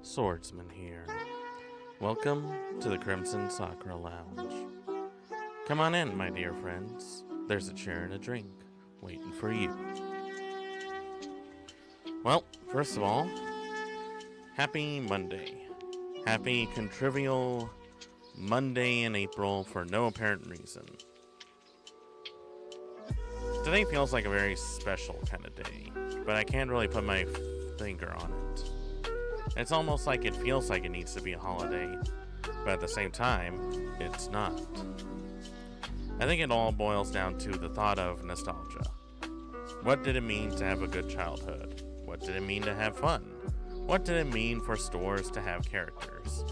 Swordsman here. Welcome to the Crimson Sakura Lounge. Come on in, my dear friends. There's a chair and a drink waiting for you. Well, first of all, happy Monday. Happy contrivial Monday in April for no apparent reason. Today feels like a very special kind of day, but I can't really put my finger on it. It's almost like it feels like it needs to be a holiday, but at the same time, it's not. I think it all boils down to the thought of nostalgia. What did it mean to have a good childhood? What did it mean to have fun? What did it mean for stores to have characters?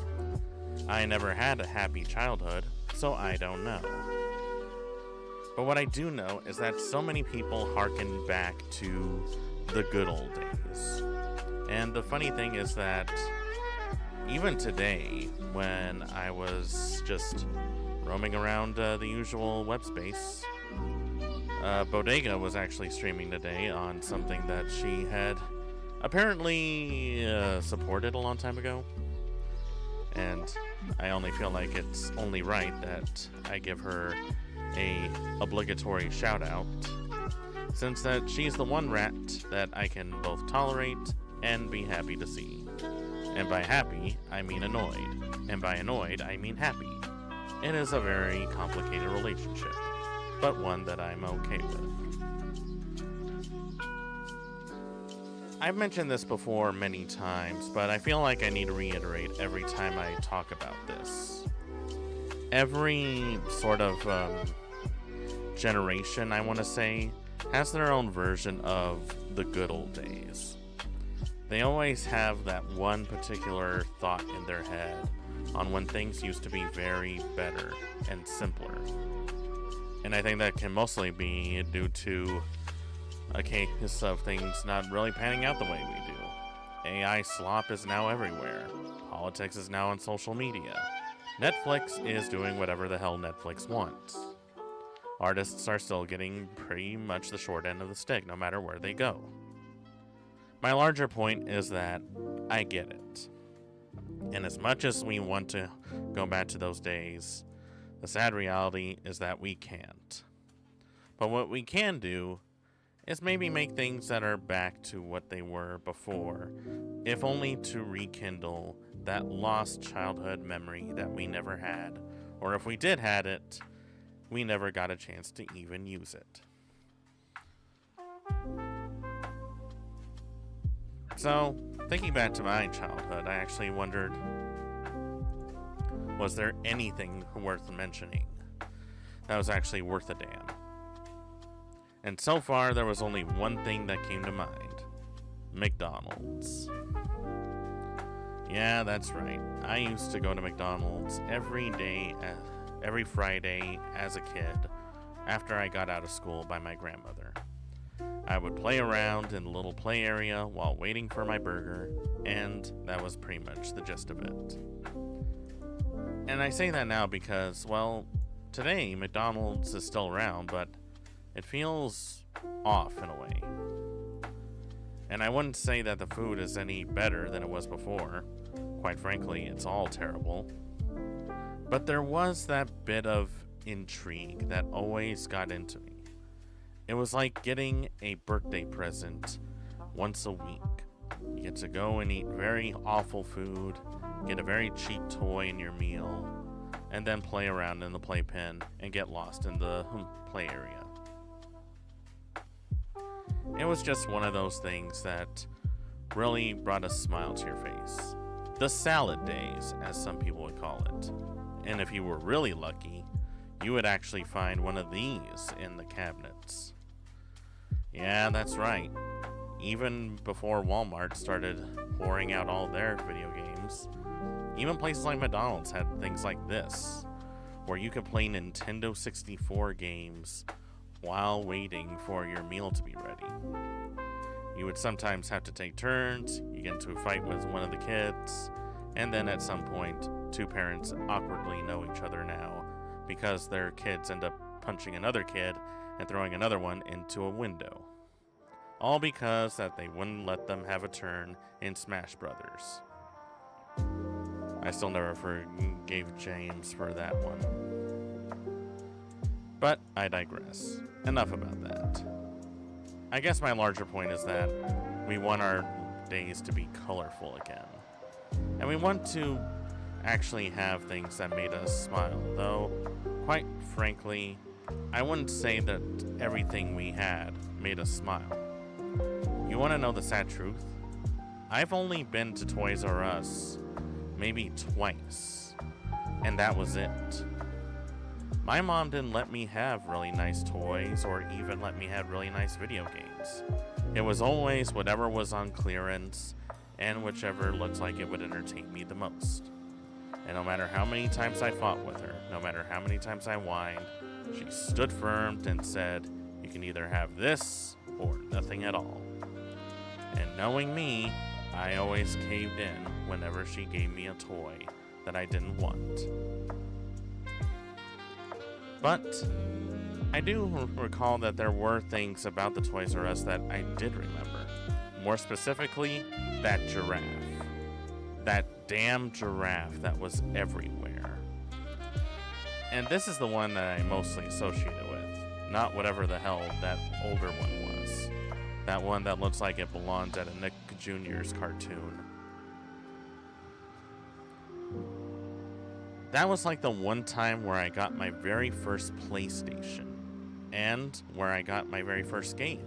I never had a happy childhood, so I don't know. But what I do know is that so many people harken back to the good old days. And the funny thing is that even today, when I was just roaming around the usual web space, Bodega was actually streaming today on something that she had apparently supported a long time ago. And I only feel like it's only right that I give her a obligatory shout out, since that she's the one rat that I can both tolerate and be happy to see. And by happy, I mean annoyed. And by annoyed, I mean happy. It is a very complicated relationship, but one that I'm okay with. I've mentioned this before many times, but I feel like I need to reiterate every time I talk about this. Every sort of generation, I want to say, has their own version of the good old days. They always have that one particular thought in their head on when things used to be very better and simpler. And I think that can mostly be due to a case of things not really panning out the way we do. AI slop is now everywhere. Politics is now on social media. Netflix is doing whatever the hell Netflix wants. Artists are still getting pretty much the short end of the stick, no matter where they go. My larger point is that I get it. And as much as we want to go back to those days, the sad reality is that we can't. But what we can do is maybe make things that are back to what they were before, if only to rekindle that lost childhood memory that we never had, or if we did had it, we never got a chance to even use it. So, thinking back to my childhood, I actually wondered, was there anything worth mentioning that was actually worth a damn? And so far, there was only one thing that came to mind: McDonald's. Yeah, that's right. I used to go to McDonald's every Friday as a kid after I got out of school by my grandmother. I would play around in the little play area while waiting for my burger, and that was pretty much the gist of it. And I say that now because, well, today McDonald's is still around, but it feels off in a way. And I wouldn't say that the food is any better than it was before. Quite frankly, it's all terrible. But there was that bit of intrigue that always got into me. It was like getting a birthday present once a week. You get to go and eat very awful food, get a very cheap toy in your meal, and then play around in the playpen and get lost in the play area. It was just one of those things that really brought a smile to your face. The salad days, as some people would call it. And if you were really lucky, you would actually find one of these in the cabinets. Yeah, that's right. Even before Walmart started pouring out all their video games, even places like McDonald's had things like this, where you could play Nintendo 64 games while waiting for your meal to be ready. You would sometimes have to take turns, you get into a fight with one of the kids, and then at some point, two parents awkwardly know each other now because their kids end up punching another kid and throwing another one into a window. All because that they wouldn't let them have a turn in Smash Brothers. I still never forgave James for that one. But I digress. Enough about that. I guess my larger point is that we want our days to be colorful again. And we want to actually have things that made us smile, though, quite frankly, I wouldn't say that everything we had made us smile. You want to know the sad truth? I've only been to Toys R Us maybe twice, and that was it. My mom didn't let me have really nice toys or even let me have really nice video games. It was always whatever was on clearance and whichever looked like it would entertain me the most. And no matter how many times I fought with her, no matter how many times I whined, she stood firm and said, "You can either have this or nothing at all." And knowing me, I always caved in whenever she gave me a toy that I didn't want. But I do recall that there were things about the Toys R Us that I did remember. More specifically, that giraffe. That damn giraffe that was everywhere. And this is the one that I mostly associated with, not whatever the hell that older one was. That one that looks like it belongs at a Nick Jr.'s cartoon. That was like the one time where I got my very first PlayStation, and where I got my very first game.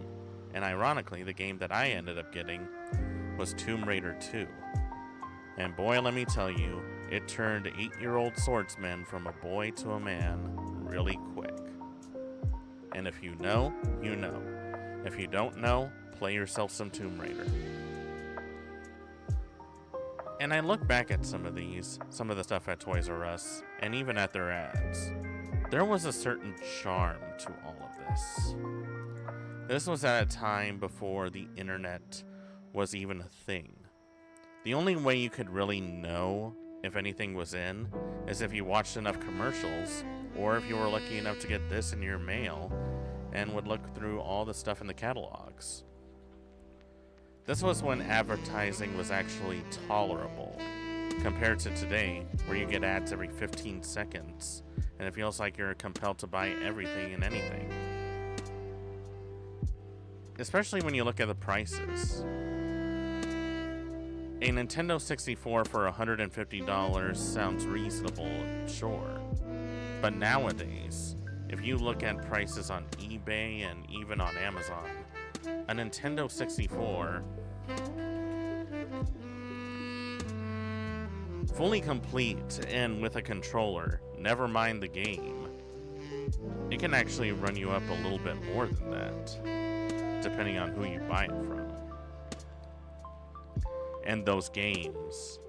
And ironically, the game that I ended up getting was Tomb Raider 2. And boy, let me tell you, it turned 8-year-old swordsman from a boy to a man really quick. And if you know, you know. If you don't know, play yourself some Tomb Raider. And I look back at some of the stuff at Toys R Us, and even at their ads. There was a certain charm to all of this. This was at a time before the internet was even a thing. The only way you could really know if anything was in is if you watched enough commercials, or if you were lucky enough to get this in your mail and would look through all the stuff in the catalogs. This was when advertising was actually tolerable, compared to today, where you get ads every 15 seconds, and it feels like you're compelled to buy everything and anything. Especially when you look at the prices. A Nintendo 64 for $150 sounds reasonable, sure. But nowadays, if you look at prices on eBay and even on Amazon, a Nintendo 64, fully complete and with a controller, never mind the game, it can actually run you up a little bit more than that, depending on who you buy it from. And those games,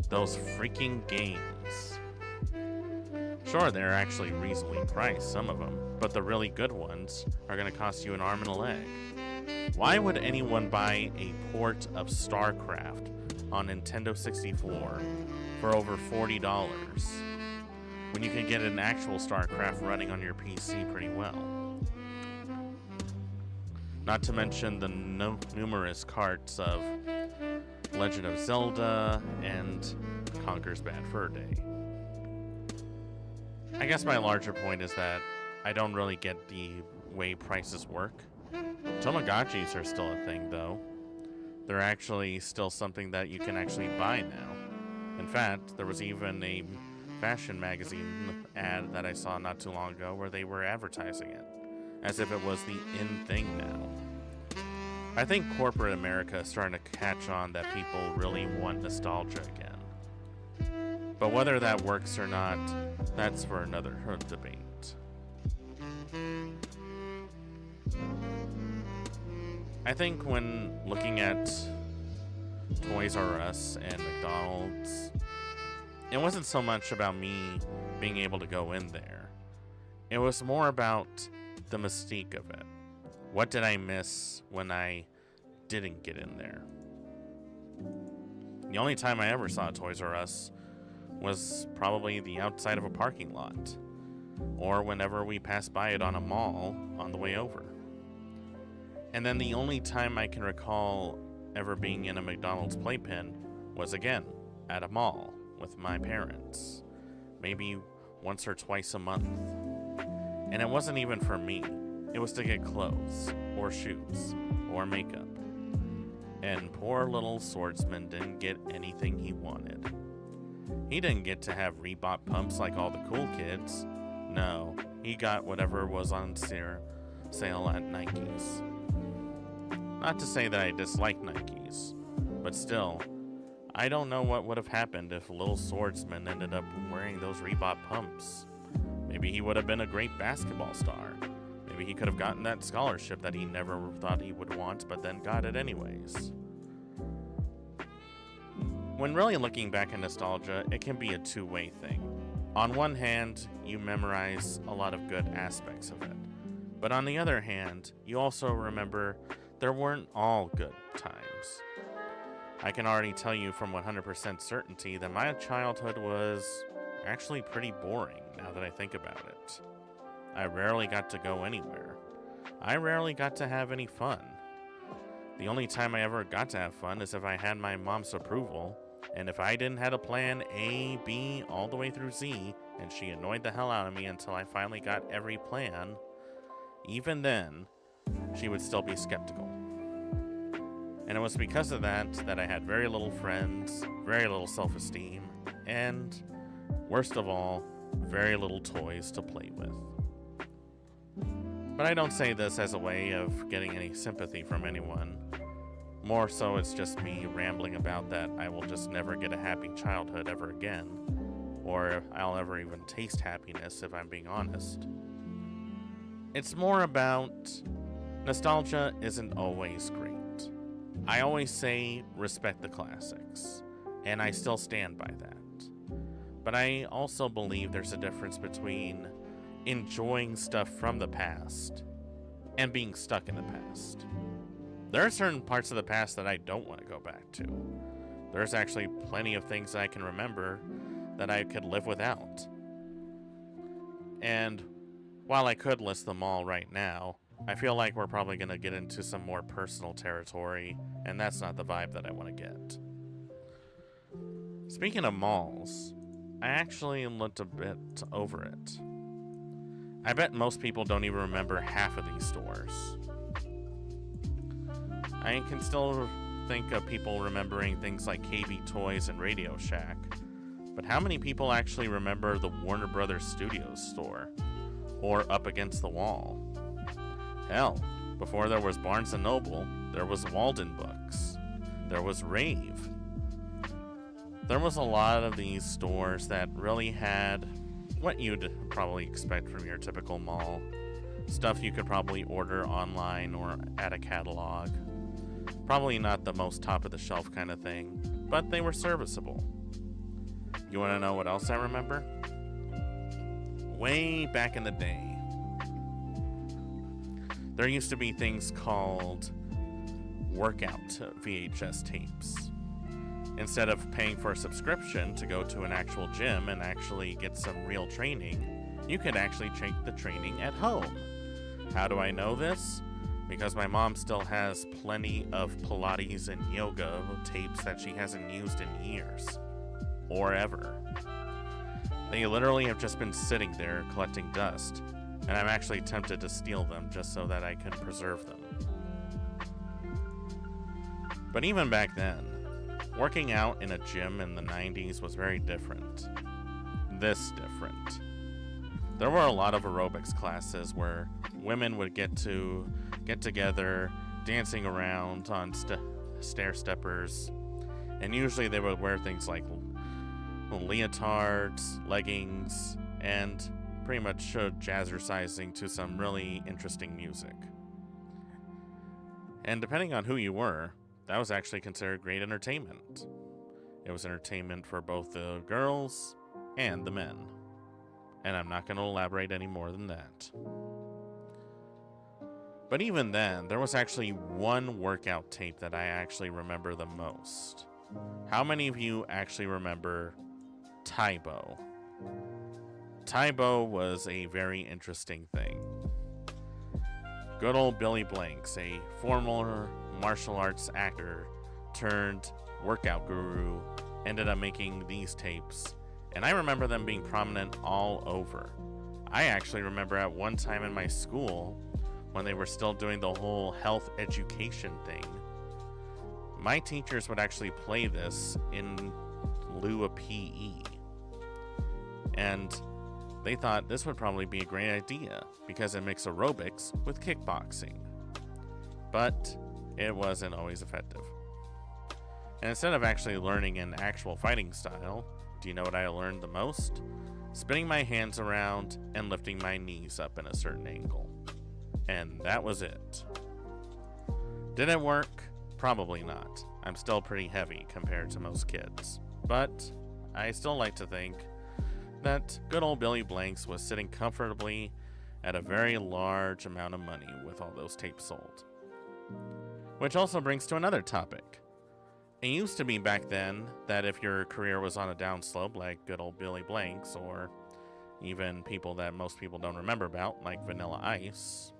those freaking games, sure, they're actually reasonably priced, some of them, but the really good ones are going to cost you an arm and a leg. Why would anyone buy a port of StarCraft on Nintendo 64 for over $40 when you can get an actual StarCraft running on your PC pretty well? Not to mention the numerous carts of Legend of Zelda and Conker's Bad Fur Day. I guess my larger point is that I don't really get the way prices work. Tamagotchis are still a thing, though. They're actually still something that you can actually buy now. In fact, there was even a fashion magazine ad that I saw not too long ago where they were advertising it, as if it was the in thing now. I think corporate America is starting to catch on that people really want nostalgia again. But whether that works or not, that's for another debate. I think when looking at Toys R Us and McDonald's, it wasn't so much about me being able to go in there. It was more about the mystique of it. What did I miss when I didn't get in there? The only time I ever saw Toys R Us was probably the outside of a parking lot, or whenever we passed by it on a mall on the way over. And then the only time I can recall ever being in a McDonald's playpen was, again, at a mall with my parents, maybe once or twice a month. And it wasn't even for me. It was to get clothes, or shoes, or makeup. And poor little swordsman didn't get anything he wanted. He didn't get to have Reebok pumps like all the cool kids. No, he got whatever was on sale at Nike's. Not to say that I dislike Nike's, but still, I don't know what would have happened if little swordsman ended up wearing those Reebok pumps. Maybe he would have been a great basketball star. Maybe he could have gotten that scholarship that he never thought he would want, but then got it anyways. When really looking back at nostalgia, it can be a two-way thing. On one hand, you memorize a lot of good aspects of it. But on the other hand, you also remember there weren't all good times. I can already tell you from 100% certainty that my childhood was actually pretty boring now that I think about it. I rarely got to go anywhere. I rarely got to have any fun. The only time I ever got to have fun is if I had my mom's approval, and if I didn't have a plan A, B, all the way through Z, and she annoyed the hell out of me until I finally got every plan, even then, she would still be skeptical. And it was because of that that I had very little friends, very little self-esteem, and, worst of all, very little toys to play with. But I don't say this as a way of getting any sympathy from anyone. More so, it's just me rambling about that I will just never get a happy childhood ever again, or I'll ever even taste happiness if I'm being honest. It's more about nostalgia isn't always great. I always say respect the classics, and I still stand by that. But I also believe there's a difference between enjoying stuff from the past and being stuck in the past. There are certain parts of the past that I don't want to go back to. There's actually plenty of things that I can remember that I could live without. And while I could list them all right now, I feel like we're probably going to get into some more personal territory, and that's not the vibe that I want to get. Speaking of malls, I actually looked a bit over it. I bet most people don't even remember half of these stores. I can still think of people remembering things like KB Toys and Radio Shack, but how many people actually remember the Warner Brothers Studios store, or Up Against the Wall? Hell, before there was Barnes & Noble, there was Walden Books, there was Rave. There was a lot of these stores that really had what you'd probably expect from your typical mall. Stuff you could probably order online or at a catalog. Probably not the most top of the shelf kind of thing, but they were serviceable. You want to know what else I remember? Way back in the day, there used to be things called workout VHS tapes. Instead of paying for a subscription to go to an actual gym and actually get some real training, you could actually take the training at home. How do I know this? Because my mom still has plenty of Pilates and yoga tapes that she hasn't used in years. Or ever. They literally have just been sitting there collecting dust, and I'm actually tempted to steal them just so that I can preserve them. But even back then, working out in a gym in the 90s was very different. This different. There were a lot of aerobics classes where women would get together, dancing around on stair steppers, and usually they would wear things like leotards, leggings, and pretty much jazzercising to some really interesting music. And depending on who you were, that was actually considered great entertainment. It was entertainment for both the girls and the men. And I'm not going to elaborate any more than that. But even then, there was actually one workout tape that I actually remember the most. How many of you actually remember Taibo? Taibo was a very interesting thing. Good old Billy Blanks, a former martial arts actor turned workout guru ended up making these tapes, and I remember them being prominent all over. I actually remember at one time in my school, when they were still doing the whole health education thing, my teachers would actually play this in lieu of PE. And they thought this would probably be a great idea because it mixed aerobics with kickboxing. But it wasn't always effective. And instead of actually learning an actual fighting style, do you know what I learned the most? Spinning my hands around and lifting my knees up in a certain angle. And that was it. Did it work? Probably not. I'm still pretty heavy compared to most kids. But I still like to think that good old Billy Blanks was sitting comfortably at a very large amount of money with all those tapes sold. Which also brings to another topic. It used to be back then that if your career was on a downslope like good old Billy Blanks, or even people that most people don't remember about like Vanilla Ice,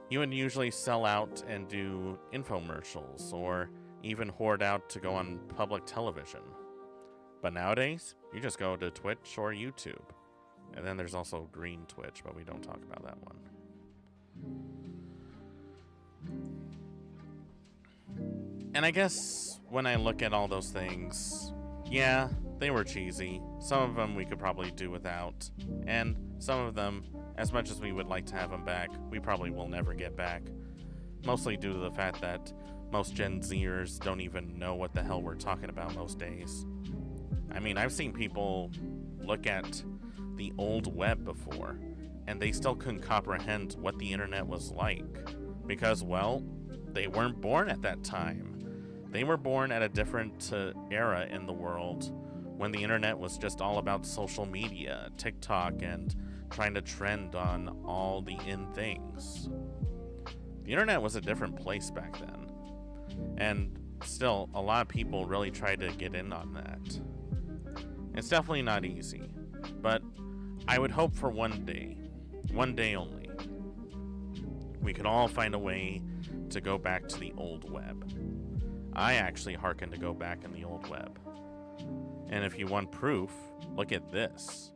you would usually sell out and do infomercials or even hoard out to go on public television. But nowadays, you just go to Twitch or YouTube. And then there's also green Twitch, but we don't talk about that one. And I guess when I look at all those things, yeah, they were cheesy. Some of them we could probably do without. And some of them, as much as we would like to have them back, we probably will never get back. Mostly due to the fact that most Gen Zers don't even know what the hell we're talking about most days. I mean, I've seen people look at the old web before, and they still couldn't comprehend what the internet was like. Because, well, they weren't born at that time. They were born at a different era in the world when the internet was just all about social media, TikTok, and trying to trend on all the in things. The internet was a different place back then. And still, a lot of people really tried to get in on that. It's definitely not easy, but I would hope for one day only, we could all find a way to go back to the old web. I actually hearken to go back in the old web. And if you want proof, look at this.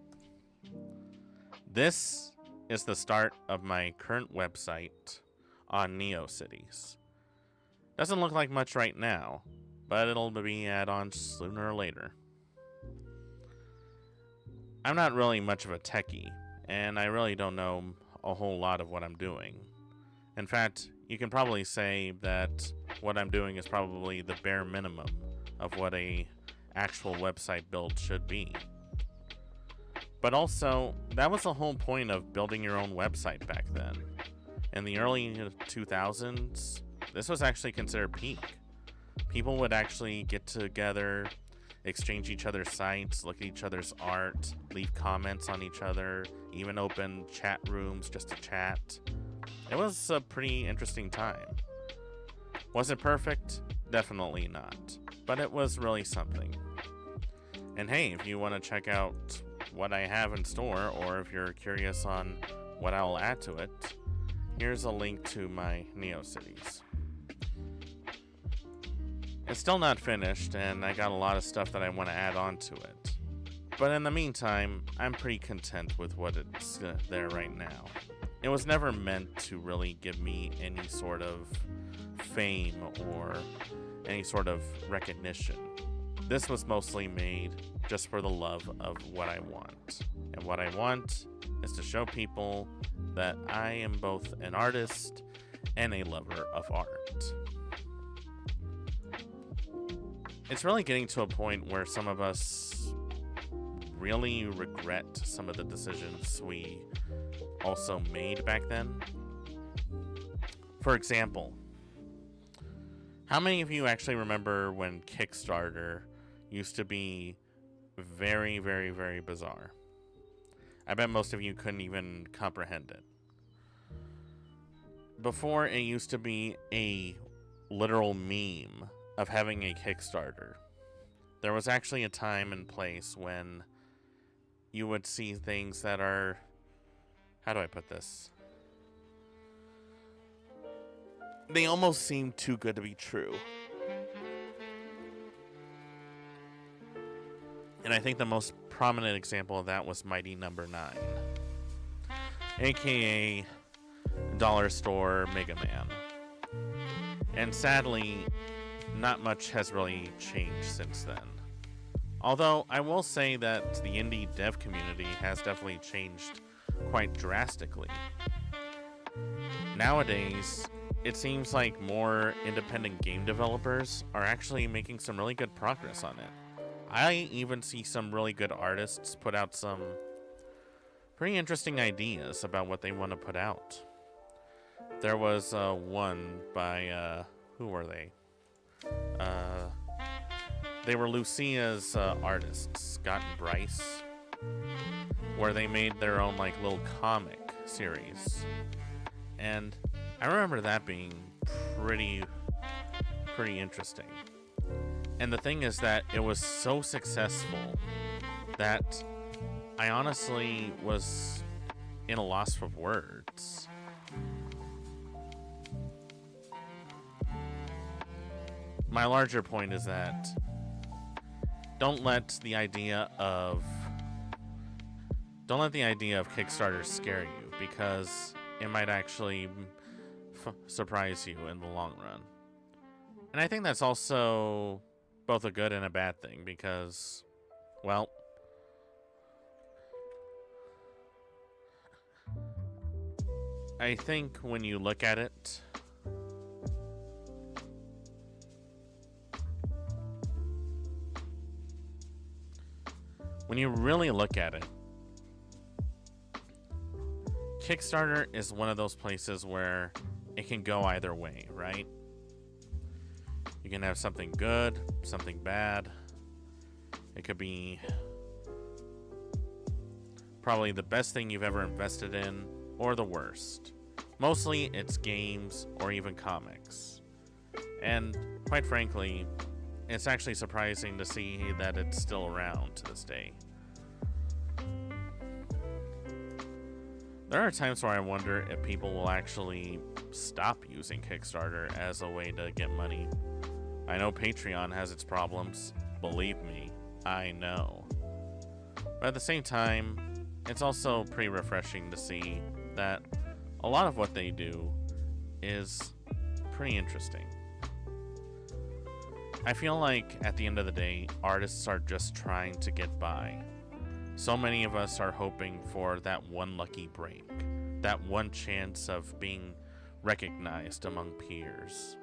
This is the start of my current website on NeoCities. Doesn't look like much right now, but it'll be add-ons sooner or later. I'm not really much of a techie, and I really don't know a whole lot of what I'm doing. In fact, you can probably say that what I'm doing is probably the bare minimum of what a actual website build should be. But also, that was the whole point of building your own website back then. In the early 2000s, this was actually considered peak. People would actually get together, exchange each other's sites, look at each other's art, leave comments on each other, even open chat rooms just to chat. It was a pretty interesting time. Was it perfect? Definitely not. But it was really something. And hey, if you want to check out what I have in store, or if you're curious on what I'll add to it, here's a link to my NeoCities. It's still not finished, and I got a lot of stuff that I want to add on to it. But in the meantime, I'm pretty content with what it's there right now. It was never meant to really give me any sort of fame or any sort of recognition. This was mostly made just for the love of what I want. And what I want is to show people that I am both an artist and a lover of art. It's really getting to a point where some of us really regret some of the decisions we also made back then. For example, how many of you actually remember when Kickstarter used to be very, very, very bizarre? I bet most of you couldn't even comprehend it. Before, it used to be a literal meme of having a Kickstarter. There was actually a time and place when you would see things that are... How do I put this? They almost seem too good to be true. And I think the most prominent example of that was Mighty Number 9, aka Dollar Store Mega Man. And sadly, not much has really changed since then. Although I will say that the indie dev community has definitely changed quite drastically. Nowadays, it seems like more independent game developers are actually making some really good progress on it. I even see some really good artists put out some pretty interesting ideas about what they want to put out. There was one by, who were they? They were Lucia's artists, Scott and Bryce, where they made their own like little comic series. And I remember that being pretty interesting. And the thing is that it was so successful that I honestly was in a loss for words. My larger point is that don't let the idea of Kickstarter scare you, because it might actually surprise you in the long run. And I think that's also both a good and a bad thing, because, well, I think when you look at it, when you really look at it, Kickstarter is one of those places where it can go either way, right? You can have something good, something bad. It could be probably the best thing you've ever invested in, or the worst. Mostly it's games or even comics. And quite frankly, it's actually surprising to see that it's still around to this day. There are times where I wonder if people will actually stop using Kickstarter as a way to get money. I know Patreon has its problems. Believe me, I know. But at the same time, it's also pretty refreshing to see that a lot of what they do is pretty interesting. I feel like at the end of the day, artists are just trying to get by. So many of us are hoping for that one lucky break, that one chance of being recognized among peers,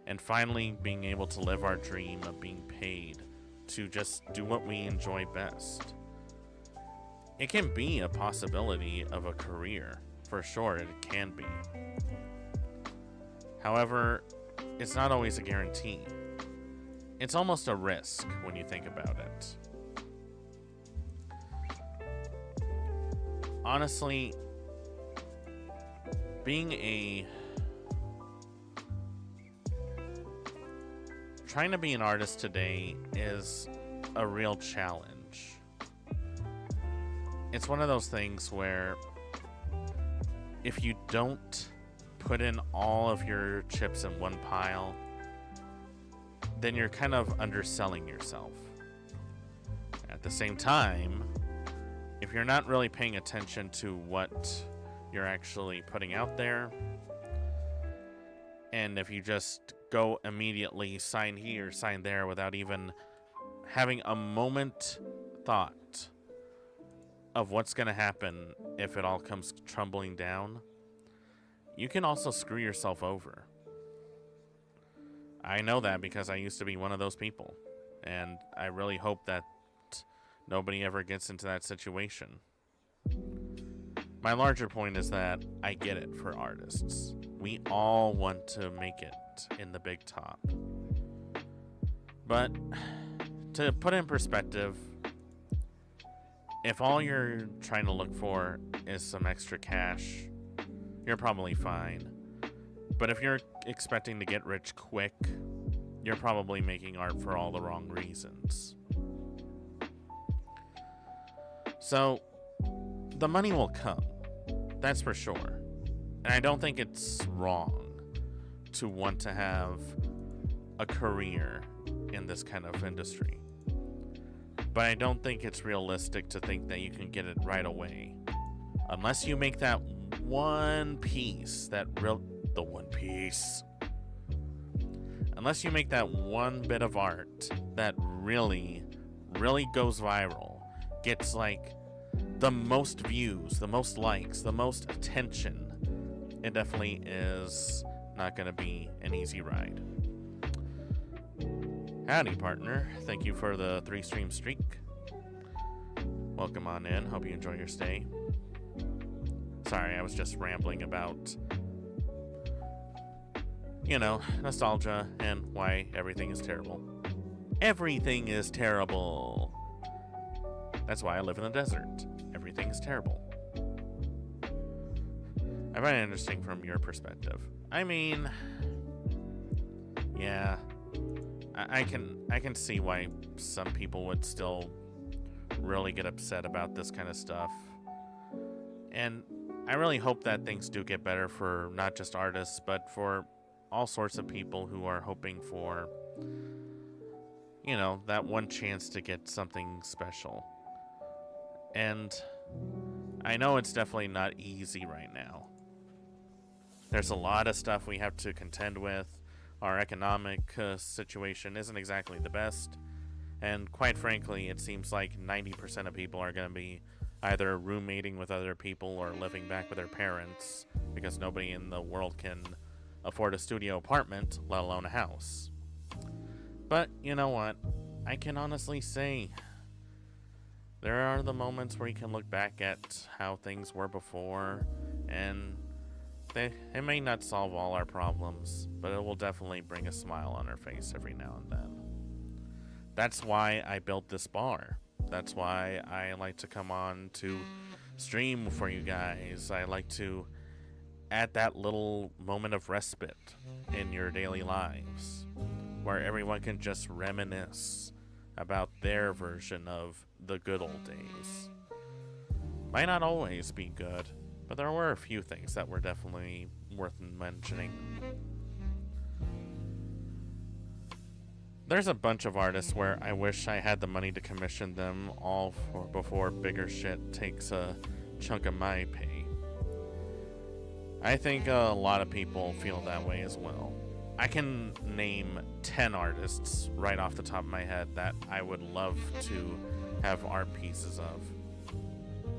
and finally being able to live our dream of being paid to just do what we enjoy best. It can be a possibility of a career, for sure it can be. However, it's not always a guarantee. It's almost a risk when you think about it. Honestly, trying to be an artist today is a real challenge. It's one of those things where if you don't put in all of your chips in one pile, then you're kind of underselling yourself. At the same time, if you're not really paying attention to what you're actually putting out there, and if you just go immediately sign here, sign there without even having a moment thought of what's going to happen if it all comes tumbling down, you can also screw yourself over. I know that because I used to be one of those people, and I really hope that nobody ever gets into that situation. My larger point is that I get it for artists. We all want to make it in the big top. But to put it in perspective, if all you're trying to look for is some extra cash, you're probably fine. But if you're expecting to get rich quick, you're probably making art for all the wrong reasons. So, the money will come. That's for sure. And I don't think it's wrong to want to have a career in this kind of industry. but I don't think it's realistic to think that you can get it right away. Unless you make that one piece, the one piece. Unless you make that one bit of art that really, really goes viral, gets like the most views, the most likes, the most attention, it definitely is not going to be an easy ride. Howdy, partner. Thank you for the 3-stream streak. Welcome on in. Hope you enjoy your stay. Sorry, I was just rambling about, nostalgia and why everything is terrible. Everything is terrible. That's why I live in the desert. Everything is terrible. I find it interesting from your perspective. I mean, yeah, I can see why some people would still really get upset about this kind of stuff. And I really hope that things do get better for not just artists, but for all sorts of people who are hoping for, that one chance to get something special. And I know it's definitely not easy right now. There's a lot of stuff we have to contend with. Our economic situation isn't exactly the best. And quite frankly, it seems like 90% of people are going to be either roommating with other people or living back with their parents, because nobody in the world can afford a studio apartment, let alone a house. But you know what? I can honestly say there are the moments where you can look back at how things were before, and it may not solve all our problems, but it will definitely bring a smile on our face every now and then. That's why I built this bar. That's why I like to come on to stream for you guys. I like to add that little moment of respite in your daily lives, where everyone can just reminisce about their version of the good old days. Might not always be good, but there were a few things that were definitely worth mentioning. There's a bunch of artists where I wish I had the money to commission them all before bigger shit takes a chunk of my pay. I think a lot of people feel that way as well. I can name 10 artists right off the top of my head that I would love to have art pieces of.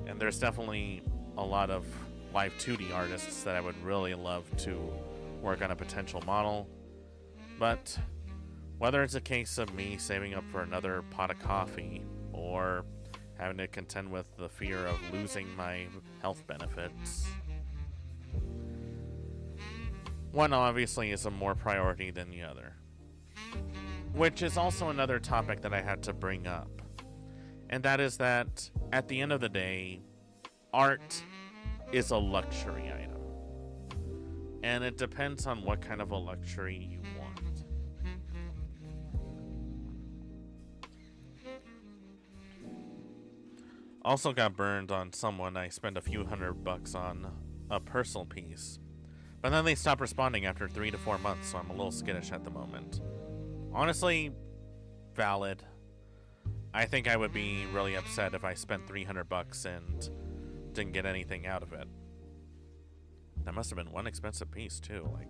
And there's definitely a lot of live 2D artists that I would really love to work on a potential model. But whether it's a case of me saving up for another pot of coffee or having to contend with the fear of losing my health benefits, one obviously is a more priority than the other. Which is also another topic that I had to bring up. And that is that, at the end of the day, art is a luxury item. And it depends on what kind of a luxury you want. Also got burned on someone I spent a few $100 on a personal piece. But then they stopped responding after 3 to 4 months, so I'm a little skittish at the moment. Honestly, valid. I think I would be really upset if I spent $300 and didn't get anything out of it. That must have been one expensive piece too, like,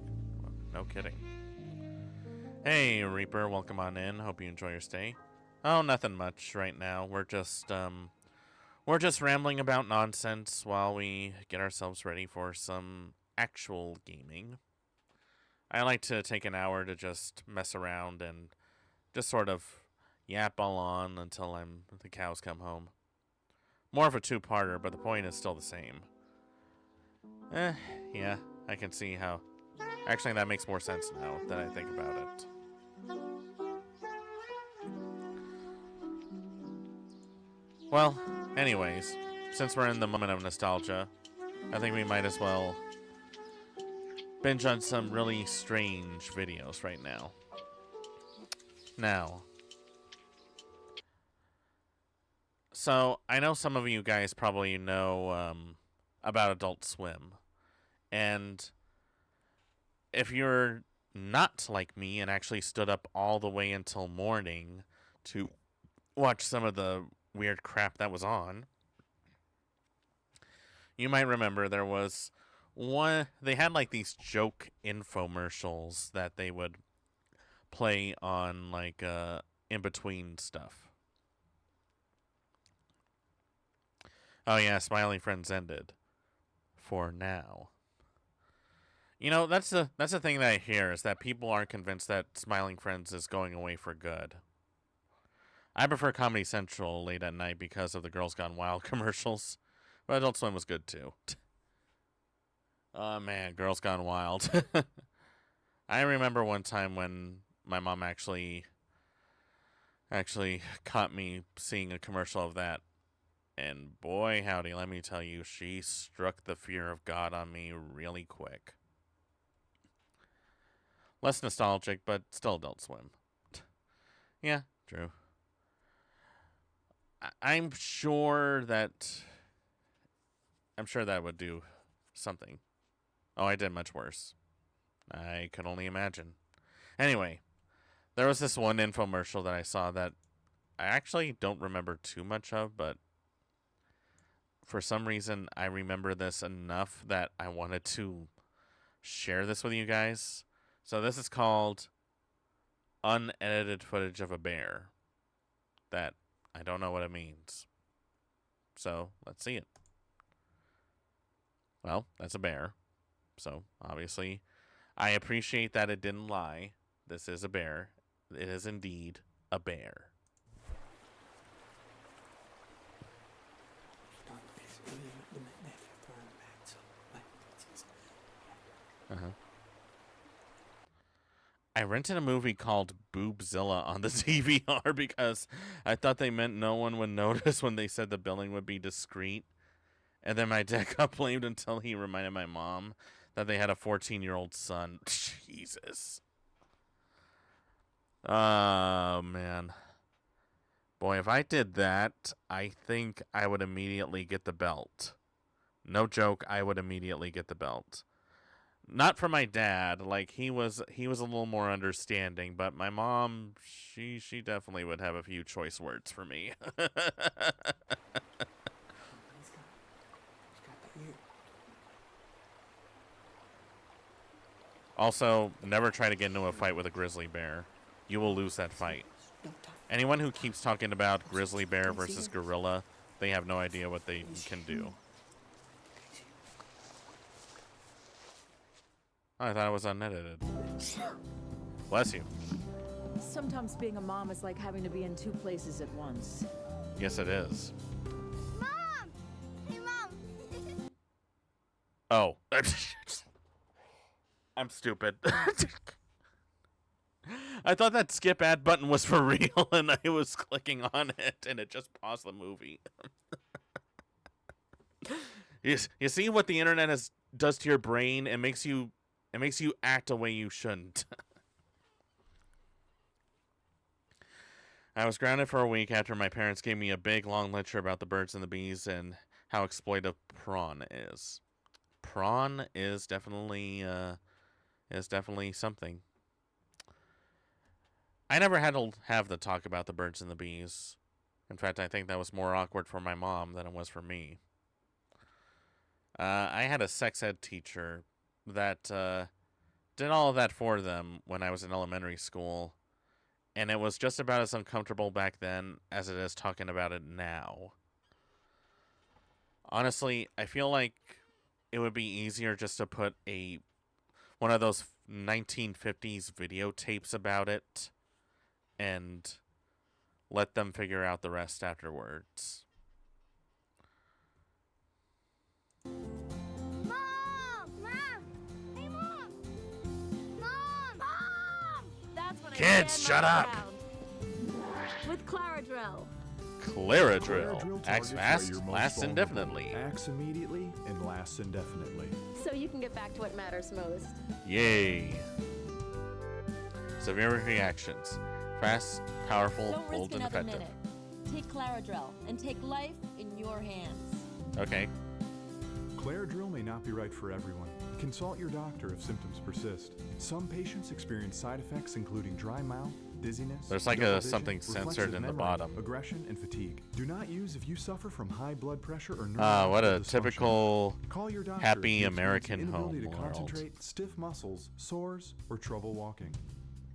no kidding. Hey Reaper, welcome on in. Hope you enjoy your stay. Oh, nothing much right now. We're just rambling about nonsense while we get ourselves ready for some actual gaming. I like to take an hour to just mess around and just sort of yap all on until the cows come home. More of a two-parter, but the point is still the same. Yeah, I can see how. Actually, that makes more sense now that I think about it. Well, anyways, since we're in the moment of nostalgia, I think we might as well binge on some really strange videos right now. So I know some of you guys probably know about Adult Swim. And if you're not like me and actually stood up all the way until morning to watched some of the weird crap that was on, you might remember there was one. They had like these joke infomercials that they would play on like in between stuff. Oh yeah, Smiling Friends ended for now. You know, that's the thing that I hear is that people aren't convinced that Smiling Friends is going away for good. I prefer Comedy Central late at night because of the Girls Gone Wild commercials, but Adult Swim was good too. Oh man, Girls Gone Wild. I remember one time when my mom actually caught me seeing a commercial of that, and boy howdy, let me tell you, she struck the fear of God on me really quick. Less nostalgic, but still Adult Swim. Yeah, true. I'm sure that would do something. Oh, I did much worse. I could only imagine. Anyway, there was this one infomercial that I saw that I actually don't remember too much of, but for some reason I remember this enough that I wanted to share this with you guys. So this is called unedited footage of a bear. That I don't know what it means. So let's see it. Well, that's a bear. So obviously, I appreciate that it didn't lie. This is a bear. It is indeed a bear. I rented a movie called Boobzilla on the DVR because I thought they meant no one would notice when they said the billing would be discreet. And then my dad got blamed until he reminded my mom that they had a 14-year-old son. Jesus. Oh, man. Boy, if I did that, I think I would immediately get the belt. No joke, I would immediately get the belt. Not for my dad, like he was a little more understanding, but my mom, she definitely would have a few choice words for me. Also, never try to get into a fight with a grizzly bear. You will lose that fight. Anyone who keeps talking about grizzly bear versus gorilla, they have no idea what they can do. Oh, I thought it was unedited. Bless you. Sometimes being a mom is like having to be in two places at once. Yes, it is. Mom! Hey, Mom! Oh. I'm stupid. I thought that skip ad button was for real, and I was clicking on it, and it just paused the movie. You see what the internet does to your brain? It makes you act a way you shouldn't. I was grounded for a week after my parents gave me a big, long lecture about the birds and the bees and how exploitive prawn is. Prawn is definitely something. I never had to have the talk about the birds and the bees. In fact, I think that was more awkward for my mom than it was for me. I had a sex ed teacher that did all of that for them when I was in elementary school, and it was just about as uncomfortable back then as it is talking about it now. Honestly, I feel like it would be easier just to put one of those 1950s videotapes about it and let them figure out the rest afterwards. Mom! Mom! Hey, Mom! Mom! Mom! That's when Kids, shut up! With Claradrel. Claradril. Acts fast, lasts indefinitely. Acts immediately and lasts indefinitely. So you can get back to what matters most. Yay. Severe reactions. Fast, powerful, Don't bold, risk and another effective. minute. Take Claradrel and take life in your hands. Okay. Claradril may not be right for everyone. Consult your doctor if symptoms persist. Some patients experience side effects including dry mouth, dizziness, There's like double a vision, something reflexive censored in the memory, bottom. aggression, and fatigue. Do not use if you suffer from high blood pressure or What a neurological dysfunction. typical Call your doctor happy if you experience American inability home to world. concentrate, stiff muscles, sores, or trouble walking.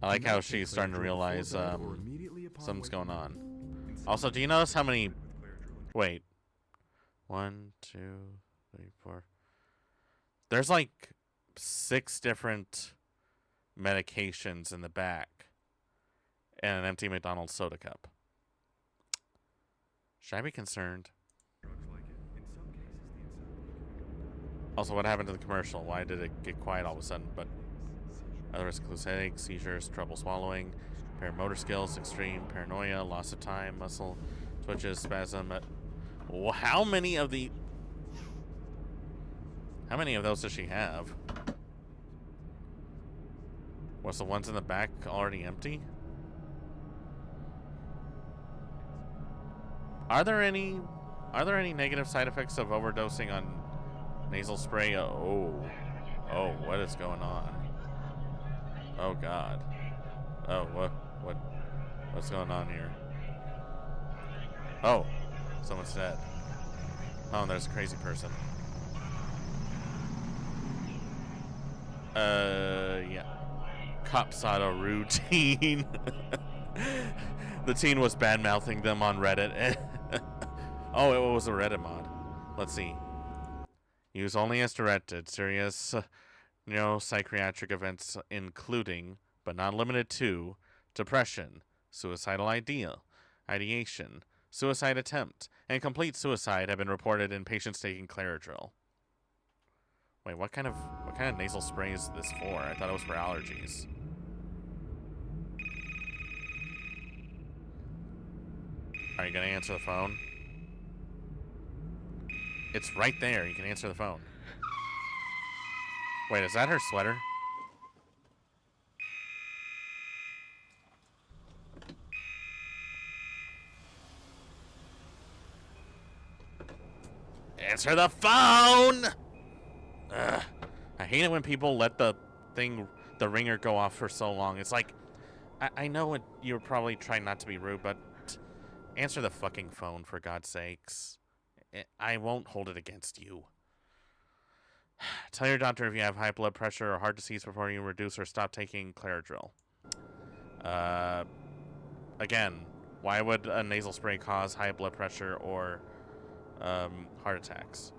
I like Do how not take she's starting to Claritril realize before bed or immediately upon something's waking going up. on. Instead, Also, do you notice how many... Wait. 1, 2, 3, 4. There's like 6 different medications in the back. And an empty McDonald's soda cup. Should I be concerned? Also, what happened to the commercial? Why did it get quiet all of a sudden? But other risks include headaches, seizures, trouble swallowing, impaired motor skills, extreme paranoia, loss of time, muscle twitches, spasm. How many of those does she have? Was the ones in the back already empty? Are there any negative side effects of overdosing on nasal spray? Oh, what is going on? Oh God. Oh, what's going on here? Oh, someone's dead. Oh, there's a crazy person. Yeah. Copsado routine. The teen was bad-mouthing them on Reddit. Oh, it was a Reddit mod. Let's see. Use only as directed. Serious neuropsychiatric events including, but not limited to, depression, suicidal ideation, suicide attempt, and complete suicide have been reported in patients taking Claritril. Wait, what kind of nasal spray is this for? I thought it was for allergies. Are you gonna answer the phone? It's right there. You can answer the phone. Wait, is that her sweater? Answer the phone! Ugh. I hate it when people let the ringer go off for so long. It's like, I know you're probably trying not to be rude, but answer the fucking phone, for God's sakes. I won't hold it against you. Tell your doctor if you have high blood pressure or heart disease before you reduce or stop taking Claritril. Again, why would a nasal spray cause high blood pressure or heart attacks?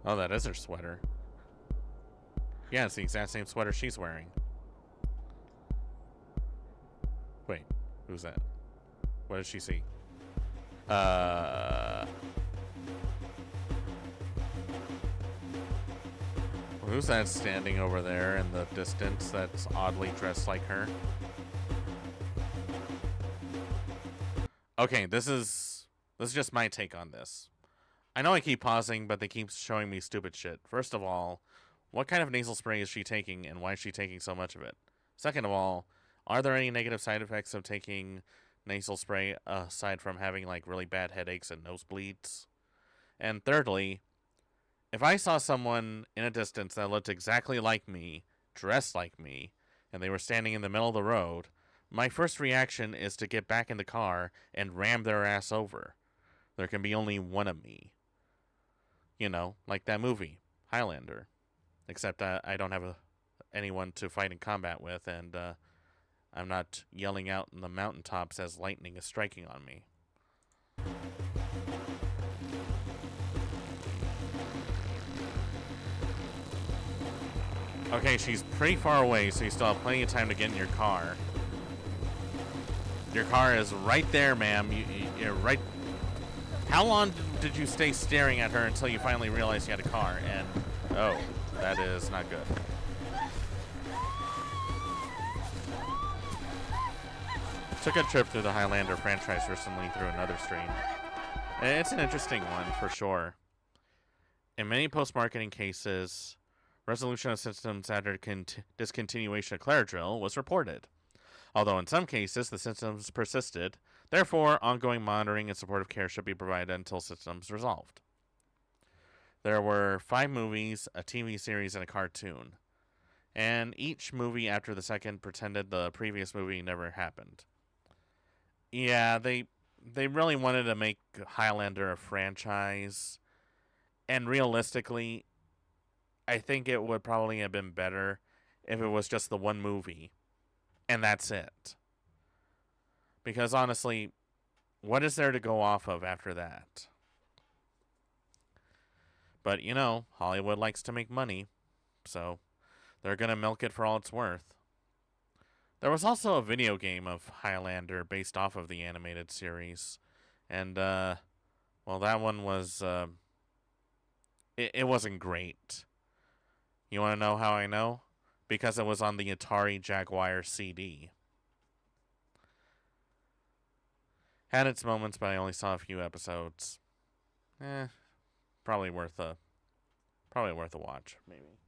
Oh, that is her sweater. Yeah, it's the exact same sweater she's wearing. Wait, who's that? What does she see? Who's that standing over there in the distance that's oddly dressed like her? Okay, this is just my take on this. I know I keep pausing, but they keep showing me stupid shit. First of all, what kind of nasal spray is she taking, and why is she taking so much of it? Second of all, are there any negative side effects of taking nasal spray aside from having like really bad headaches and nosebleeds? And thirdly, if I saw someone in a distance that looked exactly like me, dressed like me, and they were standing in the middle of the road, my first reaction is to get back in the car and ram their ass over. There can be only one of me. You know, like that movie, Highlander. Except I don't have anyone to fight in combat with, and I'm not yelling out in the mountaintops as lightning is striking on me. Okay, she's pretty far away, so you still have plenty of time to get in your car. Your car is right there, ma'am. You're right. How long did you stay staring at her until you finally realized you had a car? And, oh, that is not good. Took a trip through the Highlander franchise recently through another stream. And it's an interesting one, for sure. In many post-marketing cases, resolution of systems after discontinuation of Claritril was reported. Although in some cases the symptoms persisted, therefore ongoing monitoring and supportive care should be provided until symptoms resolved. There were 5 movies, a TV series, and a cartoon. And each movie after the second pretended the previous movie never happened. Yeah, they really wanted to make Highlander a franchise. And realistically, I think it would probably have been better if it was just the one movie. And that's it. Because honestly, what is there to go off of after that? But, you know, Hollywood likes to make money, so they're going to milk it for all it's worth. There was also a video game of Highlander based off of the animated series. And, well, that one was, it wasn't great. You want to know how I know? Because it was on the Atari Jaguar CD. Had its moments, but I only saw a few episodes. Probably worth a watch, maybe.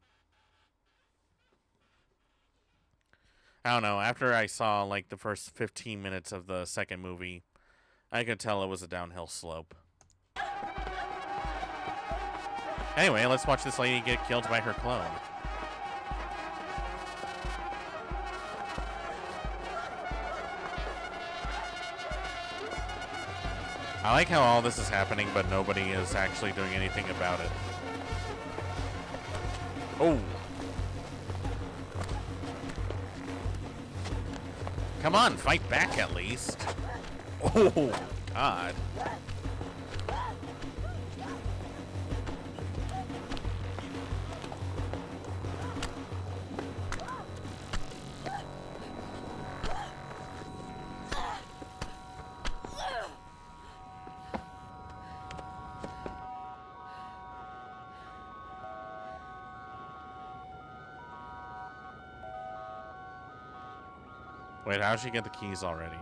I don't know. After I saw like the first 15 minutes of the second movie, I could tell it was a downhill slope. Anyway, let's watch this lady get killed by her clone. I like how all this is happening, but nobody is actually doing anything about it. Oh. Come on, fight back at least. Oh, God. Wait, how'd she get the keys already?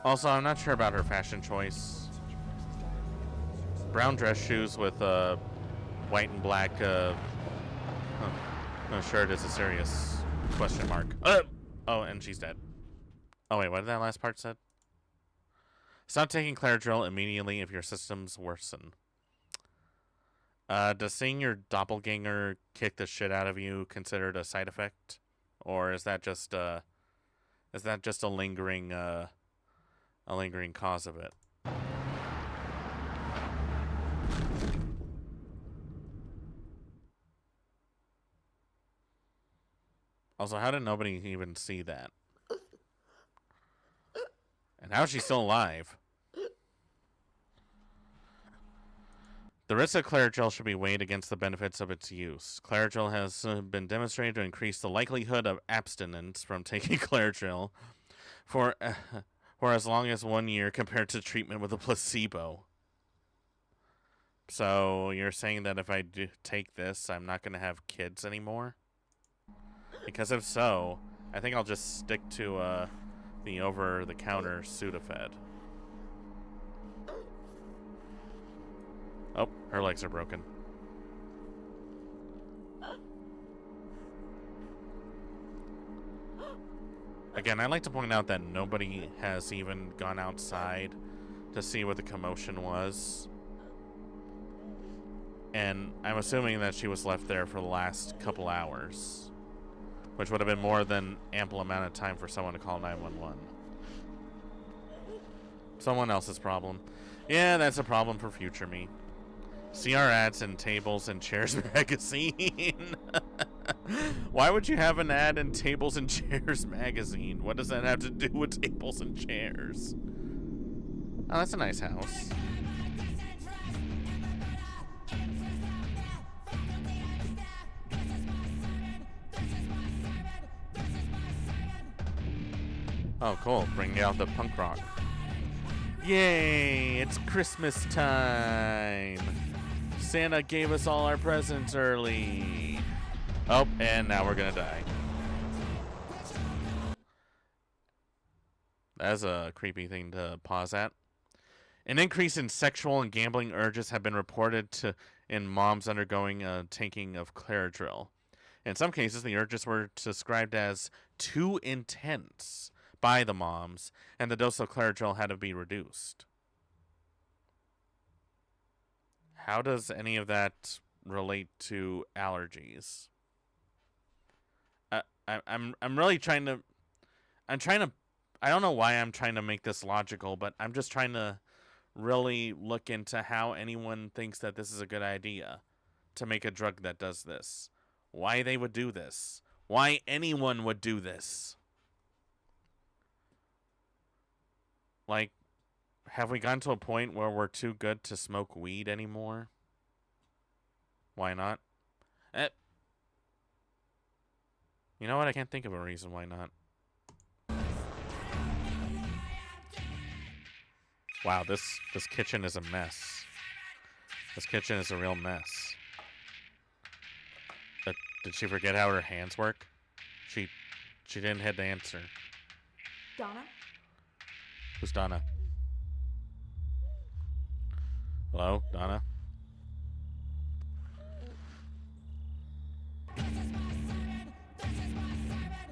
Also, I'm not sure about her fashion choice. Brown dress shoes with white and black shirt is a serious question mark. Oh, and she's dead. Oh, wait, what did that last part said? Stop taking Claradrill immediately if your systems worsen. Does seeing your doppelganger kick the shit out of you considered a side effect? Or is that just a lingering cause of it? Also, how did nobody even see that? And how is she still alive? The risks of Claradrill should be weighed against the benefits of its use. Claradrill has been demonstrated to increase the likelihood of abstinence from taking Claradrill for as long as 1 year compared to treatment with a placebo. So you're saying that if I do take this, I'm not going to have kids anymore? Because if so, I think I'll just stick to the over-the-counter Sudafed. Oh, her legs are broken. Again, I'd like to point out that nobody has even gone outside to see what the commotion was. And I'm assuming that she was left there for the last couple hours, which would have been more than ample amount of time for someone to call 911. Someone else's problem. Yeah, that's a problem for future me. See our ads in Tables and Chairs magazine. Why would you have an ad in Tables and Chairs magazine? What does that have to do with tables and chairs? Oh, that's a nice house. Oh, cool. Bring out the punk rock. Yay! It's Christmas time! Santa gave us all our presents early. Oh, and now we're gonna die. That's a creepy thing to pause at. An increase in sexual and gambling urges have been reported in moms undergoing a taking of Claradril. In some cases, the urges were described as too intense by the moms, and the dose of Claradril had to be reduced. How does any of that relate to allergies? I'm really trying to. I don't know why I'm trying to make this logical, but I'm just trying to really look into how anyone thinks that this is a good idea to make a drug that does this. Why they would do this. Why anyone would do this. Like, have we gotten to a point where we're too good to smoke weed anymore? Why not? You know what? I can't think of a reason why not. Wow, this kitchen is a mess. This kitchen is a real mess. But did she forget how her hands work? She didn't hit the answer. Donna? Who's Donna? Hello, Donna?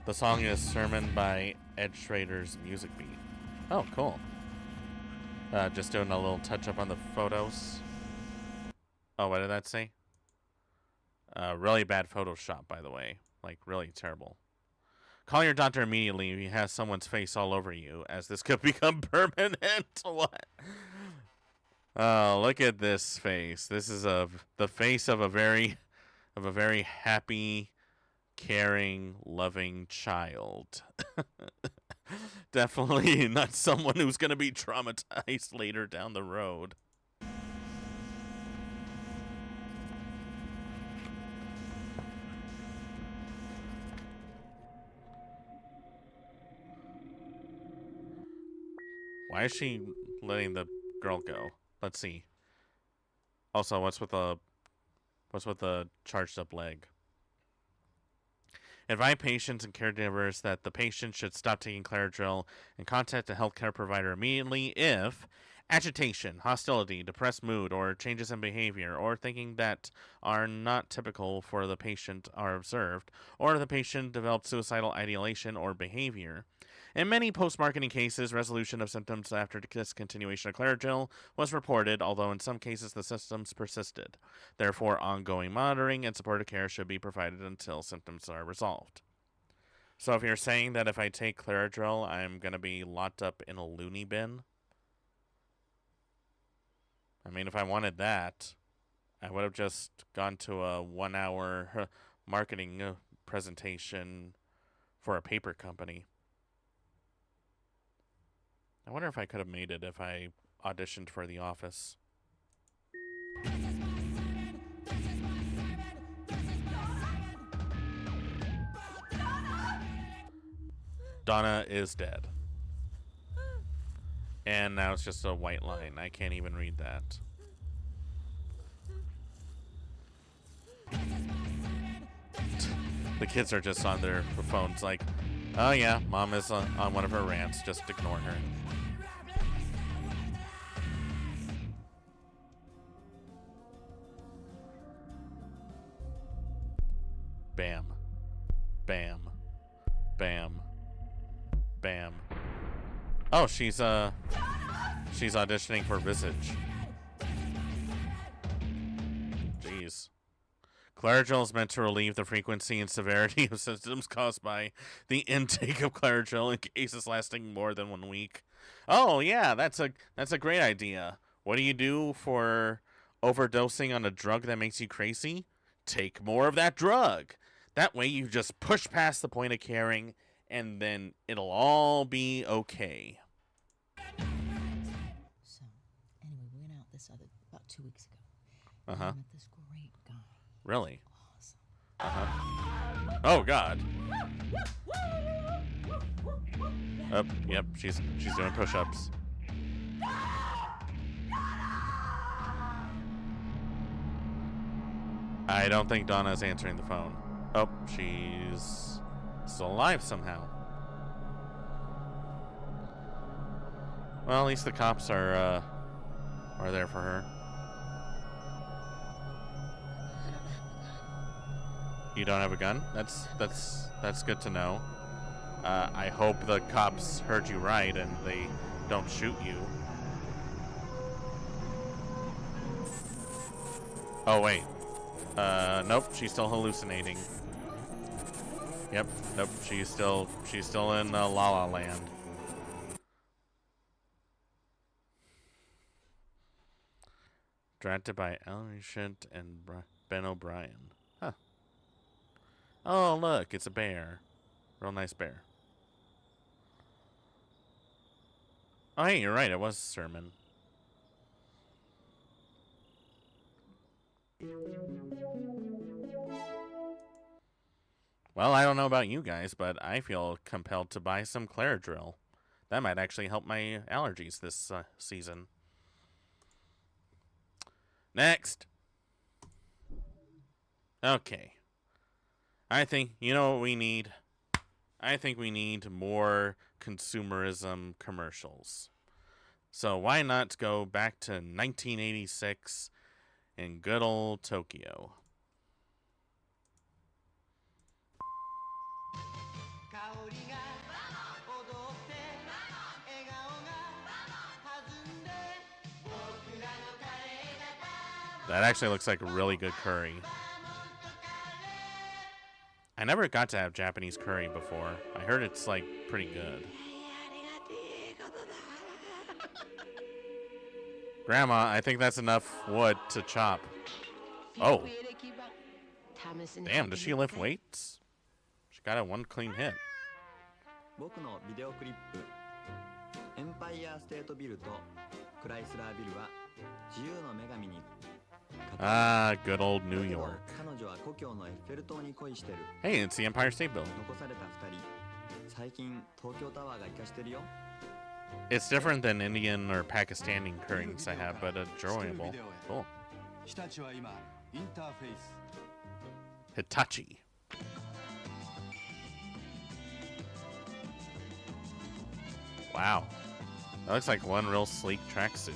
The song is Sermon by Ed Schrader's Music Beat. Oh, cool. Just doing a little touch-up on the photos. Oh, what did that say? Really bad Photoshop, by the way. Like, really terrible. Call your doctor immediately if he has someone's face all over you, as this could become permanent. What? Oh, look at this face. This is the face of a very happy, caring, loving child. Definitely not someone who's going to be traumatized later down the road. Why is she letting the girl go? Let's see. Also, what's with the charged up leg? Advise patients and caregivers that the patient should stop taking Claradril and contact a healthcare provider immediately if agitation, hostility, depressed mood, or changes in behavior or thinking that are not typical for the patient are observed, or the patient developed suicidal ideation or behavior. In many post-marketing cases, resolution of symptoms after discontinuation of Claradril was reported, although in some cases the symptoms persisted. Therefore, ongoing monitoring and supportive care should be provided until symptoms are resolved. So if you're saying that if I take Claradril, I'm going to be locked up in a loony bin? I mean, if I wanted that, I would have just gone to a 1-hour marketing presentation for a paper company. I wonder if I could have made it if I auditioned for The Office. Donna is dead. And now it's just a white line. I can't even read that. The kids are just on their phones like, oh yeah, mom is on one of her rants. Just ignore her. Bam. Bam. Bam. Bam. Oh, she's auditioning for Visage. Jeez. Claradril is meant to relieve the frequency and severity of symptoms caused by the intake of Claradril in cases lasting more than 1 week. Oh yeah, that's a great idea. What do you do for overdosing on a drug that makes you crazy? Take more of that drug. That way you just push past the point of caring, and then it'll all be okay. So, anyway, we went out about 2 weeks ago. Uh-huh. I met this great guy. Really? Awesome. Uh-huh. Oh God. Oh, yep, she's doing push-ups. I don't think Donna's answering the phone. Oh, she's still alive somehow. Well, at least the cops are there for her. You don't have a gun? That's good to know. I hope the cops heard you right and they don't shoot you. Oh wait. Nope, she's still hallucinating. Yep, nope, she's still in La La Land. Directed by Alan Shint and Ben O'Brien. Huh. Oh, look, it's a bear. Real nice bear. Oh, hey, you're right. It was a sermon. Well, I don't know about you guys, but I feel compelled to buy some Claridril. That might actually help my allergies this season. Next. Okay. I think, you know what we need? I think we need more consumerism commercials. So why not go back to 1986 in good old Tokyo? That actually looks like really good curry. I never got to have Japanese curry before. I heard it's like pretty good. Grandma, I think that's enough wood to chop. Oh. Damn, does she lift weights? She got a one clean hit. Ah, good old New York. Hey, it's the Empire State Building. It's different than Indian or Pakistani curries I have, but enjoyable. Cool. Hitachi. Wow. That looks like one real sleek tracksuit.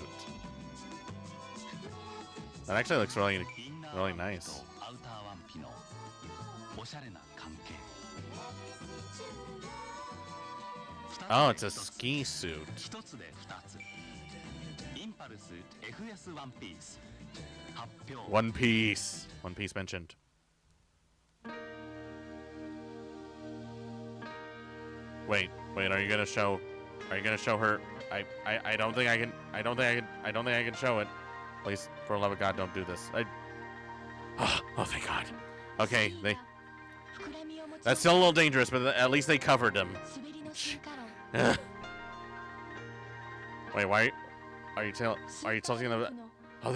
That actually looks really, really nice. Oh, it's a ski suit. One Piece. One Piece mentioned. Wait, are you gonna show her? I don't think I can show it. Please, for the love of God, don't do this. Oh, thank God. Okay, that's still a little dangerous, but at least they covered him. Wait, why are you tilting them? Oh,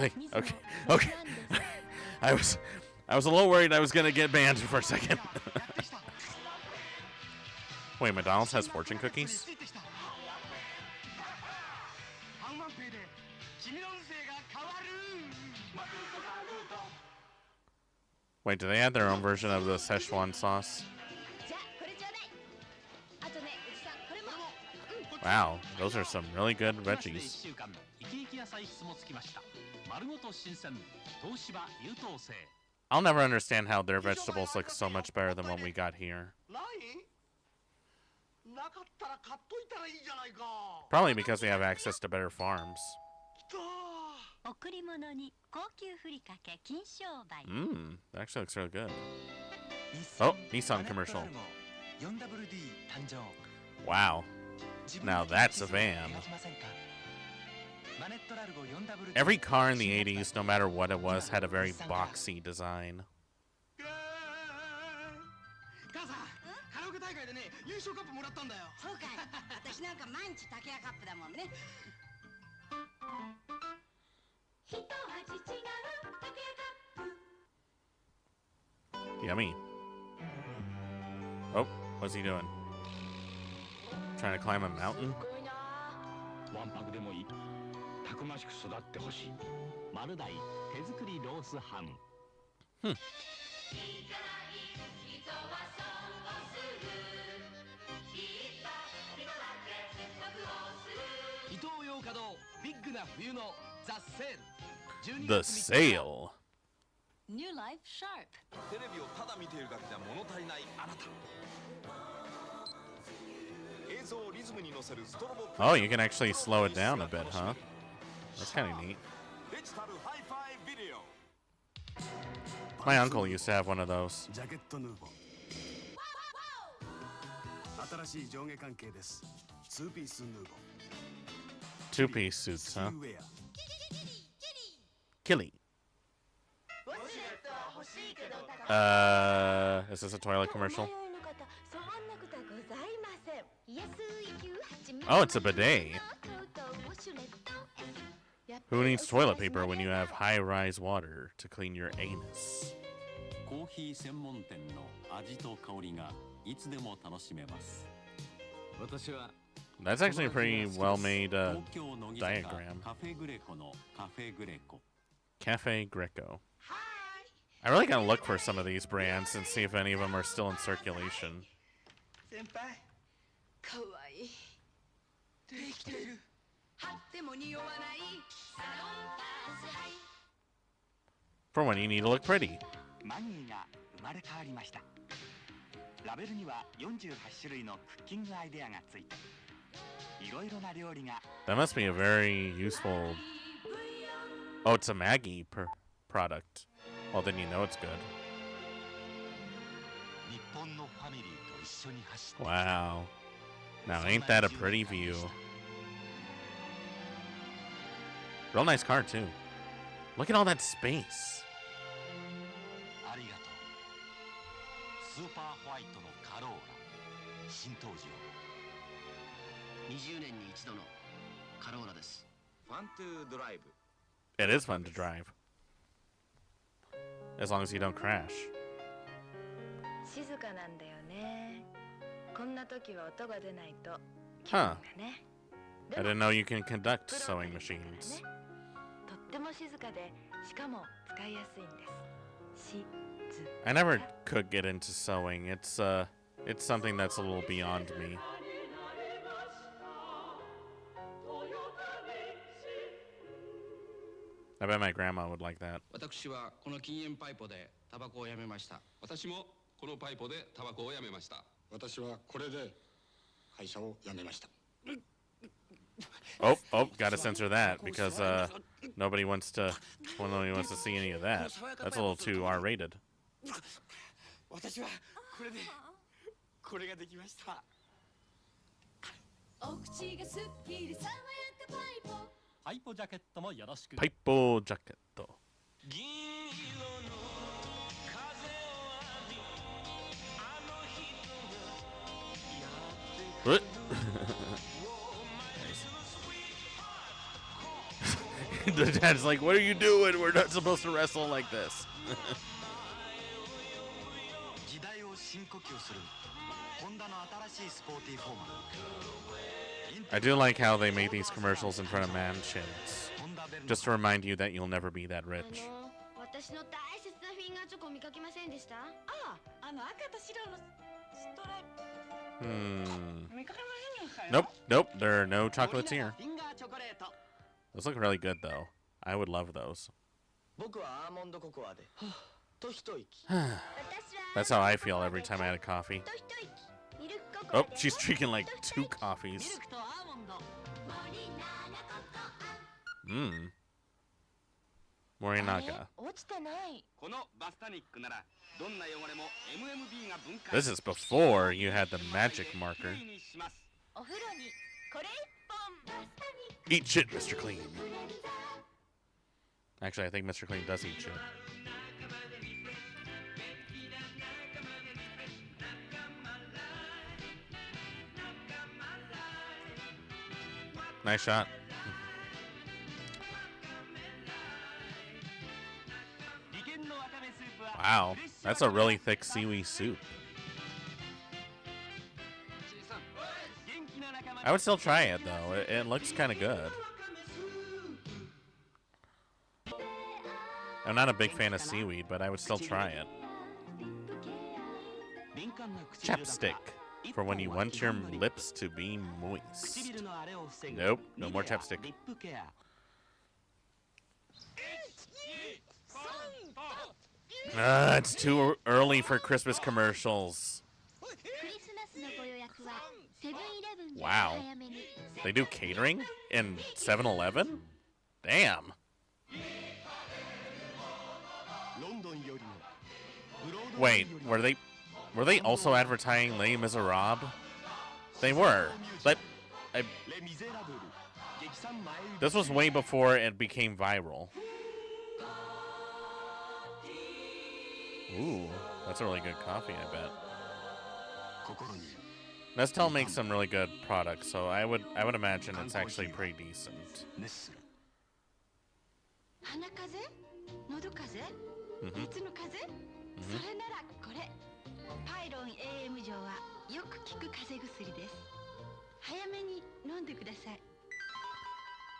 okay. I was a little worried I was gonna get banned for a second. Wait, McDonald's has fortune cookies? Wait, do they add their own version of the Szechuan sauce? Wow, those are some really good veggies. I'll never understand how their vegetables look so much better than what we got here. Probably because we have access to better farms. That actually looks really good. Oh, Nissan commercial. Wow. Now that's a van. Every car in the 80s, no matter what it was, had a very boxy design. Yummy. Oh, what's he doing? Trying to climb a mountain? The sale. New life sharp. テレビをただ見ているだけじゃ物足りないあなた。映像をリズムに乗せるストロボ。 Oh, you can actually slow it down a bit, huh? That's kind of neat. デジタルハイファイビデオ。 My uncle used to have one of those. ジャケットヌーボー。新しい上下関係です。ツーピースヌーボー。 Two-piece suits, huh? ウェア。Killy. Is this a toilet commercial? Oh, it's a bidet. Who needs toilet paper when you have high-rise water to clean your anus? コーヒー専門店の味と香りがいつでも楽しめます。私は That's actually a pretty well-made diagram. カフェグレコのカフェグレコ。 Cafe Greco. I really gotta look for some of these brands and see if any of them are still in circulation. 先輩かわいいできてる貼っても匂わないサロンパスアイ For when you need to look pretty. マニーが生まれ変わりました。ラベルには48種類のクッキングアイデアがついていろいろな料理が That must be a very useful... Oh, it's a Maggie product. Well, then you know it's good. 日本のファミリーと一緒に走って Wow. Now, ain't that a pretty view? Real nice car, too. Look at all that space. ありがとう。スーパーホワイトのカローラ新登場。20年に一度のカローラです。ファントゥドライブ。 It is fun to drive. As long as you don't crash. 静かなんだよね。こんな時は音が出ないと。 Huh. I didn't know you can conduct sewing machines. とっても静かで、しかも使いやすいんです。I never could get into sewing. It's something that's a little beyond me. I bet my grandma would like that. 私はこの禁煙パイプでタバコをやめました。私もこのパイプでタバコをやめました。私はこれで会社を辞めました。 Oh, gotta censor that because nobody wants to see any of that. That's a little too R-rated. 私はこれでこれができました。お口がすっきり爽やかパイポ。パイポジャケットもよろしく。パイポジャケット。What? The dad's like, what are you doing? We're not supposed to wrestle like this. I do like how they make these commercials in front of mansions. Just to remind you that you'll never be that rich. 私の大切なフィンガーチョコ見かけませんでした？ああ、赤と白のストライプ。見かけませんでしたよ。Nope, there are no chocolates here. Those look really good though. I would love those. 僕はアーモンドココアでと一息。 That's how I feel every time I had a coffee. Oh, she's drinking like 2 coffees. Morinaga. 落ちてない。このバスタニックならどんな汚れも MMB が分解。 This is before you had the magic marker. お風呂にこれ一本。 Eat shit, Mr. Clean. Actually, I think Mr. Clean does eat shit. Nice shot. Wow, that's a really thick seaweed soup. I would still try it though. It looks kind of good. I'm not a big fan of seaweed, but I would still try it. Chapstick for when you want your lips to be moist. Nope, no more chapstick. It's too early for Christmas commercials. Wow. They do catering in 7-Eleven? Damn. Wait, were they also advertising Les Miserables? They were. But this was way before it became viral. Ooh, that's a really good coffee, I bet. Nestle makes some really good products, so I would imagine it's actually pretty decent.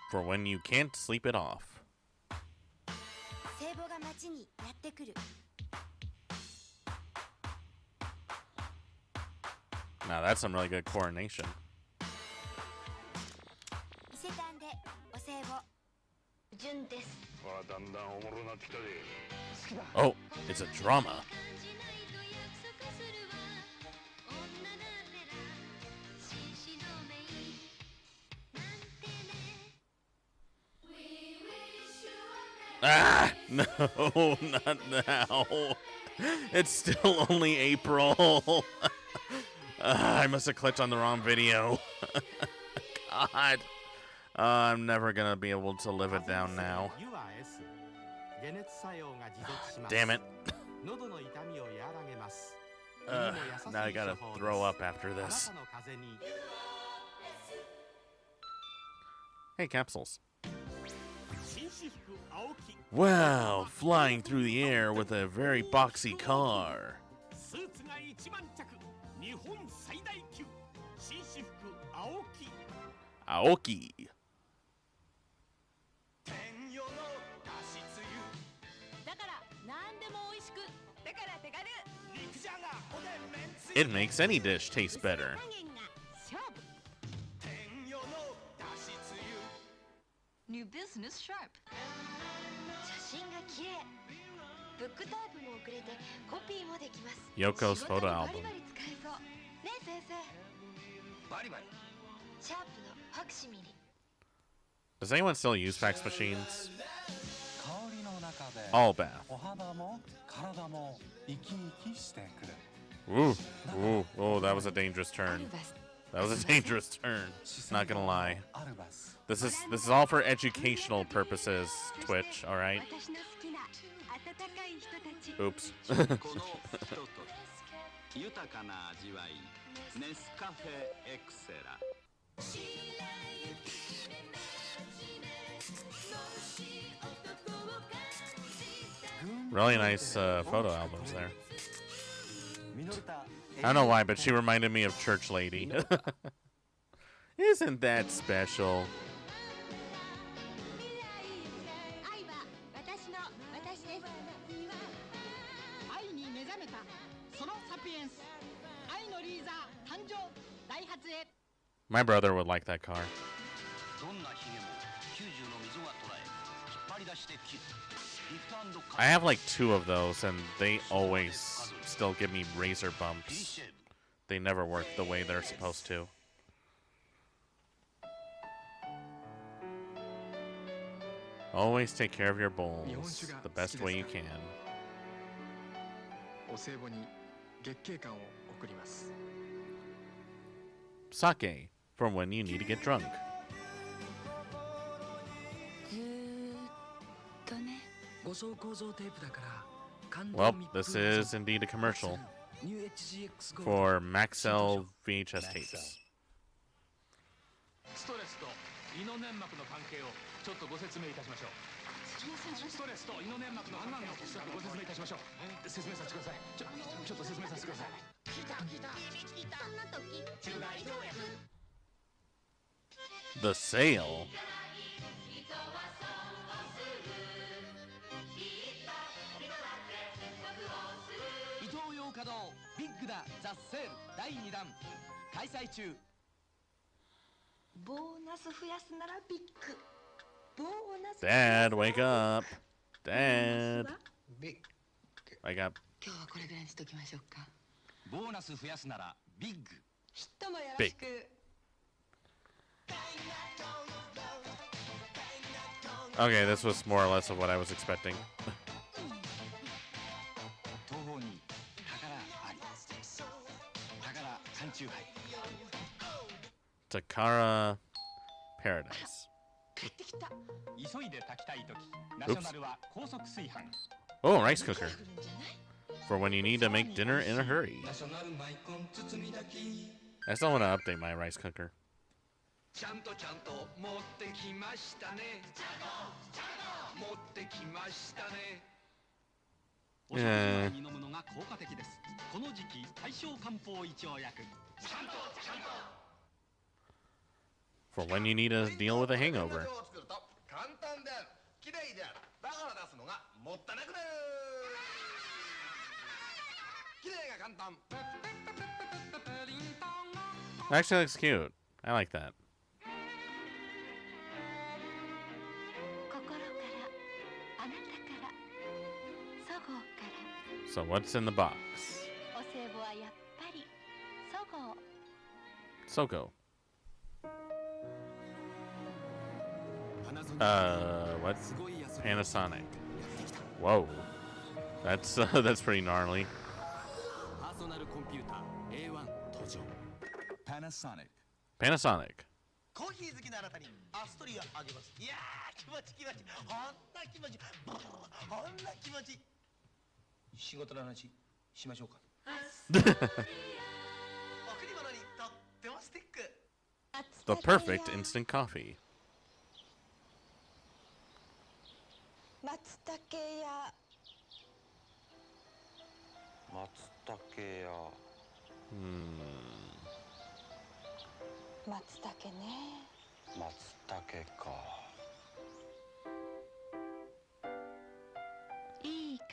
For when you can't sleep it off. Now that's some really good coronation. Oh, it's a drama. Ah, no, not now. It's still only April. I must have clicked on the wrong video. God. I'm never gonna be able to live it down now. Damn it. Now I gotta throw up after this. Hey, capsules. Wow, flying through the air with a very boxy car. Aoki. It makes any dish taste better. New business sharp. Yoko's photo album. Does anyone still use fax machines? All bath. Ooh, ooh, oh, that was a dangerous turn. That was a dangerous turn. Not gonna lie. This is all for educational purposes, Twitch, alright? Oops. Really nice photo albums there. I don't know why, but she reminded me of Church Lady. Isn't that special? My brother would like that car. I have like 2 of those, and they always still give me razor bumps. They never work the way they're supposed to. Always take care of your bowls the best way you can. Sake, for when you need to get drunk. Well, this is indeed a commercial for Maxell VHS tapes. The sale. Dad, wake up. Dad. I got. 今日はこれぐらいにしときましょうか。ボーナス増やすならビッグ。ちっともよろしく。Okay, this was more or less of what I was expecting. 東方に宝あり。宝缶チューハイ。 Takara Paradise. 急いで炊きたいとき、ナショナルは高速炊飯。 Oh, rice cooker. For when you need to make dinner in a hurry. I still want to update my rice cooker. ちゃんと持ってきましたね。持ってきましたね。お食事前に飲むのが効果的です。この時期、大正漢方一応薬。 For when you need to deal with a hangover. 簡単である。綺麗である。だから出すのがもったいなくなる。綺麗が簡単。 It actually looks cute. I like that. So what's in the box? Soko. What's Panasonic? Whoa. That's pretty gnarly. Panasonic. Panasonic. コーヒー好きなあなたにアストリアあげます。いやー、気持ち。ほんな気持ち。ほんな気持ち。仕事の話しましょうか。贈り物にとってもスティック。 The perfect instant coffee. 松茸屋。松茸屋。松茸ね。松茸か。いい香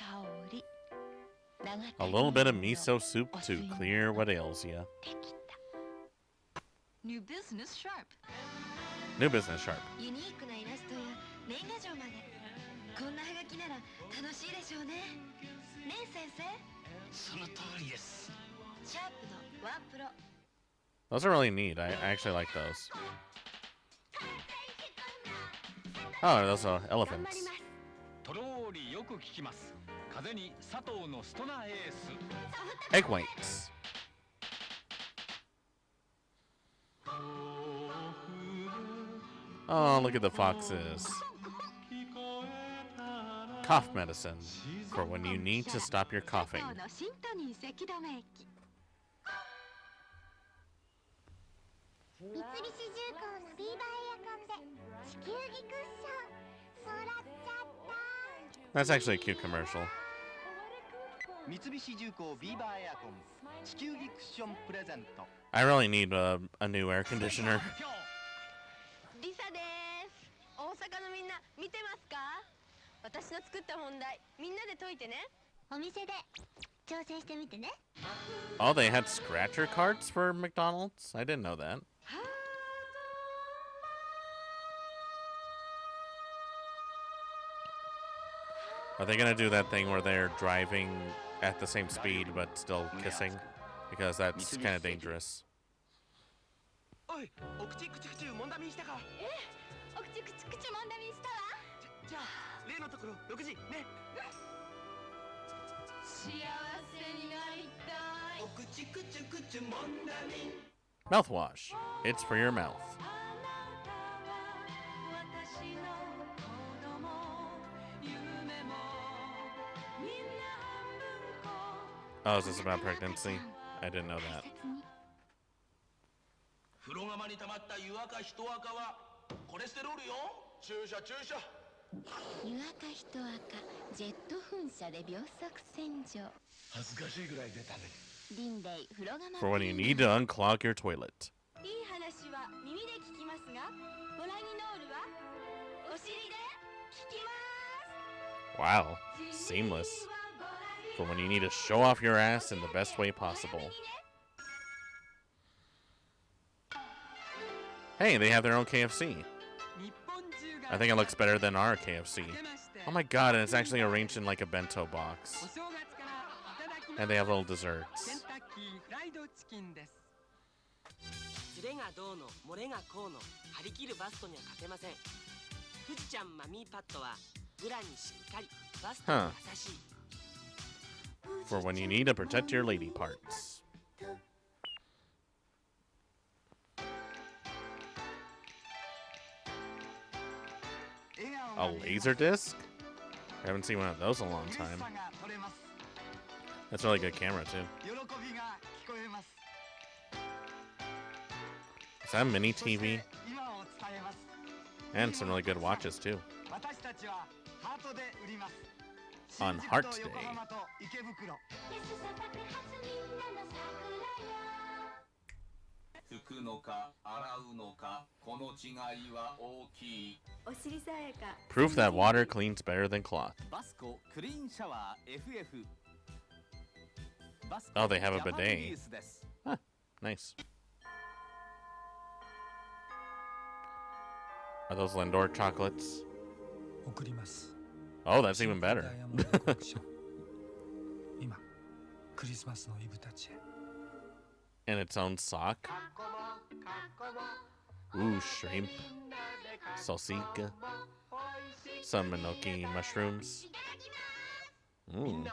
り。 A little bit of miso soup to clear what ails you. New business sharp. New business sharp. ユニークなイラストや年賀状までこんなハガキなら楽しいでしょうね。ねえ先生。その通りです。シャープのワンプロ。 Those are really neat. I actually like those. Oh, those are elephants. とろーりよく聞きます。風に佐藤のストナーエース。 Egg whites. Oh, look at the foxes. Cough medicine for when you need to stop your coughing. 新都に赤止め液。三菱重工のビーバーエアコンで地球儀クッションそらっちゃった。 That's actually a cute commercial. 三菱重工ビーバーエアコン地球儀クッションプレゼント。 I really need a new air conditioner. リサです。大阪のみんな見てますか？私の作った問題みんなで解いてね。お店で挑戦してみてね。 Oh, they had scratcher cards for McDonald's? I didn't know that. Are they gonna do that thing where they're driving at the same speed but still kissing? Because that's kind of dangerous. おい、お口もんだみしたか。お口もんだみしたわ。じゃあ例のところ6時ね。幸せになりたい。お口もんだみ。 Mouthwash. It's for your mouth. Oh, is this about pregnancy? I didn't know that. 風呂釜に溜まった湯垢一垢はコレステロールよ。注射。湯垢一垢ジェット噴射で秒速洗浄。恥ずかしいぐらい出たね。リンレイ風呂釜。 For when you need to unclog your toilet. いい話は耳で聞きますが、ボラギノールはお尻で聞きます。 Wow, seamless. For when you need to show off your ass in the best way possible. Hey, they have their own KFC. I think it looks better than our KFC. Oh my god, and it's actually arranged in like a bento box. And they have little desserts. ケンタッキーフライドチキンです。ズレがどうの漏れがこうの張り切るバストには勝てません。富士ちゃんマミーパッドはブラにしっかりバストに優しい。For when you need to protect your lady parts. A laser disc? I haven't seen one of those in a long time. That's a really good camera, too. Is that a mini TV? And some really good watches, too. On Heart Day. Proof that water cleans better than cloth. Oh, they have a bidet. Huh, nice. Are those Lindor chocolates? Oh, that's even better. And its own sock. Ooh, shrimp. Salsika. Some Minoki mushrooms. Ooh.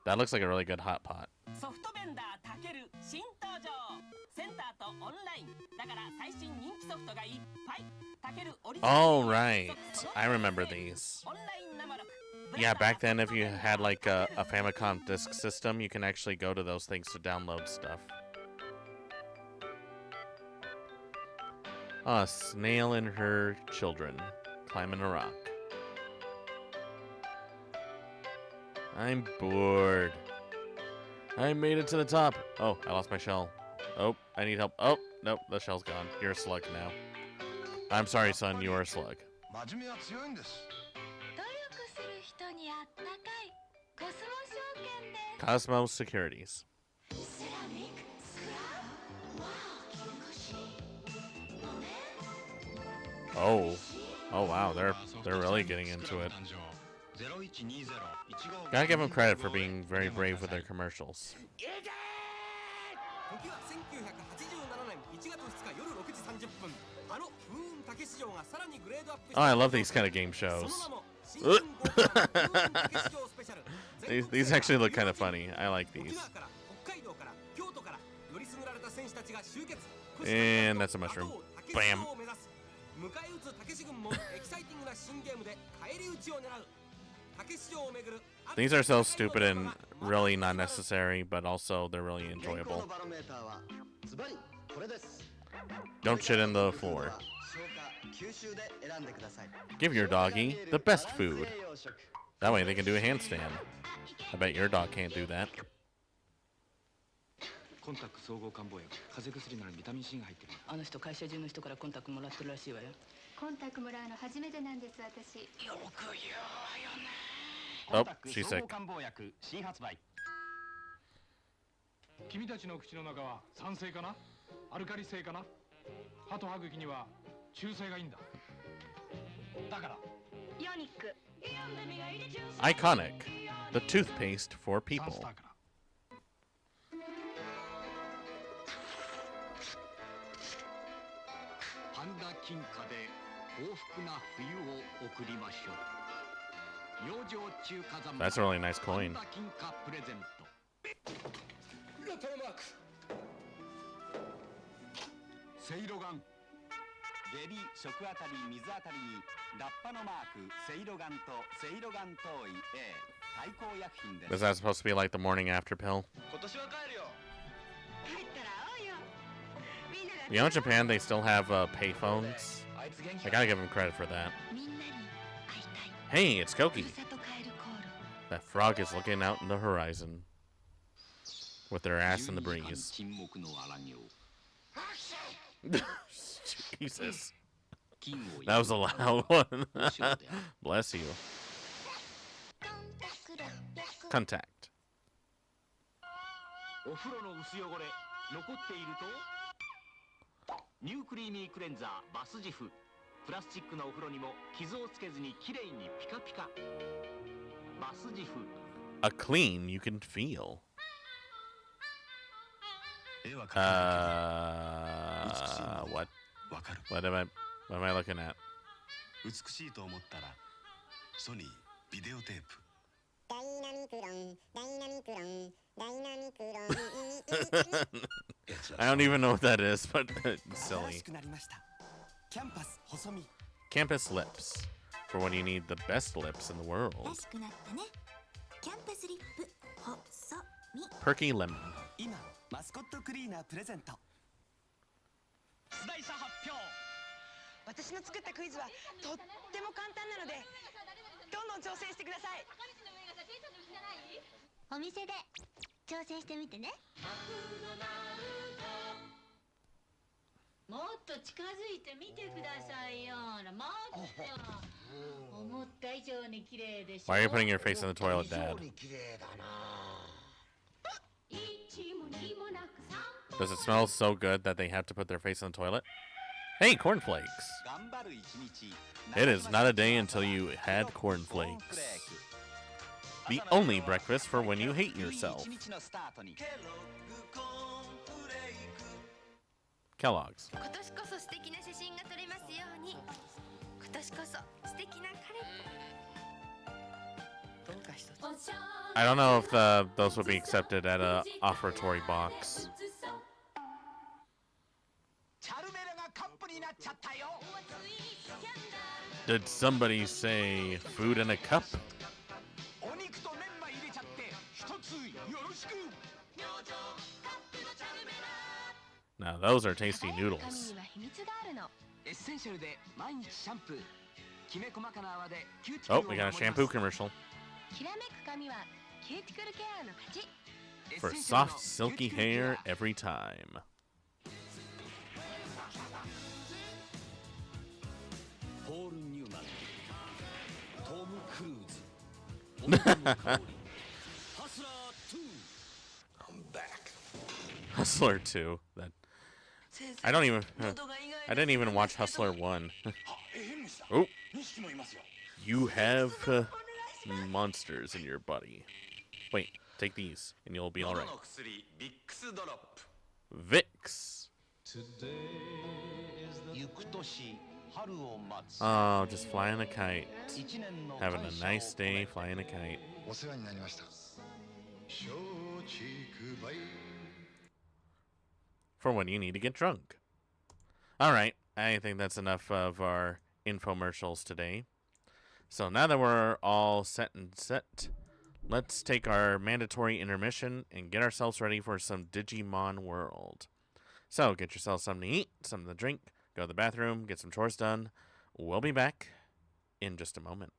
That looks like a really good hot pot. Oh, right. I remember these. Yeah, back then if you had like a Famicom disk system, you can actually go to those things to download stuff. A snail and her children climbing a rock. I'm bored. I made it to the top. Oh, I lost my shell. Oh, I need help. Oh, nope, the shell's gone. You're a slug now. I'm sorry, son, you are a slug. Cosmos Securities. Oh. Oh wow, they're really getting into it. Gotta give them credit for being very brave with their commercials. Oh, I love these kind of game shows. These actually look kind of funny. I like these. And that's a mushroom. Bam. These are so stupid and really not necessary, but also they're really enjoyable. Don't shit in the floor. Give your doggy the best food. That way they can do a handstand. I bet your dog can't do that. Oh, she's sick. 君たちの口の中は酸性かな？アルカリ性かな？歯と歯茎には中性がいいんだ。だから。Iconic, the toothpaste for people. パンダ金貨で幸福な冬を送りましょう。 That's a really nice coin. Is that supposed to be like the morning after pill? You know, in Japan, they still have payphones. I gotta give them credit for that. Hey, it's Koki. That frog is looking out in the horizon with their ass in the breeze. Jesus. That was a loud one. Bless you. Contact. プラスチックのお風呂にも傷をつけずにきれいにピカピカ。バスジフ。 A clean you can feel. What? What am I looking at? 美しいと思ったらソニービデオテープ。 I don't even know what that is, but it's silly. Campus lips. For when you need the best lips in the world. Perky lemon. マスコットクリーナープレゼント。出題者発表。私の作ったクイズはとっても簡単なのでどんどん挑戦してください。お店で挑戦してみてね。もっと近づいてみてくださいよ。もっと。思った以上に綺麗でしょ。 Why are you putting your face in the toilet, Dad? Does it smell so good that they have to put their face in the toilet? Hey, cornflakes! It is not a day until you had cornflakes. The only breakfast for when you hate yourself. Kellogg's. I don't know if those would be accepted at a offertory box. Did somebody say food in a cup? Now those are tasty noodles. Oh, we got a shampoo commercial. For soft, silky hair every time. I'm back. Hustler 2. That I didn't even watch Hustler 1. Oh. You have monsters in your body. Wait, take these and you'll be alright. Vicks. Oh, just flying a kite. Having a nice day flying a kite. For when you need to get drunk. Alright, I think that's enough of our infomercials today. So now that we're all set, let's take our mandatory intermission and get ourselves ready for some Digimon World. So get yourself something to eat, something to drink, go to the bathroom, get some chores done. We'll be back in just a moment.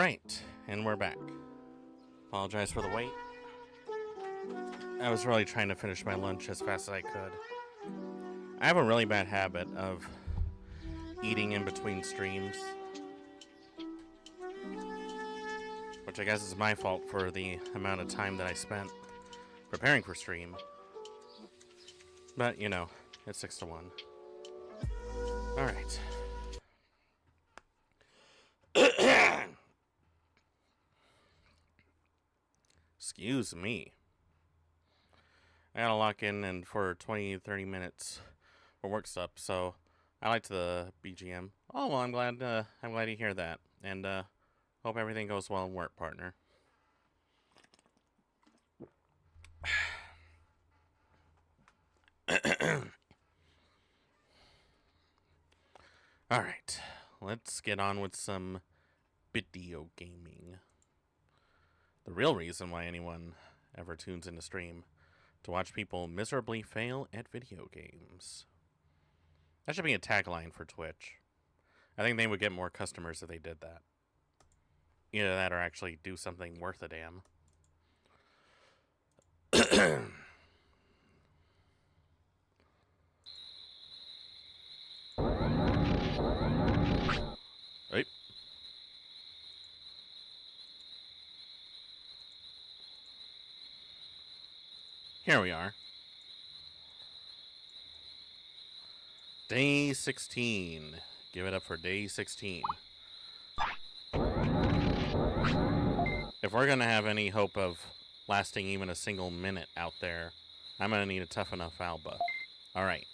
Alright, and we're back. Apologize for the wait. I was really trying to finish my lunch as fast as I could. I have a really bad habit of eating in between streams, which I guess is my fault for the amount of time that I spent preparing for stream. But, you know, it's 6 to 1. Alright. Excuse me. I gotta lock in and for 20-30 minutes for work stuff, so I liked the BGM. Oh well, I'm glad to hear that, and hope everything goes well in work, partner. All right, let's get on with some video gaming. The real reason why anyone ever tunes into stream, to watch people miserably fail at video games. That should be a tagline for Twitch. I think they would get more customers if they did that. Either that or actually do something worth a damn. Right. Here we are. Day 16. Give it up for day 16. If we're gonna have any hope of lasting even a single minute out there, I'm gonna need a tough enough Alba. Alright.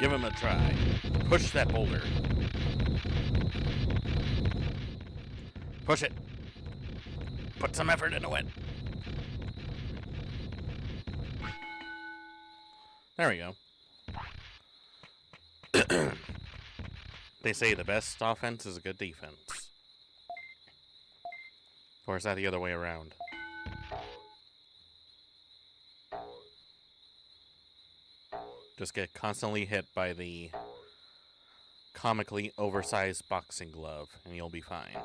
Give him a try. Push that boulder. Push it. Put some effort into it. There we go. They say the best offense is a good defense. Or is that the other way around? Just get constantly hit by the comically oversized boxing glove, and you'll be fine.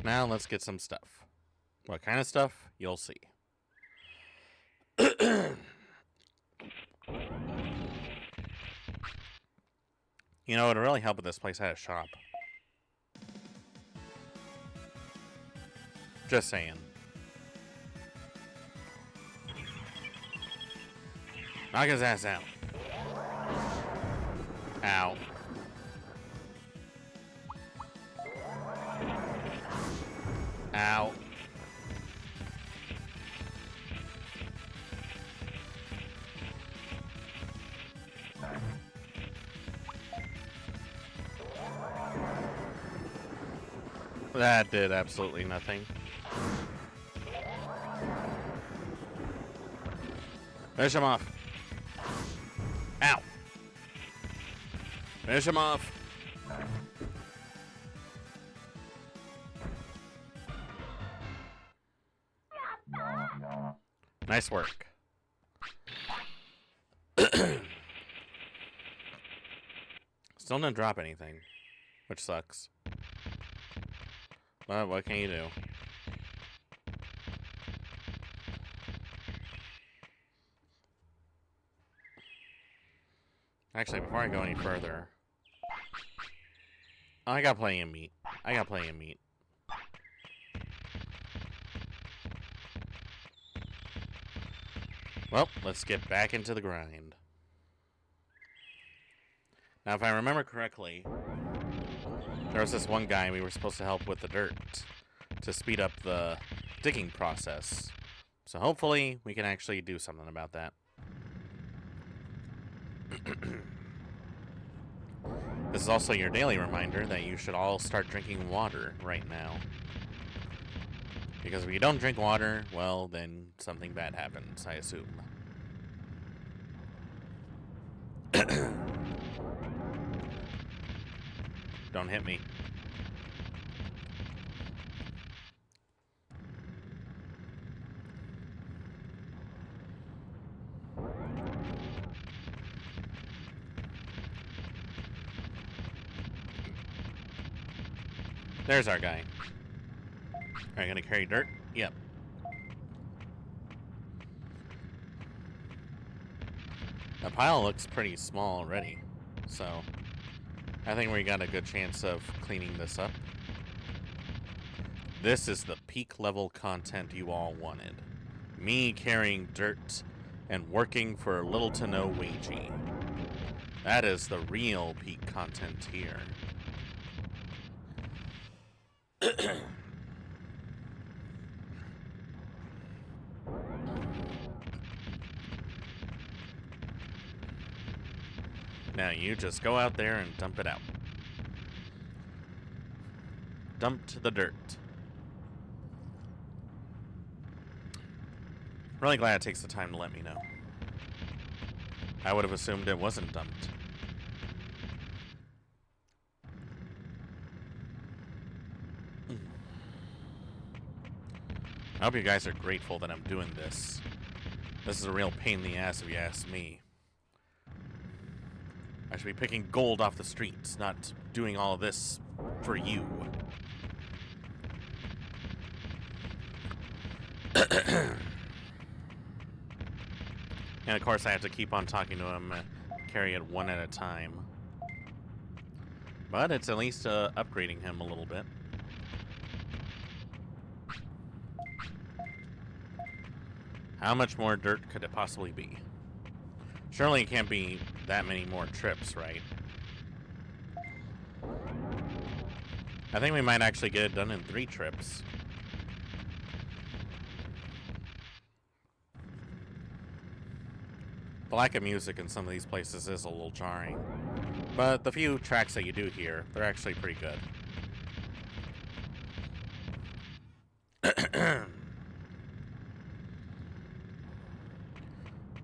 Now let's get some stuff. What kind of stuff? You'll see. You know, it would really help if this place had a shop. Just saying. Knock his ass out. Ow. Ow. That did absolutely nothing. Finish him off. Ow. Finish him off. Nice work. Still didn't drop anything, which sucks. But what can you do? Actually, before I go any further... Oh, I got plenty of meat. I got plenty of meat. Well, let's get back into the grind. Now, if I remember correctly, there was this one guy we were supposed to help with the dirt to speed up the digging process. So hopefully we can actually do something about that. This is also your daily reminder that you should all start drinking water right now. Because if you don't drink water, well, then something bad happens, I assume. Don't hit me. There's our guy. Are you gonna carry dirt? Yep. The pile looks pretty small already, so I think we got a good chance of cleaning this up. This is the peak level content you all wanted. Me carrying dirt and working for little to no wagey. That is the real peak content here. Now you just go out there and dump it out. Dumped the dirt. Really glad it takes the time to let me know. I would have assumed it wasn't dumped. I hope you guys are grateful that I'm doing this. This is a real pain in the ass if you ask me. I should be picking gold off the streets, not doing all of this for you. And of course I have to keep on talking to him, carry it one at a time. But it's at least upgrading him a little bit. How much more dirt could it possibly be? Surely it can't be that many more trips, right? I think we might actually get it done in 3 trips. The lack of music in some of these places is a little jarring. But the few tracks that you do hear, they're actually pretty good.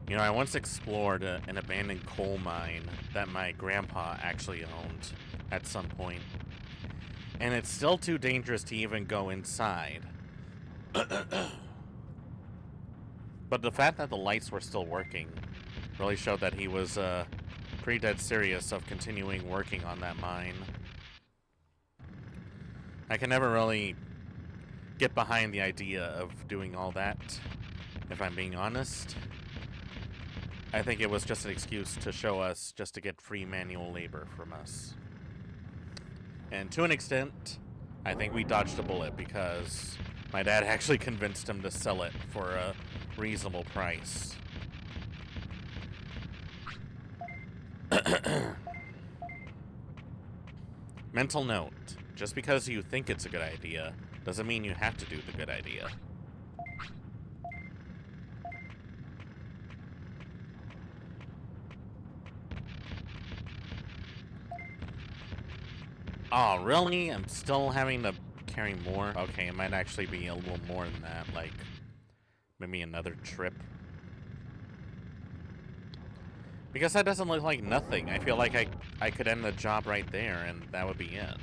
You know, I once explored an abandoned coal mine that my grandpa actually owned at some point. And it's still too dangerous to even go inside. But the fact that the lights were still working really showed that he was pretty dead serious of continuing working on that mine. I can never really get behind the idea of doing all that, if I'm being honest. I think it was just an excuse to show us just to get free manual labor from us. And to an extent, I think we dodged a bullet because my dad actually convinced him to sell it for a reasonable price. Mental note, just because you think it's a good idea doesn't mean you have to do the good idea. Oh, really? I'm still having to carry more? Okay, it might actually be a little more than that, like maybe another trip. Because that doesn't look like nothing. I feel like I could end the job right there and that would be it.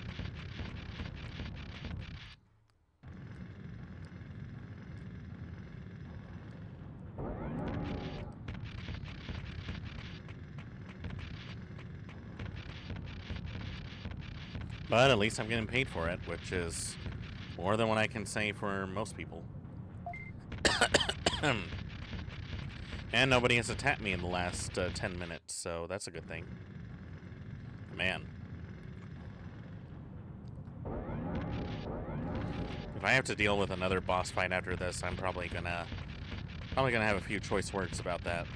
But at least I'm getting paid for it, which is more than what I can say for most people. And nobody has attacked me in the last 10 minutes, so that's a good thing. Man. If I have to deal with another boss fight after this, I'm probably gonna have a few choice words about that.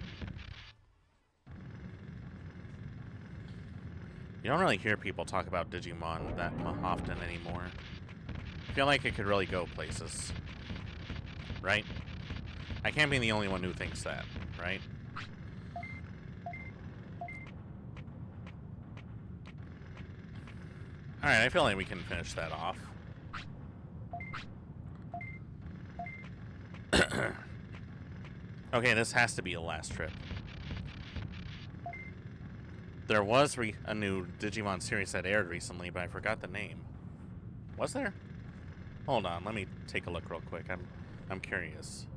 You don't really hear people talk about Digimon that often anymore. I feel like it could really go places. Right? I can't be the only one who thinks that, right? Alright, I feel like we can finish that off. Okay, this has to be the last trip. There was a new Digimon series that aired recently, but I forgot the name. Was there? Hold on, let me take a look real quick. I'm curious.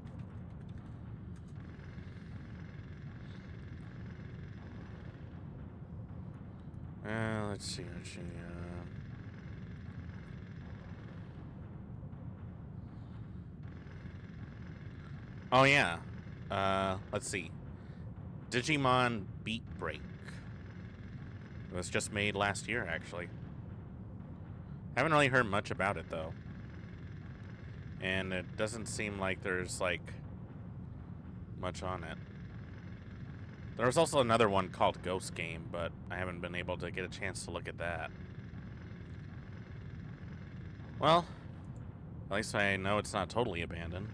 Let's see. Oh yeah. Let's see. Digimon Beat Break. It was just made last year, actually. Haven't really heard much about it though. And it doesn't seem like there's like much on it. There was also another one called Ghost Game, but I haven't been able to get a chance to look at that. Well, at least I know it's not totally abandoned.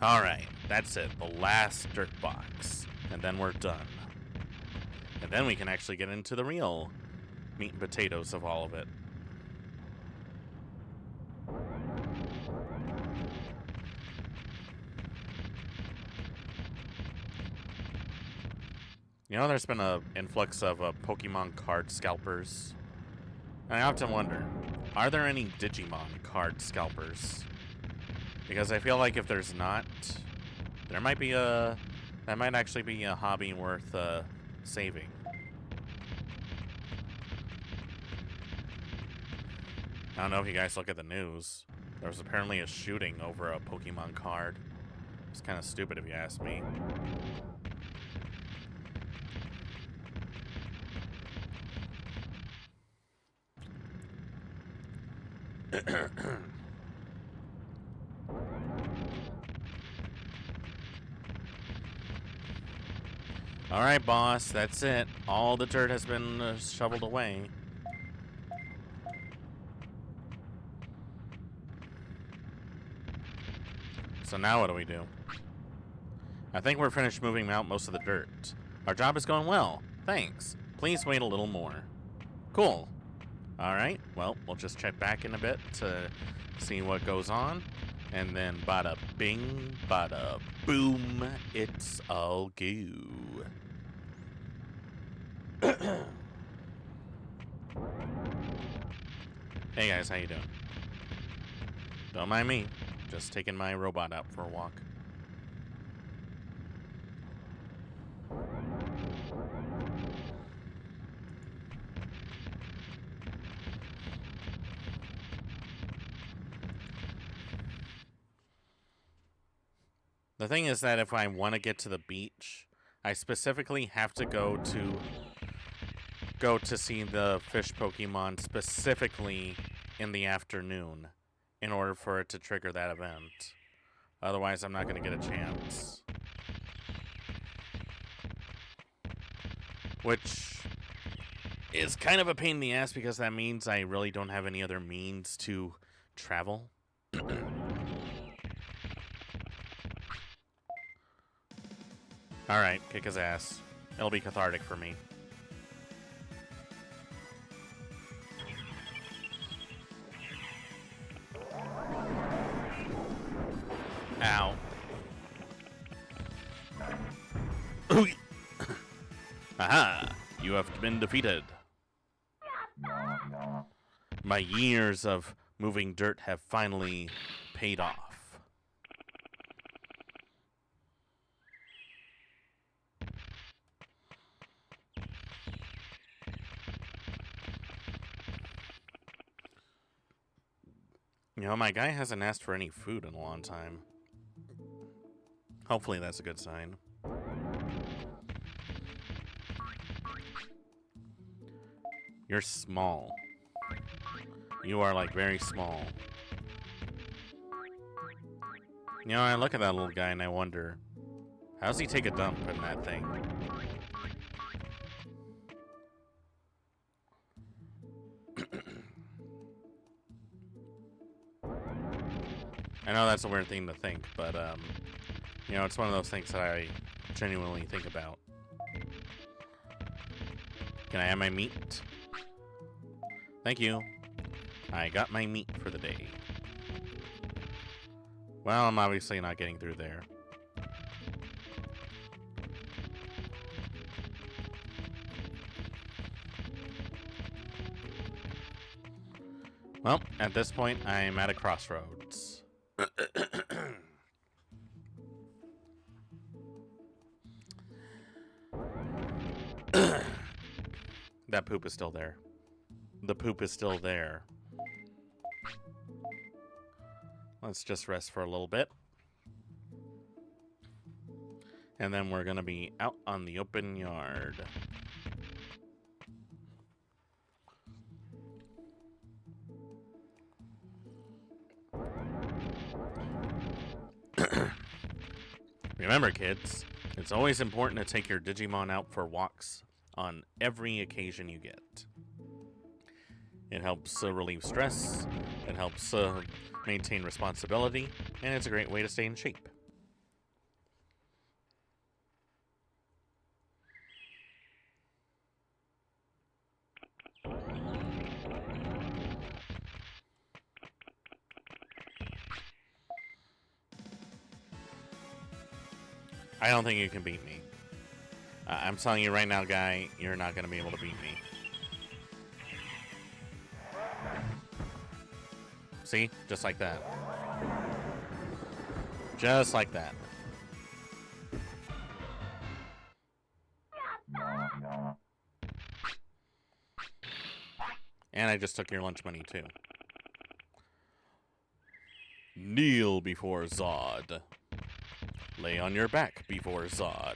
Alright, that's it. The last dirt box. And then we're done. And then we can actually get into the real meat and potatoes of all of it. You know, there's been an influx of Pokemon card scalpers. And I often wonder, are there any Digimon card scalpers? Because I feel like if there's not, there might be that might actually be a hobby worth saving. I don't know if you guys look at the news. There was apparently a shooting over a Pokemon card. It's kind of stupid if you ask me. Alright, boss, that's it. All the dirt has been shoveled away. So now what do we do? I think we're finished moving out most of the dirt. Our job is going well. Thanks. Please wait a little more. Cool. Alright, well, we'll just check back in a bit to see what goes on. And then bada bing, bada boom, it's all goo. Hey guys, how you doing? Don't mind me. Just taking my robot out for a walk. The thing is that if I want to get to the beach, I specifically have to go to see the fish Pokemon specifically in the afternoon in order for it to trigger that event. Otherwise, I'm not going to get a chance. Which is kind of a pain in the ass because that means I really don't have any other means to travel. Alright, kick his ass. It'll be cathartic for me. Ow. Aha! You have been defeated. My years of moving dirt have finally paid off. You know, my guy hasn't asked for any food in a long time. Hopefully that's a good sign. You're small. You are, like, very small. You know, I look at that little guy and I wonder, how does he take a dump in that thing? I know that's a weird thing to think, but, you know, it's one of those things that I genuinely think about. Can I have my meat? Thank you. I got my meat for the day. Well, I'm obviously not getting through there. Well, at this point, I'm at a crossroads. That poop is still there. The poop is still there. let's just rest for a little bit. And then we're going to be out on the open yard. Remember, kids, it's always important to take your Digimon out for walks on every occasion you get. It helps relieve stress, it helps maintain responsibility, and it's a great way to stay in shape. I don't think you can beat me. I'm telling you right now, guy, you're not going to be able to beat me. See? Just like that. Just like that. And I just took your lunch money, too. Kneel before Zod. Lay on your back before Zod.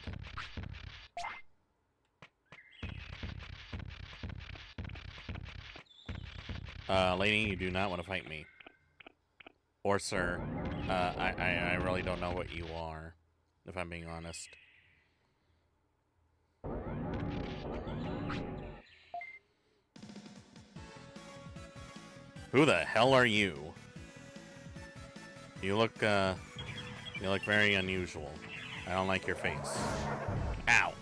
Lady, you do not want to fight me. Or sir. I really don't know what you are, if I'm being honest. Who the hell are you? You look very unusual. I don't like your face. Ow.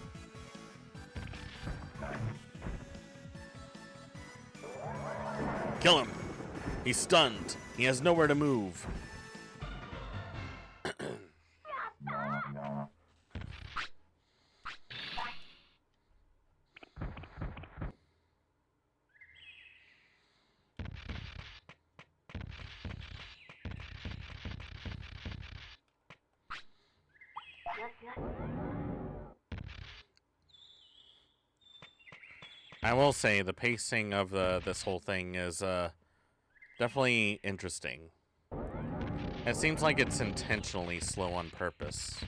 Kill him. He's stunned. He has nowhere to move. I will say the pacing of this whole thing is definitely interesting. It seems like it's intentionally slow on purpose.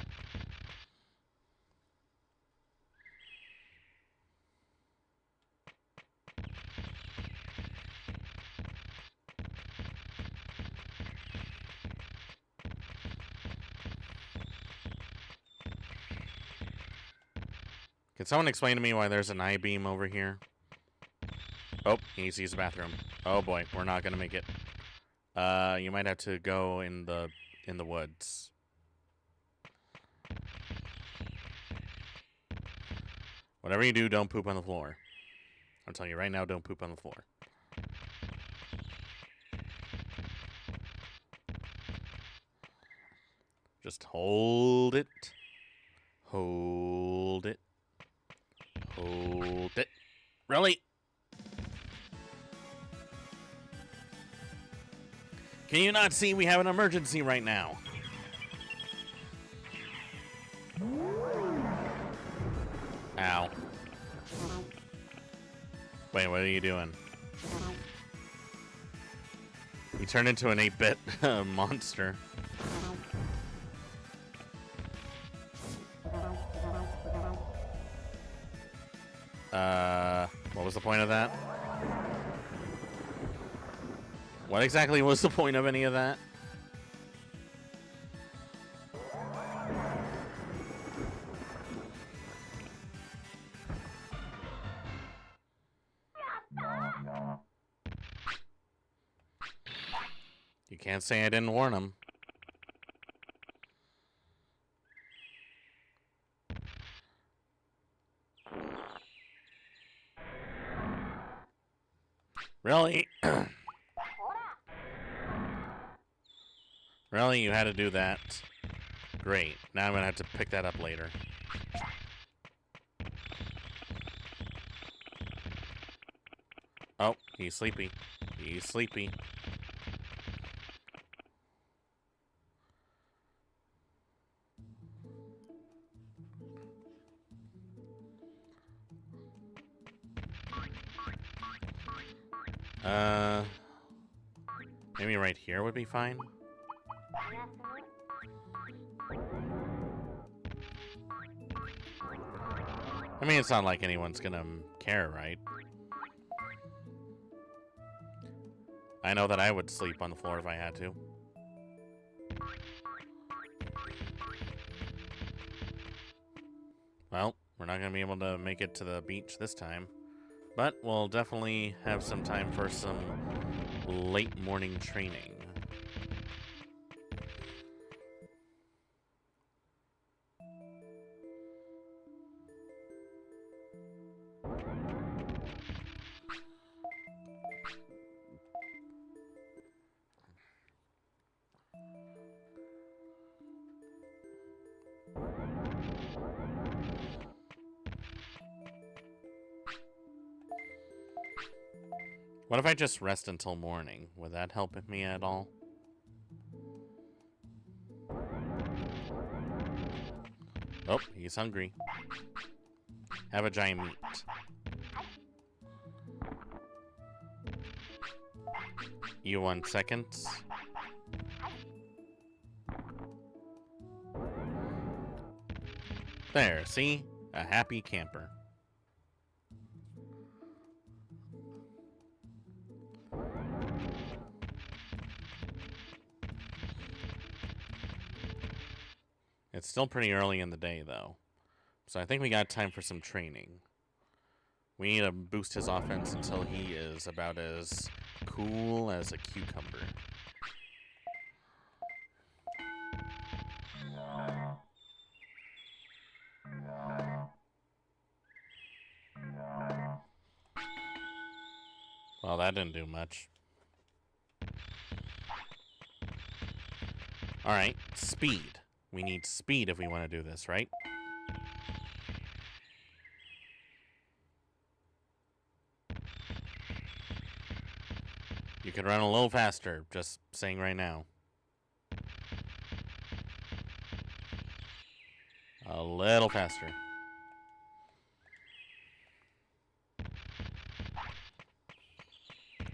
Can someone explain to me why there's an I-beam over here? Oh, he sees the bathroom. Oh boy, we're not gonna make it. You might have to go in the woods. Whatever you do, don't poop on the floor. I'm telling you right now, don't poop on the floor. Just hold it. Hold it. Hold it. Really? Can you not see we have an emergency right now? Ow. Wait, what are you doing? You turned into an 8-bit monster. What was the point of that? What exactly was the point of any of that? You can't say I didn't warn him. Really? Really? You had to do that? Great. Now I'm going to have to pick that up later. Oh, he's sleepy. He's sleepy. Maybe right here would be fine. I mean, it's not like anyone's gonna care, right? I know that I would sleep on the floor if I had to. Well, we're not gonna be able to make it to the beach this time, but we'll definitely have some time for some late morning training. What if I just rest until morning? Would that help me at all? Oh, he's hungry. Have a giant meat. You want seconds? There, see? A happy camper. It's still pretty early in the day, though. So I think we got time for some training. We need to boost his offense until he is about as cool as a cucumber. Well, that didn't do much. Alright, speed. We need speed if we want to do this, right? You could run a little faster, just saying right now. A little faster.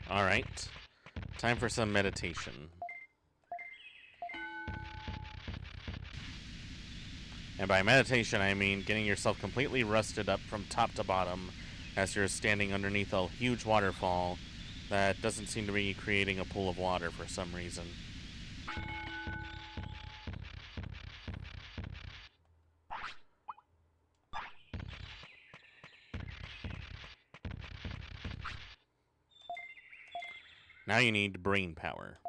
Alright. Time for some meditation. And by meditation, I mean getting yourself completely rusted up from top to bottom as you're standing underneath a huge waterfall that doesn't seem to be creating a pool of water for some reason. Now you need brain power.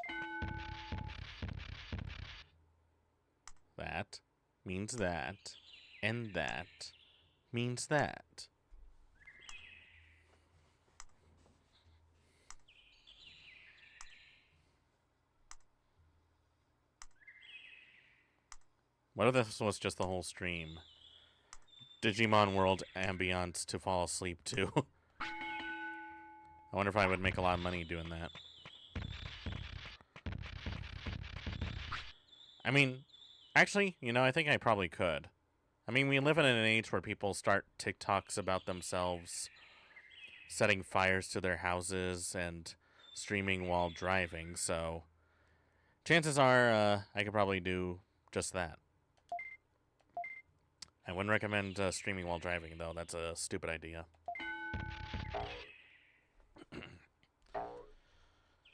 That means that, and that means that. What if this was just the whole stream? Digimon World ambience to fall asleep to. I wonder if I would make a lot of money doing that. I mean, actually, you know, I think I probably could. I mean, we live in an age where people start TikToks about themselves setting fires to their houses and streaming while driving, so chances are I could probably do just that. I wouldn't recommend streaming while driving, though. That's a stupid idea.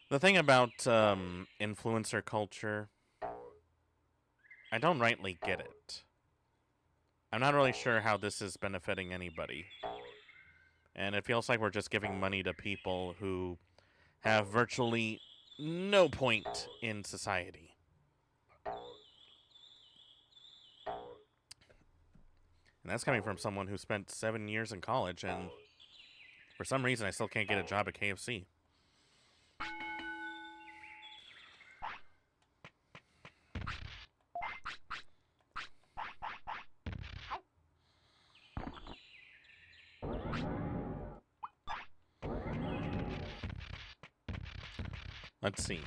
The thing about influencer culture, I don't rightly get it. I'm not really sure how this is benefiting anybody. And it feels like we're just giving money to people who have virtually no point in society. And that's coming from someone who spent 7 years in college, and for some reason I still can't get a job at KFC. Let's see.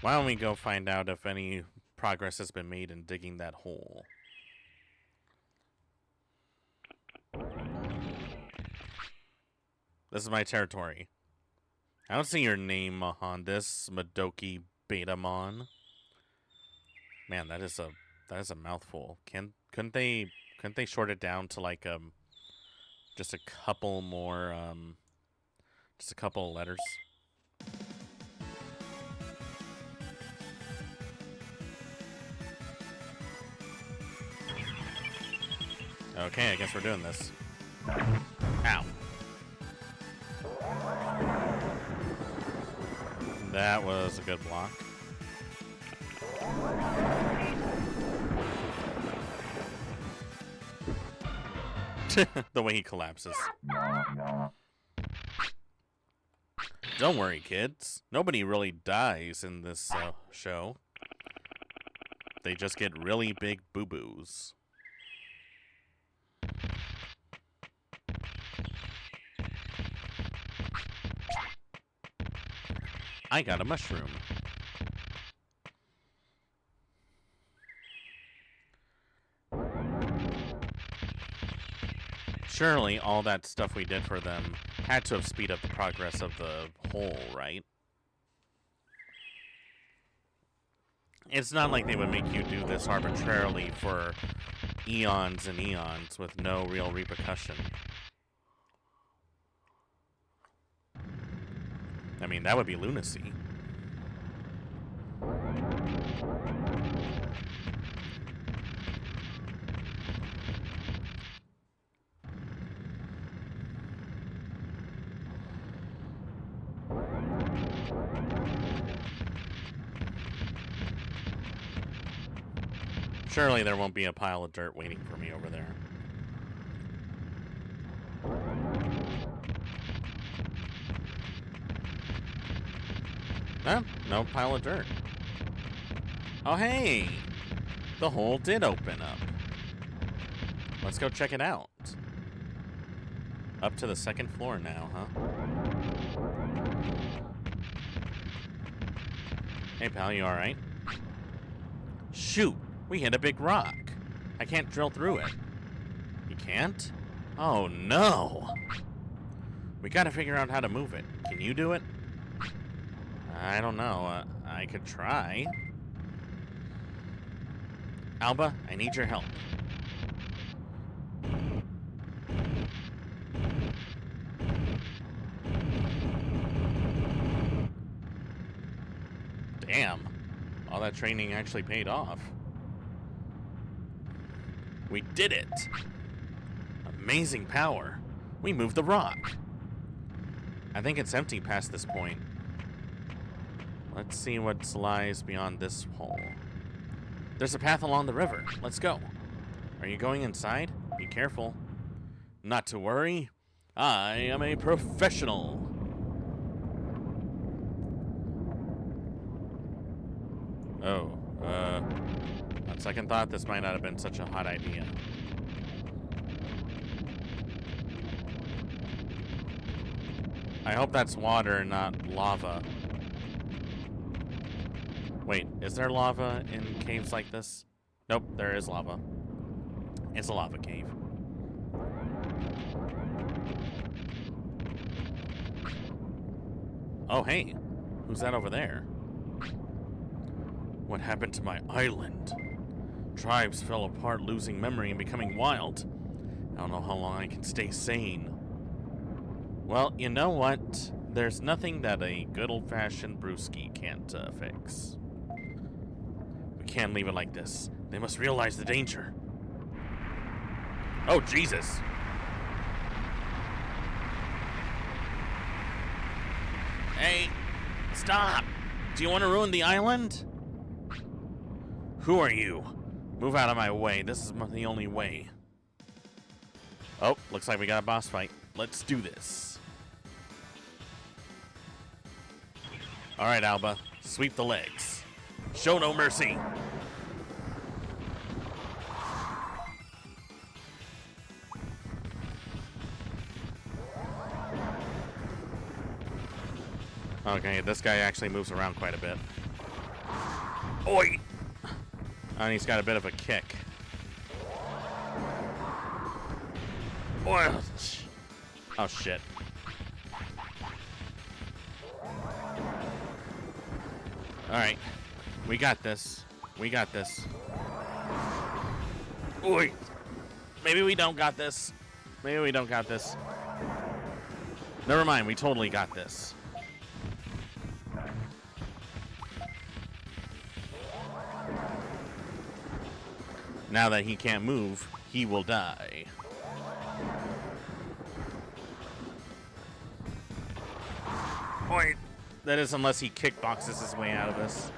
Why don't we go find out if any progress has been made in digging that hole? This is my territory. I don't see your name on this, Madoki Betamon. Man, that is a mouthful. Couldn't they short it down to like just a couple more just a couple of letters? Okay, I guess we're doing this. Ow. That was a good block. The way he collapses. Don't worry, kids. Nobody really dies in this show. They just get really big boo-boos. I got a mushroom. Surely all that stuff we did for them had to have speed up the progress of the whole, right? It's not like they would make you do this arbitrarily for eons and eons with no real repercussion. I mean, that would be lunacy. Surely there won't be a pile of dirt waiting for me over there. Huh? No pile of dirt. Oh, hey! The hole did open up. Let's go check it out. Up to the second floor now, huh? Hey, pal, you alright? Shoot! We hit a big rock. I can't drill through it. You can't? Oh, no! We gotta figure out how to move it. Can you do it? I don't know. I could try. Alba, I need your help. Damn. All that training actually paid off. We did it! Amazing power. We moved the rock. I think it's empty past this point. Let's see what lies beyond this hole. There's a path along the river. Let's go. Are you going inside? Be careful. Not to worry. I am a professional. Oh, on second thought, this might not have been such a hot idea. I hope that's water, not lava. Wait, is there lava in caves like this? Nope, there is lava. It's a lava cave. Oh, hey. Who's that over there? What happened to my island? Tribes fell apart, losing memory and becoming wild. I don't know how long I can stay sane. Well, you know what? There's nothing that a good old-fashioned brewski can't fix. We can't leave it like this. They must realize the danger. Oh, Jesus. Hey, stop. Do you want to ruin the island? Who are you? Move out of my way. This is the only way. Oh, looks like we got a boss fight. Let's do this. All right, Alba. Sweep the legs. Show no mercy. Okay, this guy actually moves around quite a bit. Oi! And he's got a bit of a kick. Oh, shit. Alright. We got this. We got this. Oi! Maybe we don't got this. Maybe we don't got this. Never mind, we totally got this. Now that he can't move, he will die. Wait, that is unless he kickboxes his way out of this.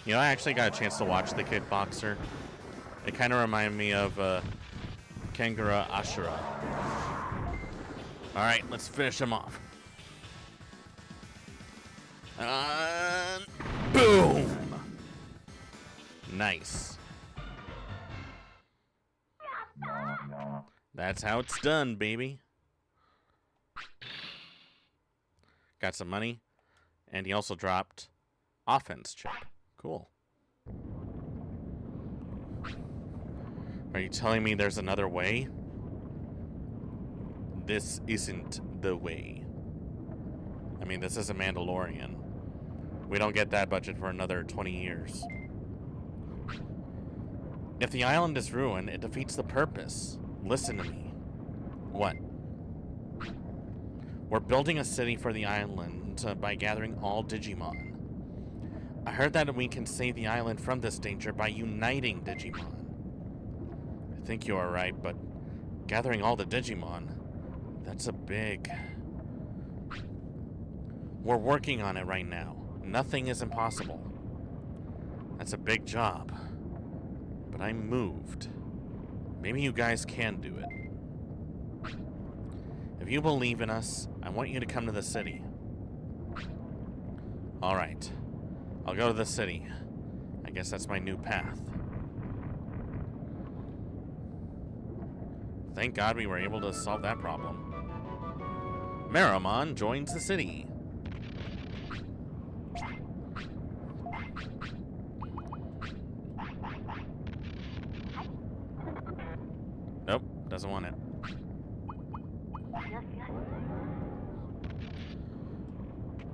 You know, I actually got a chance to watch the Kickboxer. It kind of reminded me of Kengura Ashura. Alright, let's finish him off. Boom! Nice. That's how it's done, baby. Got some money. And he also dropped offense chip. Cool. Are you telling me there's another way? This isn't the way. I mean, this is a Mandalorian. We don't get that budget for another 20 years. If the island is ruined, it defeats the purpose. Listen to me. What? We're building a city for the island by gathering all Digimon. I heard that we can save the island from this danger by uniting Digimon. I think you are right, but gathering all the Digimon, that's a big... We're working on it right now. Nothing is impossible. That's a big job. But I'm moved. Maybe you guys can do it. If you believe in us, I want you to come to the city. Alright. I'll go to the city. I guess that's my new path. Thank God we were able to solve that problem. Meramon joins the city. Nope, doesn't want it.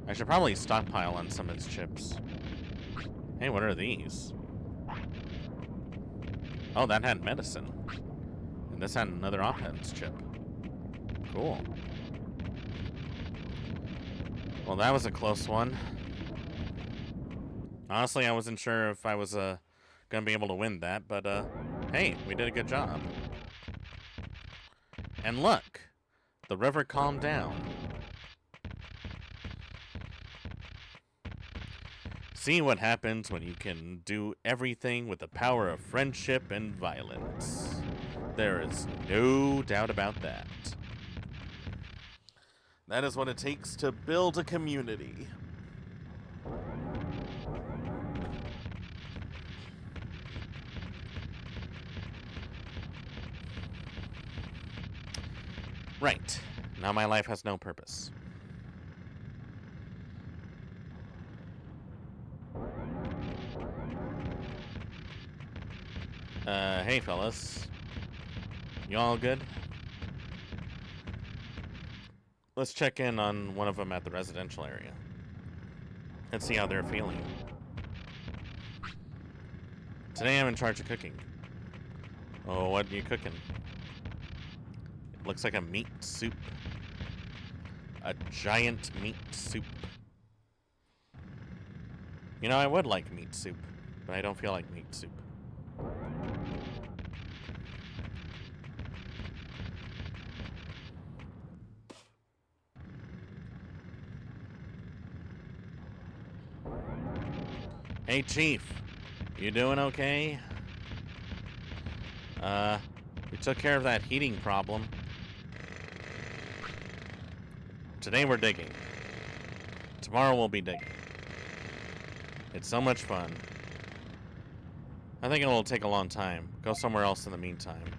I should probably stockpile on some of its chips. Hey, what are these? Oh, that had medicine. And this had another offense chip. Cool. Well, that was a close one. Honestly, I wasn't sure if I was gonna be able to win that, but hey, we did a good job. And look, the river calmed down. See what happens when you can do everything with the power of friendship and violence. There is no doubt about that. That is what it takes to build a community. Right. Now my life has no purpose. Hey fellas. You all good? Let's check in on one of them at the residential area. Let's see how they're feeling. Today I'm in charge of cooking. Oh, what are you cooking? It looks like a meat soup. A giant meat soup. You know, I would like meat soup, but I don't feel like meat soup. Hey, Chief. You doing okay? We took care of that heating problem. Today we're digging. Tomorrow we'll be digging. It's so much fun. I think it'll take a long time. Go somewhere else in the meantime.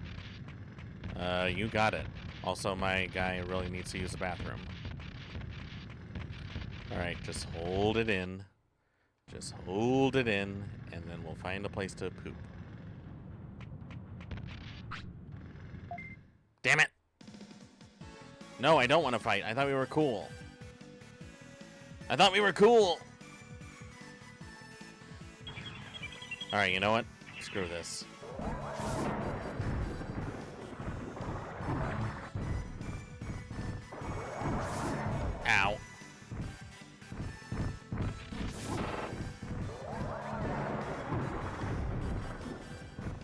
You got it. Also, my guy really needs to use the bathroom. Alright, just hold it in. Just hold it in, and then we'll find a place to poop. Damn it! No, I don't want to fight. I thought we were cool. I thought we were cool. Alright, you know what? Screw this. Ow.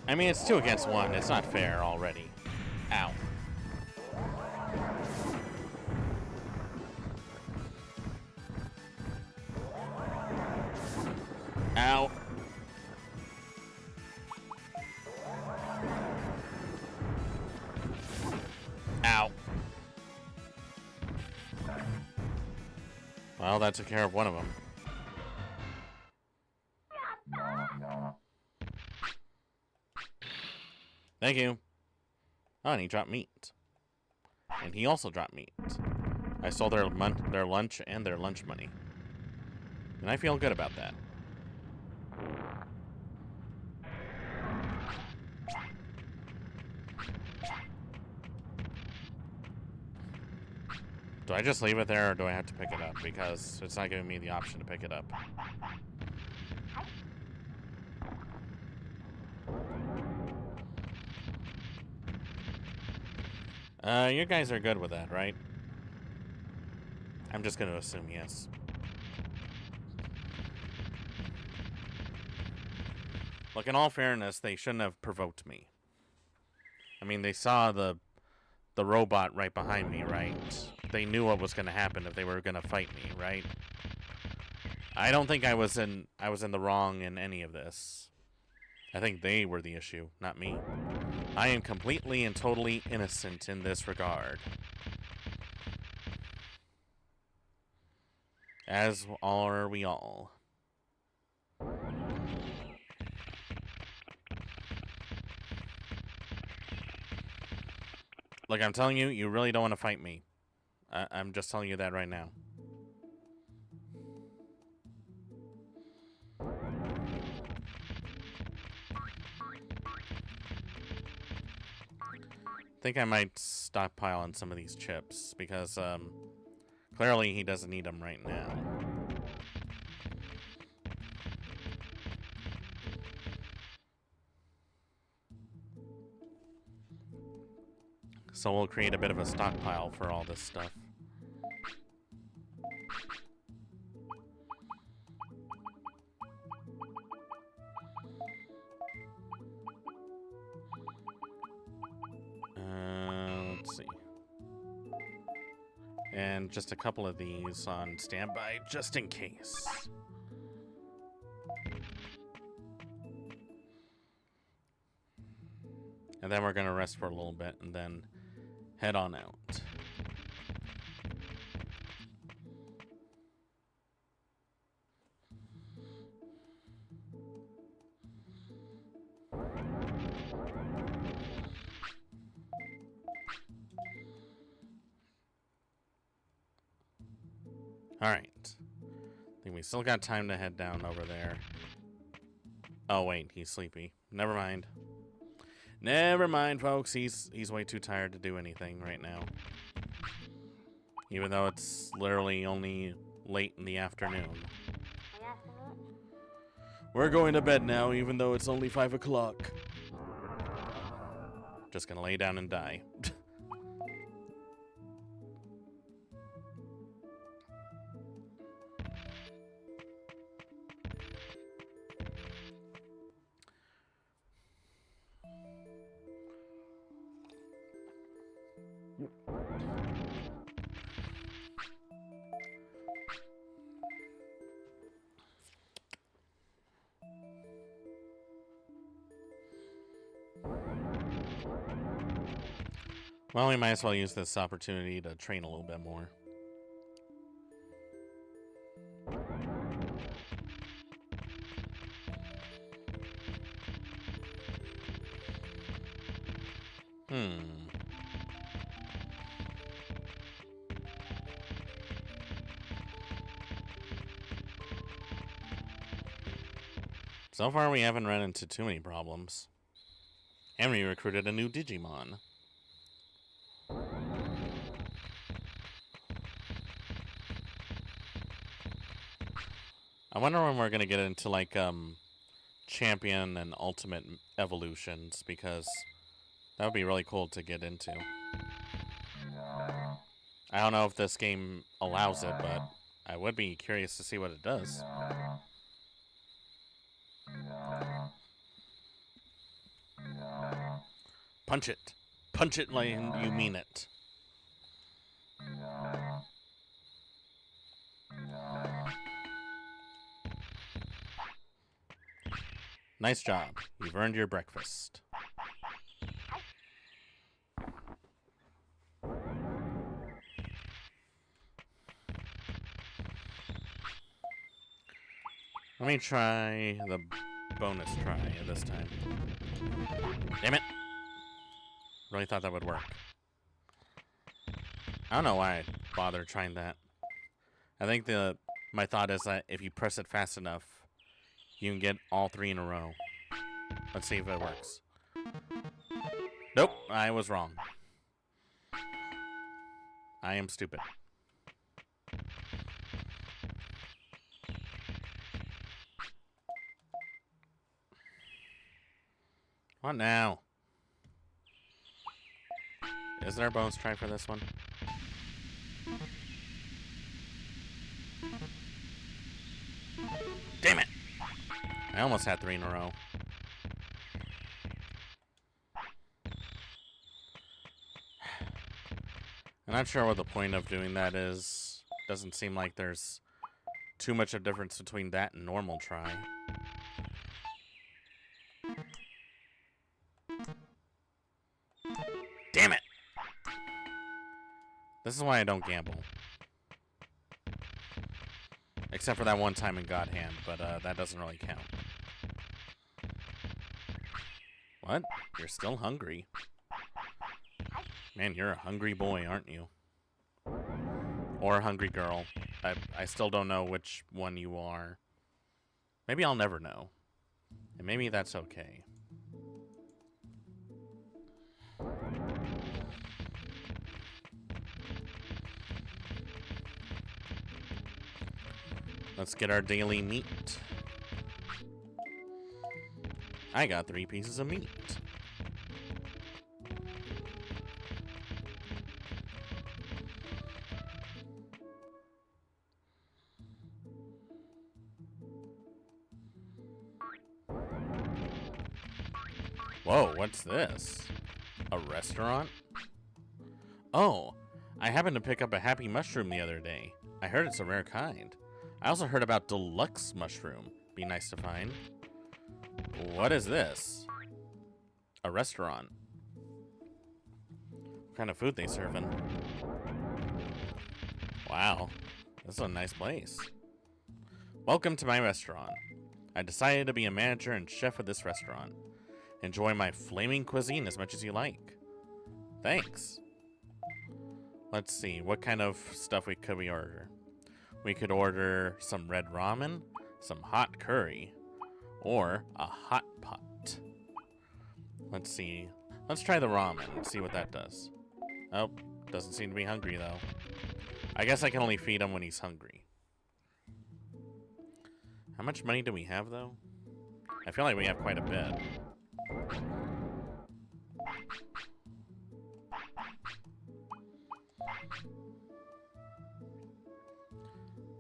I mean, it's 2 against 1. It's not fair already. Ow. Ow. Ow. Well, that took care of one of them. Thank you. Oh, and he dropped meat. And he also dropped meat. I stole their lunch and their lunch money. And I feel good about that. Do I just leave it there, or do I have to pick it up? Because it's not giving me the option to pick it up. You guys are good with that, right? I'm just going to assume yes. Look, in all fairness, they shouldn't have provoked me. I mean, they saw the robot right behind me, right? They knew what was going to happen if they were going to fight me, right? I don't think I was in the wrong in any of this. I think they were the issue, not me. I am completely and totally innocent in this regard. As are we all. Look, I'm telling you, you really don't want to fight me. I'm just telling you that right now. I think I might stockpile on some of these chips, because clearly he doesn't need them right now. So we'll create a bit of a stockpile for all this stuff. Let's see. And just a couple of these on standby, just in case. And then we're going to rest for a little bit and then head on out. Alright. I think we still got time to head down over there. Oh, wait, he's sleepy. Never mind. Never mind, folks. He's way too tired to do anything right now. Even though it's literally only late in the afternoon. We're going to bed now, even though it's only 5 o'clock. Just gonna lay down and die. Well, we might as well use this opportunity to train a little bit more. So far, we haven't run into too many problems. And we recruited a new Digimon. I wonder when we're gonna get into like champion and ultimate evolutions, because that would be really cool to get into. I don't know if this game allows it, but I would be curious to see what it does. Punch it. Punch it like you mean it. Nice job. You've earned your breakfast. Let me try the bonus try this time. Damn it. Really thought that would work. I don't know why I bothered trying that. I think my thought is that if you press it fast enough, you can get all 3 in a row. Let's see if it works. Nope, I was wrong. I am stupid. What now? Is there a bonus try for this one? Damn it! I almost had 3 in a row. I'm not sure what the point of doing that is. Doesn't seem like there's too much of a difference between that and normal try. Damn it! This is why I don't gamble. Except for that one time in God Hand, but that doesn't really count. What? You're still hungry? Man, you're a hungry boy, aren't you? Or a hungry girl. I still don't know which one you are. Maybe I'll never know. And maybe that's okay. Let's get our daily meat. I got 3 pieces of meat. Whoa, what's this? A restaurant? Oh, I happened to pick up a happy mushroom the other day. I heard it's a rare kind. I also heard about deluxe mushroom. Be nice to find. What is this? A restaurant. What kind of food they serving? Wow, this is a nice place. Welcome to my restaurant. I decided to be a manager and chef of this restaurant. Enjoy my flaming cuisine as much as you like. Thanks. Let's see, what kind of stuff could we order? We could order some red ramen, some hot curry, or a hot pot. Let's see. Let's try the ramen and see what that does. Oh, doesn't seem to be hungry though. I guess I can only feed him when he's hungry. How much money do we have though? I feel like we have quite a bit.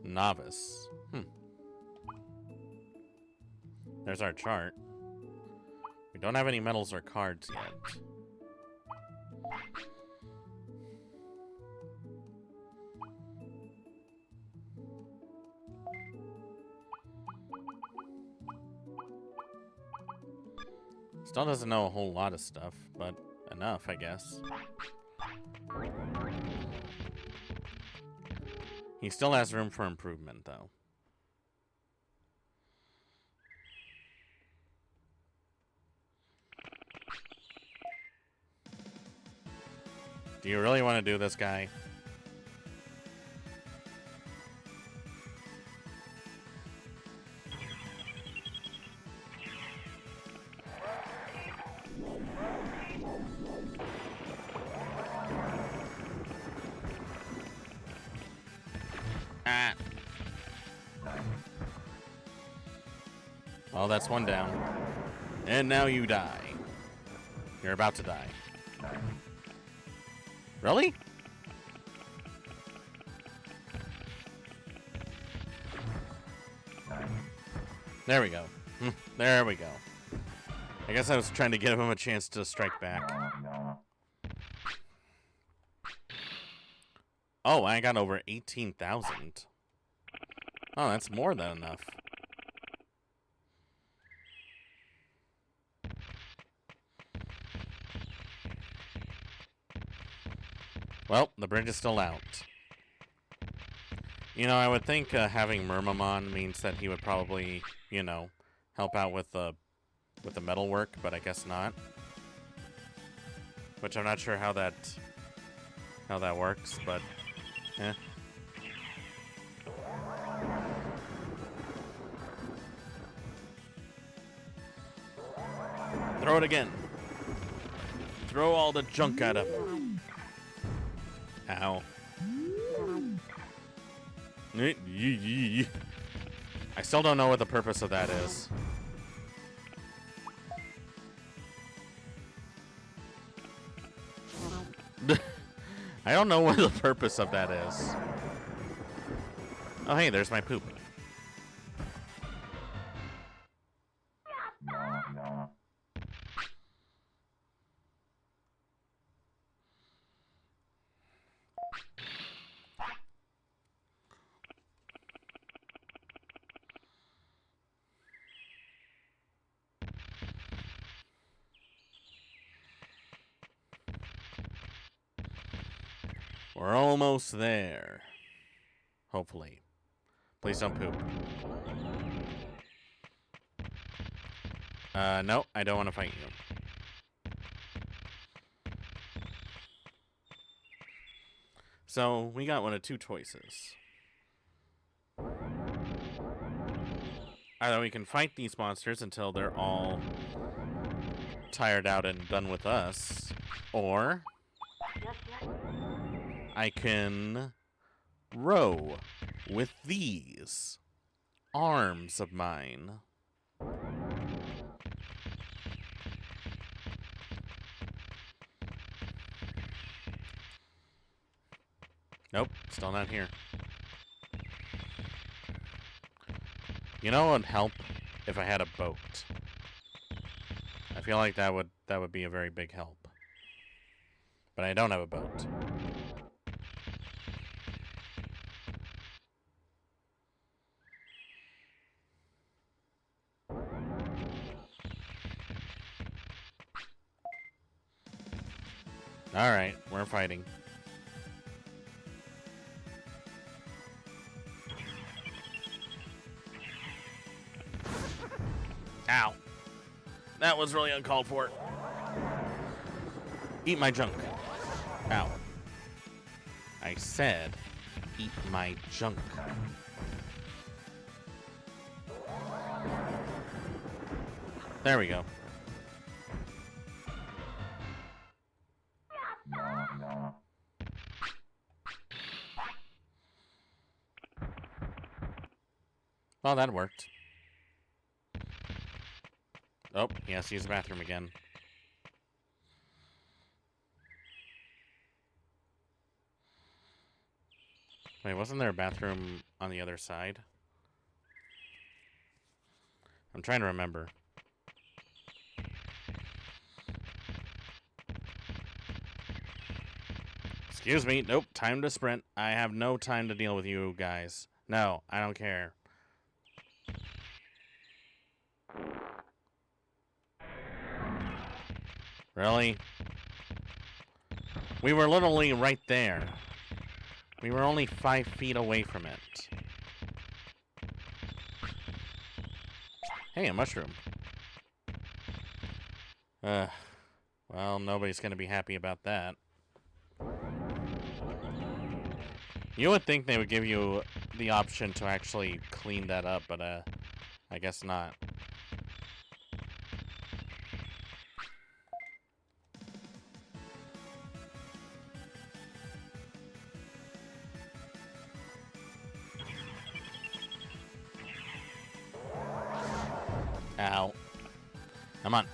Novice. There's our chart. We don't have any medals or cards yet. Still doesn't know a whole lot of stuff, but enough, I guess. He still has room for improvement, though. Do you really want to do this, guy? Oh, that's one down. And now you die. You're about to die. Really? There we go. There we go. I guess I was trying to give him a chance to strike back. Oh, I got over 18,000. Oh, that's more than enough. Well, the bridge is still out. You know, I would think having Murmamon means that he would probably, you know, help out with the metal work, but I guess not. Which I'm not sure how that works, but eh. Throw it again. Throw all the junk at him. Ow. I still don't know what the purpose of that is. I don't know what the purpose of that is. Oh, hey, there's my poop. We're almost there. Hopefully. Please don't poop. No, I don't want to fight you. So, we got one of two choices. Either we can fight these monsters until they're all tired out and done with us, or I can row with these arms of mine. Nope, still not here. You know what would help if I had a boat? I feel like that would be a very big help. But I don't have a boat. Alright, we're fighting. Ow. That was really uncalled for. Eat my junk. Ow. I said, eat my junk. There we go. Well, that worked. Oh, he has to use the bathroom again. Wait, wasn't there a bathroom on the other side? I'm trying to remember. Excuse me. Nope. Time to sprint. I have no time to deal with you guys. No, I don't care. Really? We were literally right there. We were only 5 feet away from it. Hey, a mushroom. Well, nobody's gonna be happy about that. You would think they would give you the option to actually clean that up, but I guess not. Ow. Come on.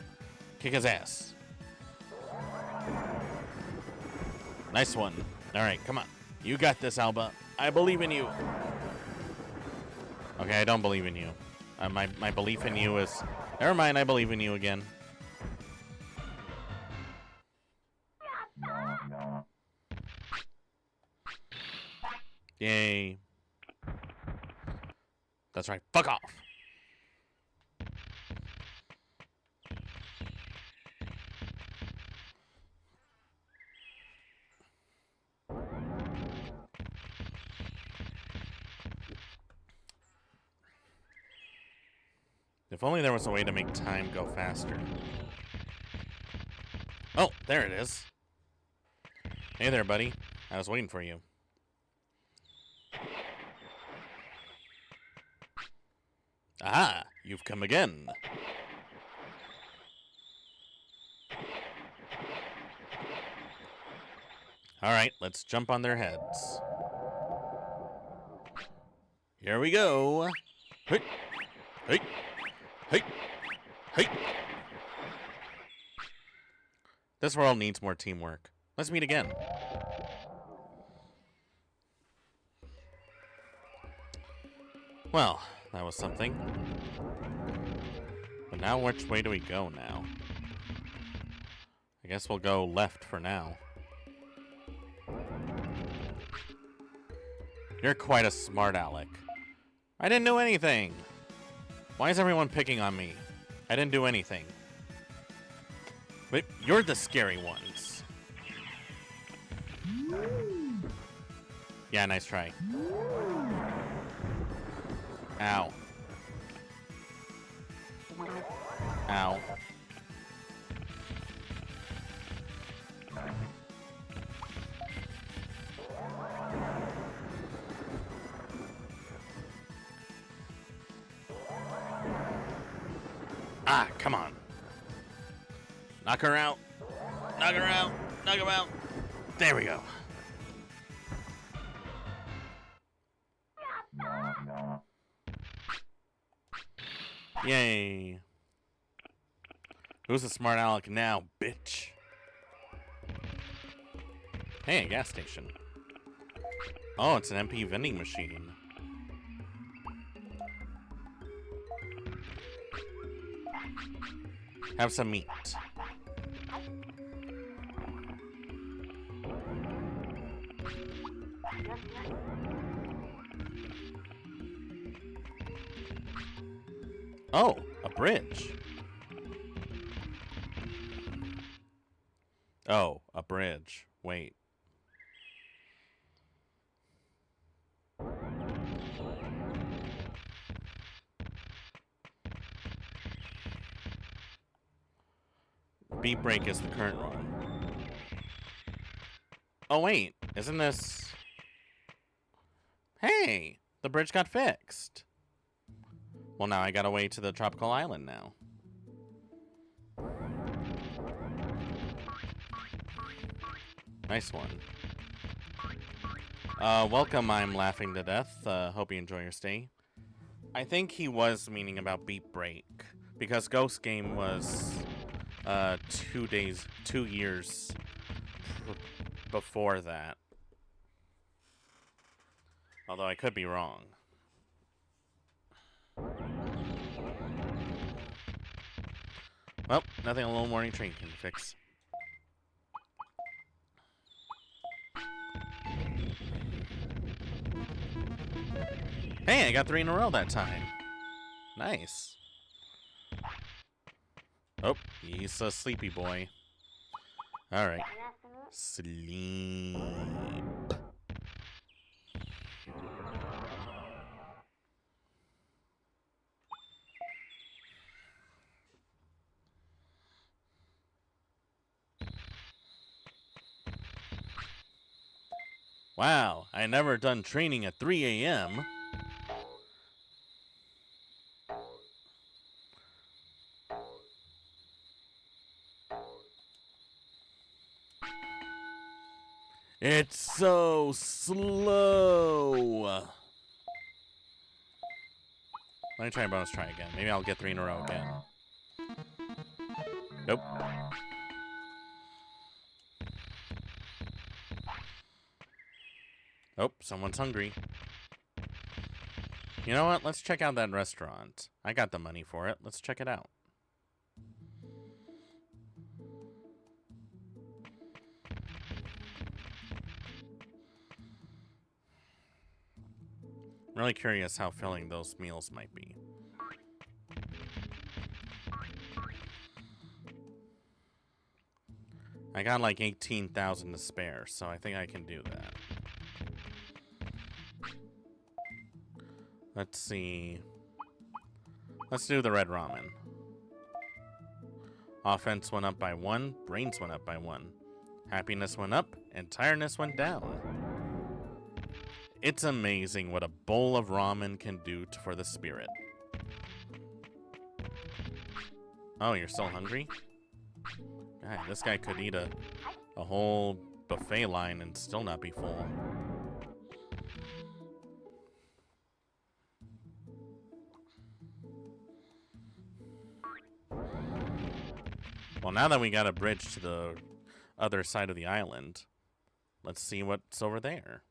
Kick his ass. Nice one. Alright, come on. You got this, Alba. I believe in you. Okay, I don't believe in you. My belief in you is... Never mind, I believe in you again. Yay. That's right. Fuck off. If only there was a way to make time go faster. Oh, there it is. Hey there, buddy. I was waiting for you. Ah, you've come again. Alright, let's jump on their heads. Here we go. Hey, hey, hey, hey. This world needs more teamwork. Let's meet again. Well, that was something. But now which way do we go now? I guess we'll go left for now. You're quite a smart aleck. I didn't do anything. Why is everyone picking on me? I didn't do anything. Wait, you're the scary ones. Yeah, nice try. Ow. Ow. Ah, come on. Knock her out. Knock her out. Knock her out. There we go. Yay. Who's the smart aleck now, bitch? Hey, a gas station. Oh, it's an MP vending machine. Have some meat. Oh, a bridge. Oh, a bridge. Wait. Beat break is the current one. Oh wait, isn't this... Hey, the bridge got fixed. Well, now I gotta wait to the tropical island now. Nice one. Welcome, I'm laughing to death. Hope you enjoy your stay. I think he was meaning about Beat Break, because Ghost Game was 2 years before that. Although I could be wrong. Well, nothing a little morning train can fix. Hey, I got 3 in a row that time. Nice. Oh, he's a sleepy boy. Alright. Sleep. Wow, I never done training at 3 a.m. It's so slow. Let me try bonus try again. Maybe I'll get 3 in a row again. Nope. Oh, someone's hungry. You know what? Let's check out that restaurant. I got the money for it. Let's check it out. I'm really curious how filling those meals might be. I got like 18,000 to spare, so I think I can do that. Let's see. Let's do the red ramen. Offense went up by 1, brains went up by 1. Happiness went up, and tiredness went down. It's amazing what a bowl of ramen can do for the spirit. Oh, you're still hungry? God, this guy could eat a whole buffet line and still not be full. Well, now that we got a bridge to the other side of the island, let's see what's over there.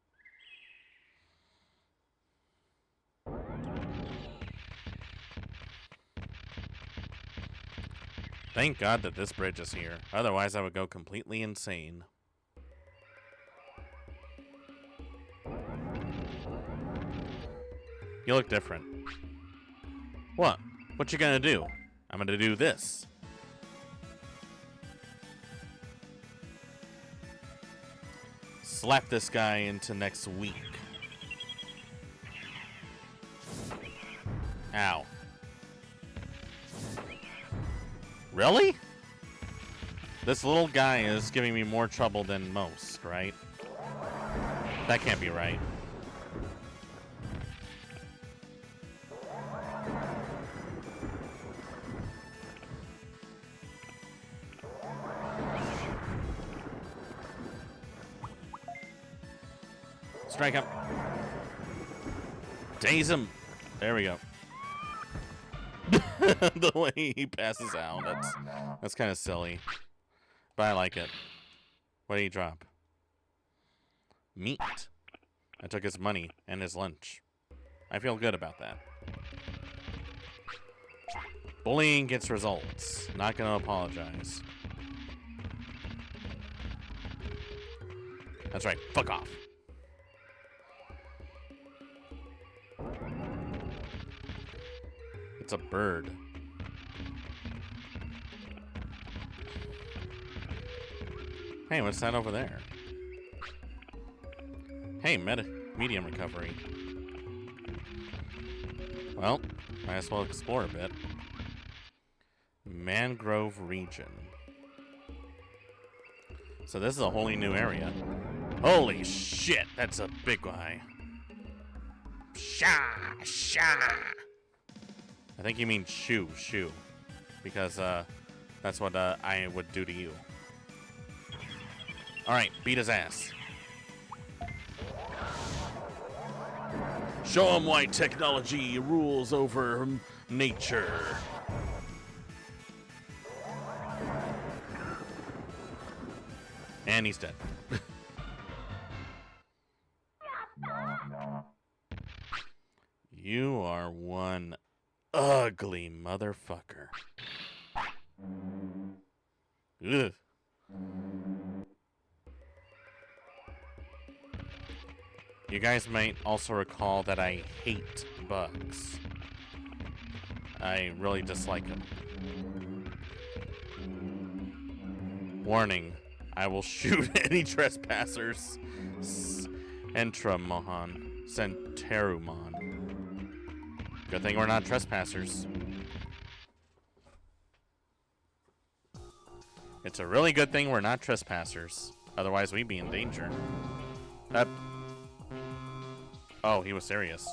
Thank God that this bridge is here. Otherwise, I would go completely insane. You look different. What? What you gonna do? I'm gonna do this. Slap this guy into next week. Ow. Really? This little guy is giving me more trouble than most, right? That can't be right. Strike him. Daze him. There we go. The way he passes out, that's kind of silly. But I like it. What did he drop? Meat. I took his money and his lunch. I feel good about that. Bullying gets results. Not gonna apologize. That's right. Fuck off. It's a bird. Hey, what's that over there? Hey, medium recovery. Well, might as well explore a bit. Mangrove region. So this is a wholly new area. Holy shit, that's a big guy. Sha, sha. I think you mean shoo, because that's what I would do to you. All right, beat his ass. Show him why technology rules over nature. And he's dead. You are one ugly motherfucker. Ugh. You guys might also recall that I hate bugs. I really dislike them. Warning, I will shoot any trespassers. Centerumon. Good thing we're not trespassers. It's a really good thing we're not trespassers. Otherwise, we'd be in danger. Oh, he was serious.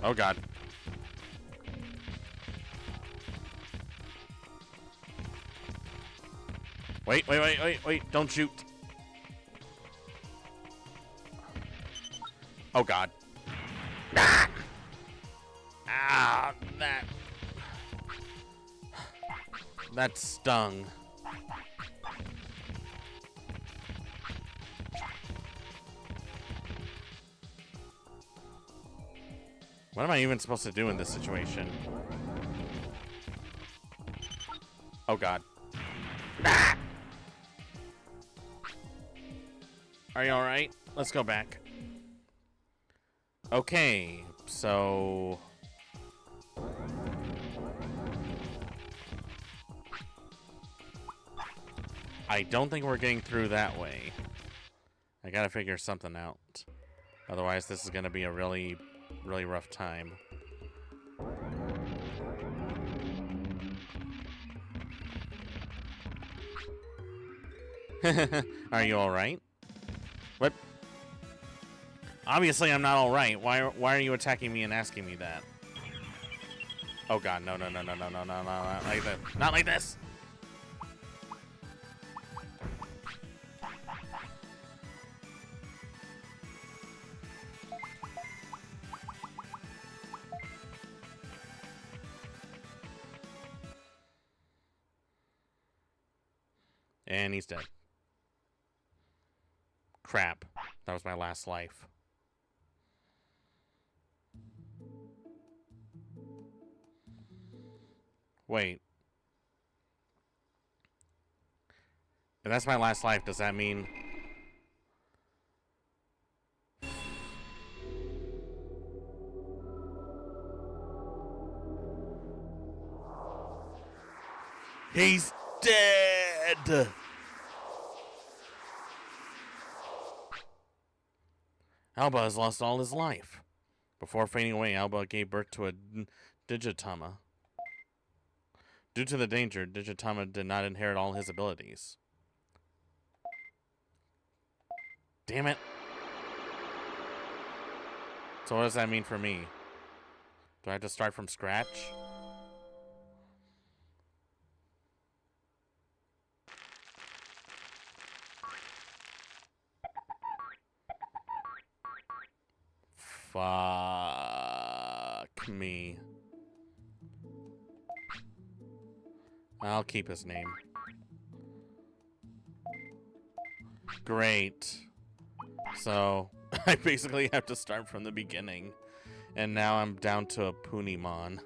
Oh, God. Wait. Don't shoot. Oh, God. Ah, that stung. What am I even supposed to do in this situation? Oh god. Ah! Are you alright? Let's go back. Okay, so... I don't think we're getting through that way. I gotta figure something out. Otherwise, this is gonna be a really, really rough time. Are you alright? What? Obviously, I'm not alright. Why are you attacking me and asking me that? Oh god, no, not like this. Not like this! And he's dead. Crap. That was my last life. Wait. If that's my last life, does that mean... He's dead! Alba has lost all his life. Before fading away, Alba gave birth to a Digitama. Due to the danger, Digitama did not inherit all his abilities. Damn it. So what does that mean for me? Do I have to start from scratch? Fuck me. I'll keep his name. Great. So, I basically have to start from the beginning. And now I'm down to a Punimon.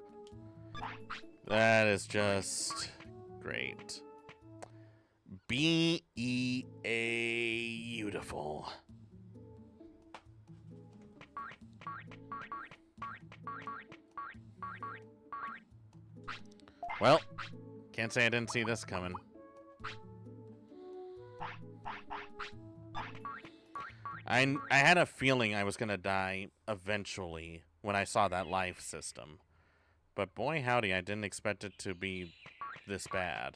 That is just great. Beautiful. Well, can't say I didn't see this coming. I had a feeling I was gonna die eventually when I saw that life system. But boy howdy, I didn't expect it to be this bad.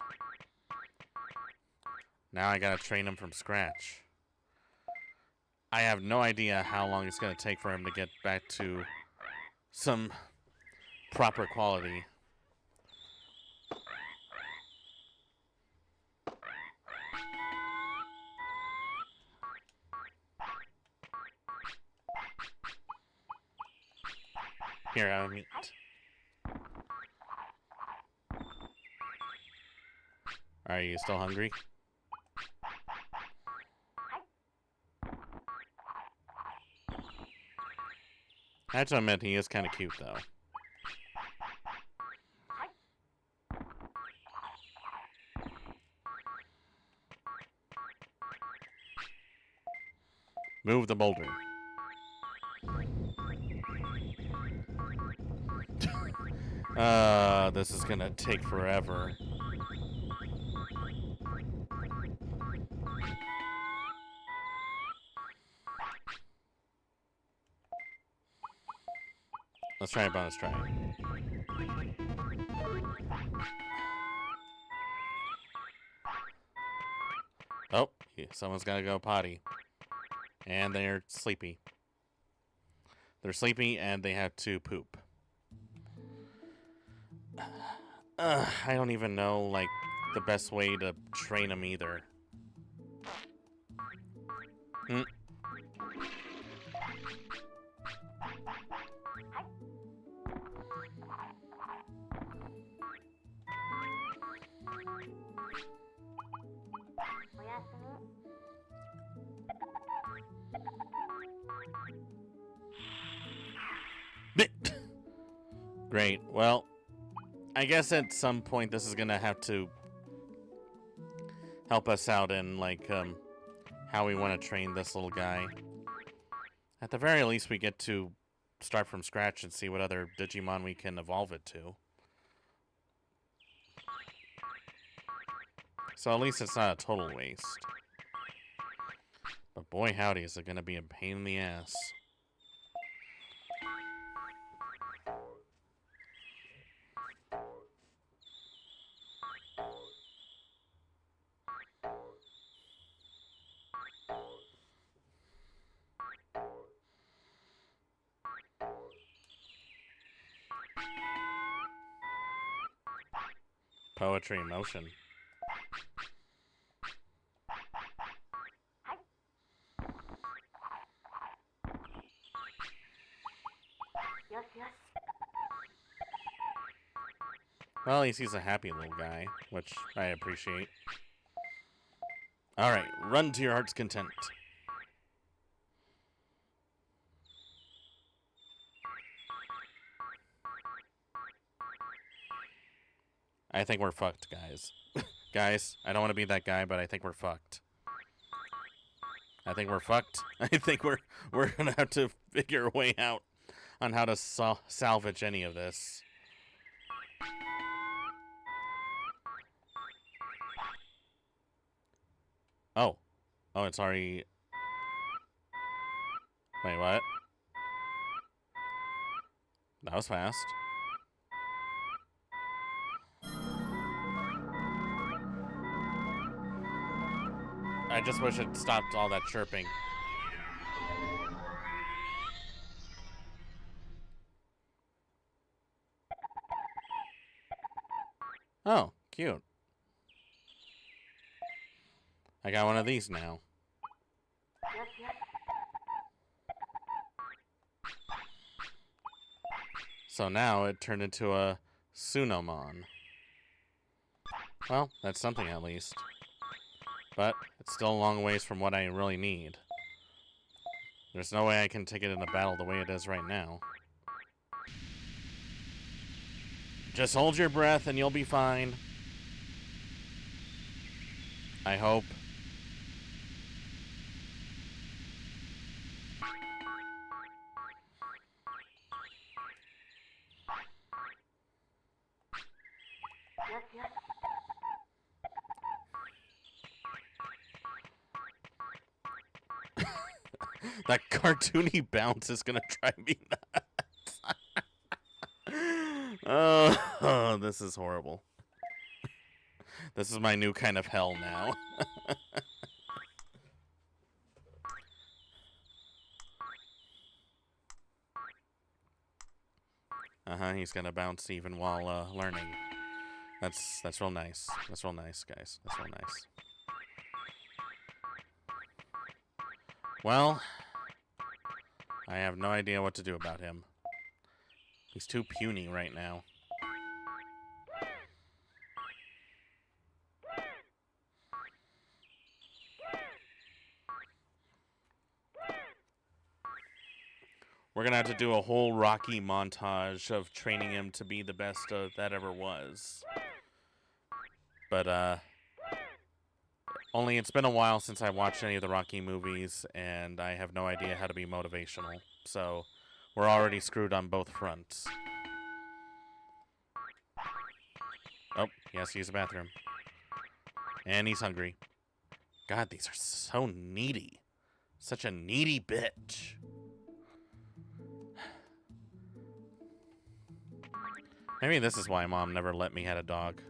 Now I gotta train him from scratch. I have no idea how long it's gonna take for him to get back to some proper quality. Here, I mean... Are you still hungry? I have to admit, he is kind of cute, though. Move the boulder. This is gonna take forever. Let's try a bonus try. Oh, someone's gotta go potty. And they're sleepy. They're sleepy and they have to poop. I don't even know, like, the best way to train them either. Great. Well, I guess at some point this is gonna have to help us out in, like, how we want to train this little guy. At the very least, we get to start from scratch and see what other Digimon we can evolve it to. So at least it's not a total waste. But boy howdy, is it going to be a pain in the ass. Poetry in motion. Well, at least he's a happy little guy, which I appreciate. Alright, run to your heart's content. I think we're fucked, guys. Guys, I don't want to be that guy, but I think we're fucked. I think we're fucked. I think we're gonna have to figure a way out on how to salvage any of this. Oh. Oh, it's already... Wait, what? That was fast. I just wish it stopped all that chirping. Oh, cute. I got one of these now. So now it turned into a Sunomon. Well, that's something at least. But it's still a long ways from what I really need. There's no way I can take it in a battle the way it is right now. Just hold your breath and you'll be fine. I hope. That cartoony bounce is gonna drive me nuts. Oh, this is horrible. This is my new kind of hell now. He's gonna bounce even while learning. That's real nice. That's real nice, guys. That's real nice. Well, I have no idea what to do about him. He's too puny right now. We're gonna have to do a whole Rocky montage of training him to be the best that ever was. But, only it's been a while since I watched any of the Rocky movies, and I have no idea how to be motivational. So, we're already screwed on both fronts. Oh, he has to use the bathroom. And he's hungry. God, these are so needy. Such a needy bitch. Maybe this is why Mom never let me have a dog.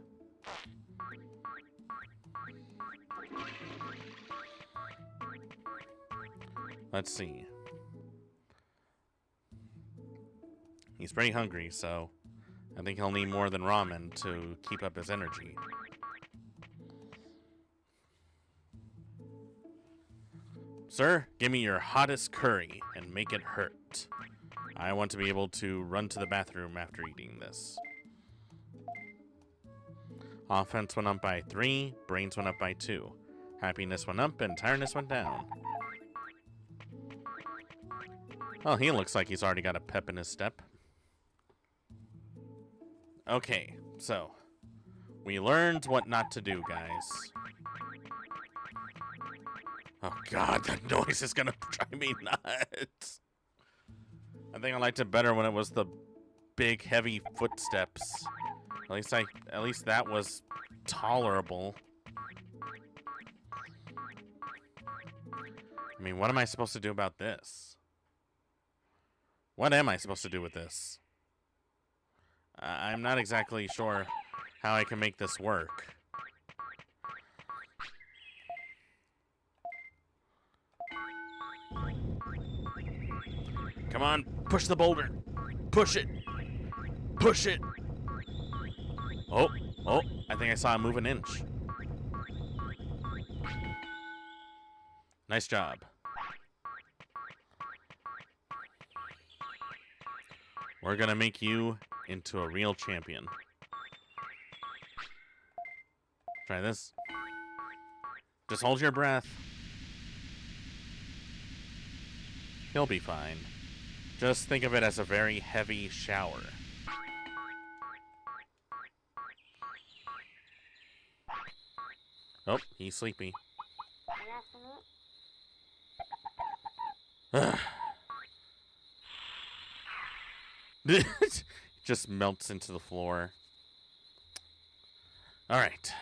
Let's see. He's pretty hungry, so I think he'll need more than ramen to keep up his energy. Sir, give me your hottest curry and make it hurt. I want to be able to run to the bathroom after eating this. Offense went up by 3, brains went up by 2. Happiness went up and tiredness went down. Oh, he looks like he's already got a pep in his step. Okay, so we learned what not to do, guys. Oh god, that noise is gonna drive me nuts. I think I liked it better when it was the big, heavy footsteps. At least that was tolerable. I mean, what am I supposed to do about this? What am I supposed to do with this? I'm not exactly sure how I can make this work. Come on, push the boulder. Push it. Push it. Oh, I think I saw him move an inch. Nice job. We're gonna make you into a real champion. Try this. Just hold your breath. He'll be fine. Just think of it as a very heavy shower. Oh, he's sleepy. Just melts into the floor. Alright.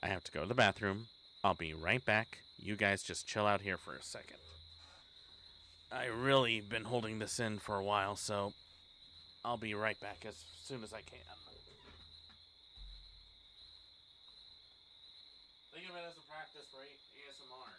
I have to go to the bathroom. I'll be right back. You guys just chill out here for a second. I really been holding this in for a while, so I'll be right back as soon as I can. Think of it as a practice for ASMR.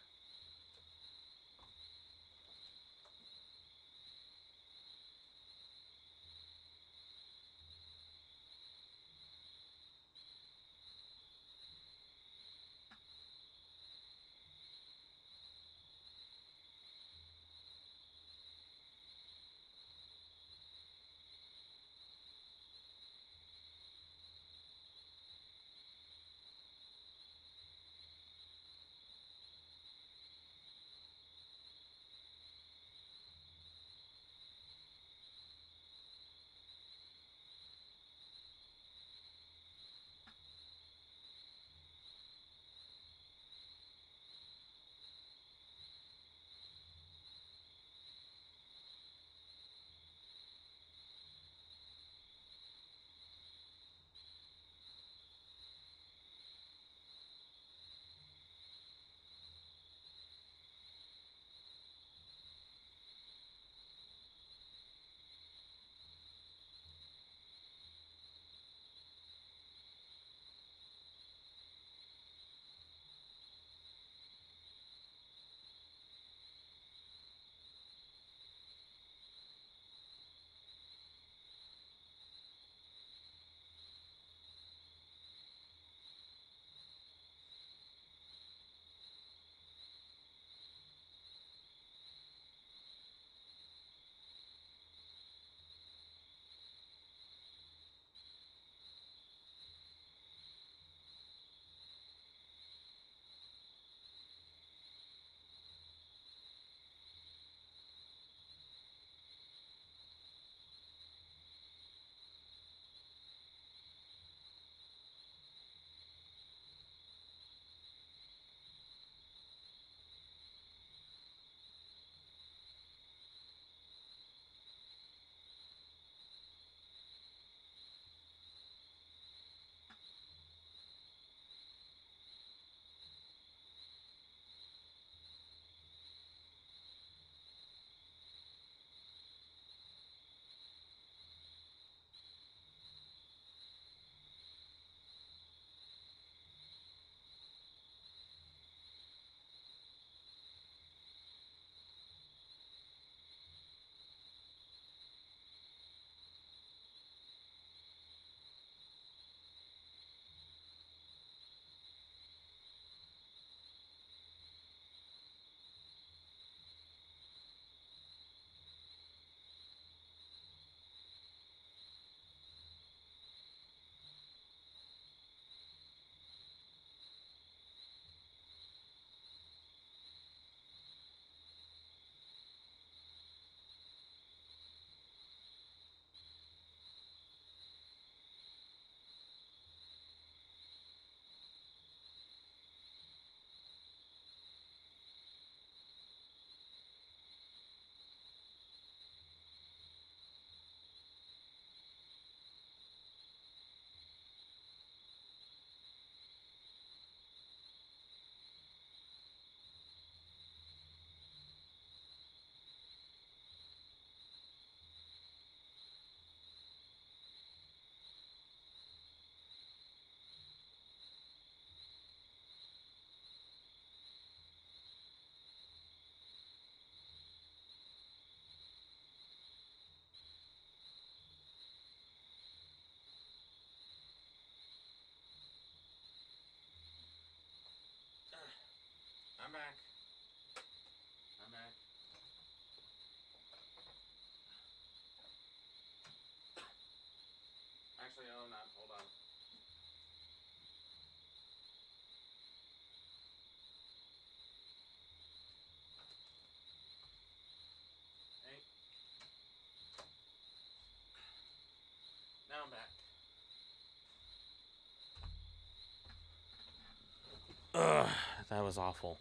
Ugh, that was awful.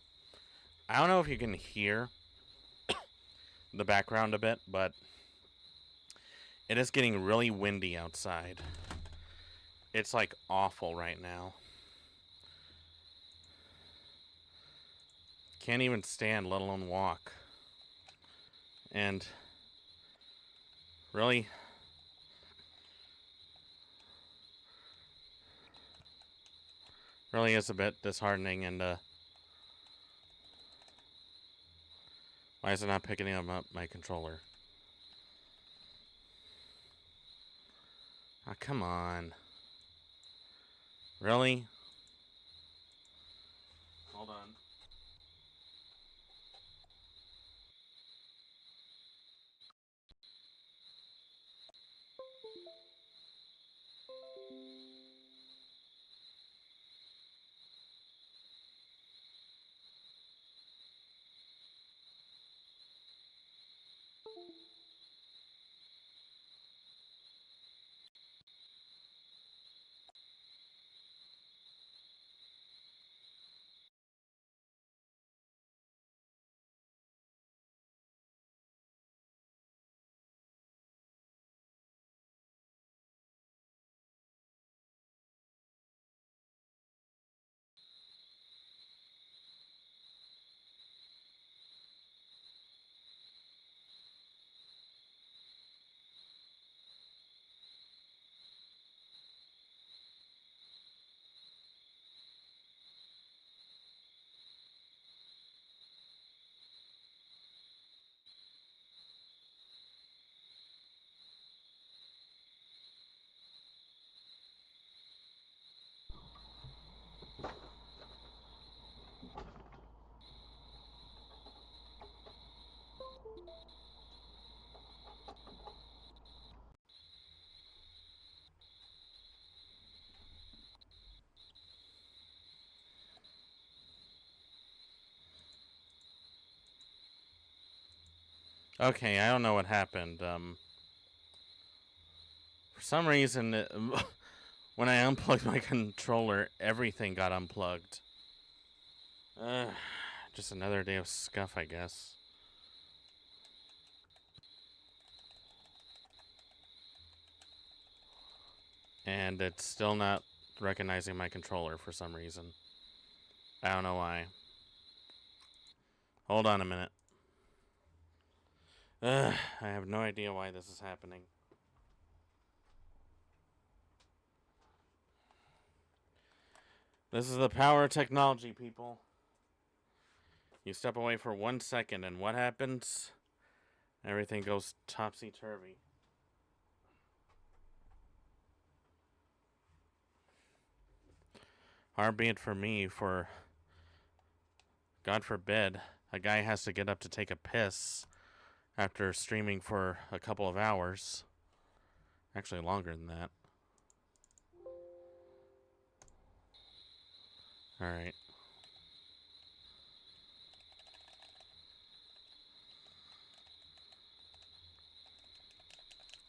I don't know if you can hear the background a bit, but it is getting really windy outside. It's like awful right now. Can't even stand, let alone walk. And really is a bit disheartening. And why is it not picking up my controller? Oh, come on. Really? Hold on. Okay, I don't know what happened. For some reason, when I unplugged my controller, everything got unplugged. Just another day of scuff, I guess. And it's still not recognizing my controller for some reason. I don't know why. Hold on a minute. I have no idea why this is happening. This is the power of technology, people. You step away for 1 second, and what happens? Everything goes topsy-turvy. Hard be it for me, for God forbid, a guy has to get up to take a piss after streaming for a couple of hours. Actually, longer than that. Alright.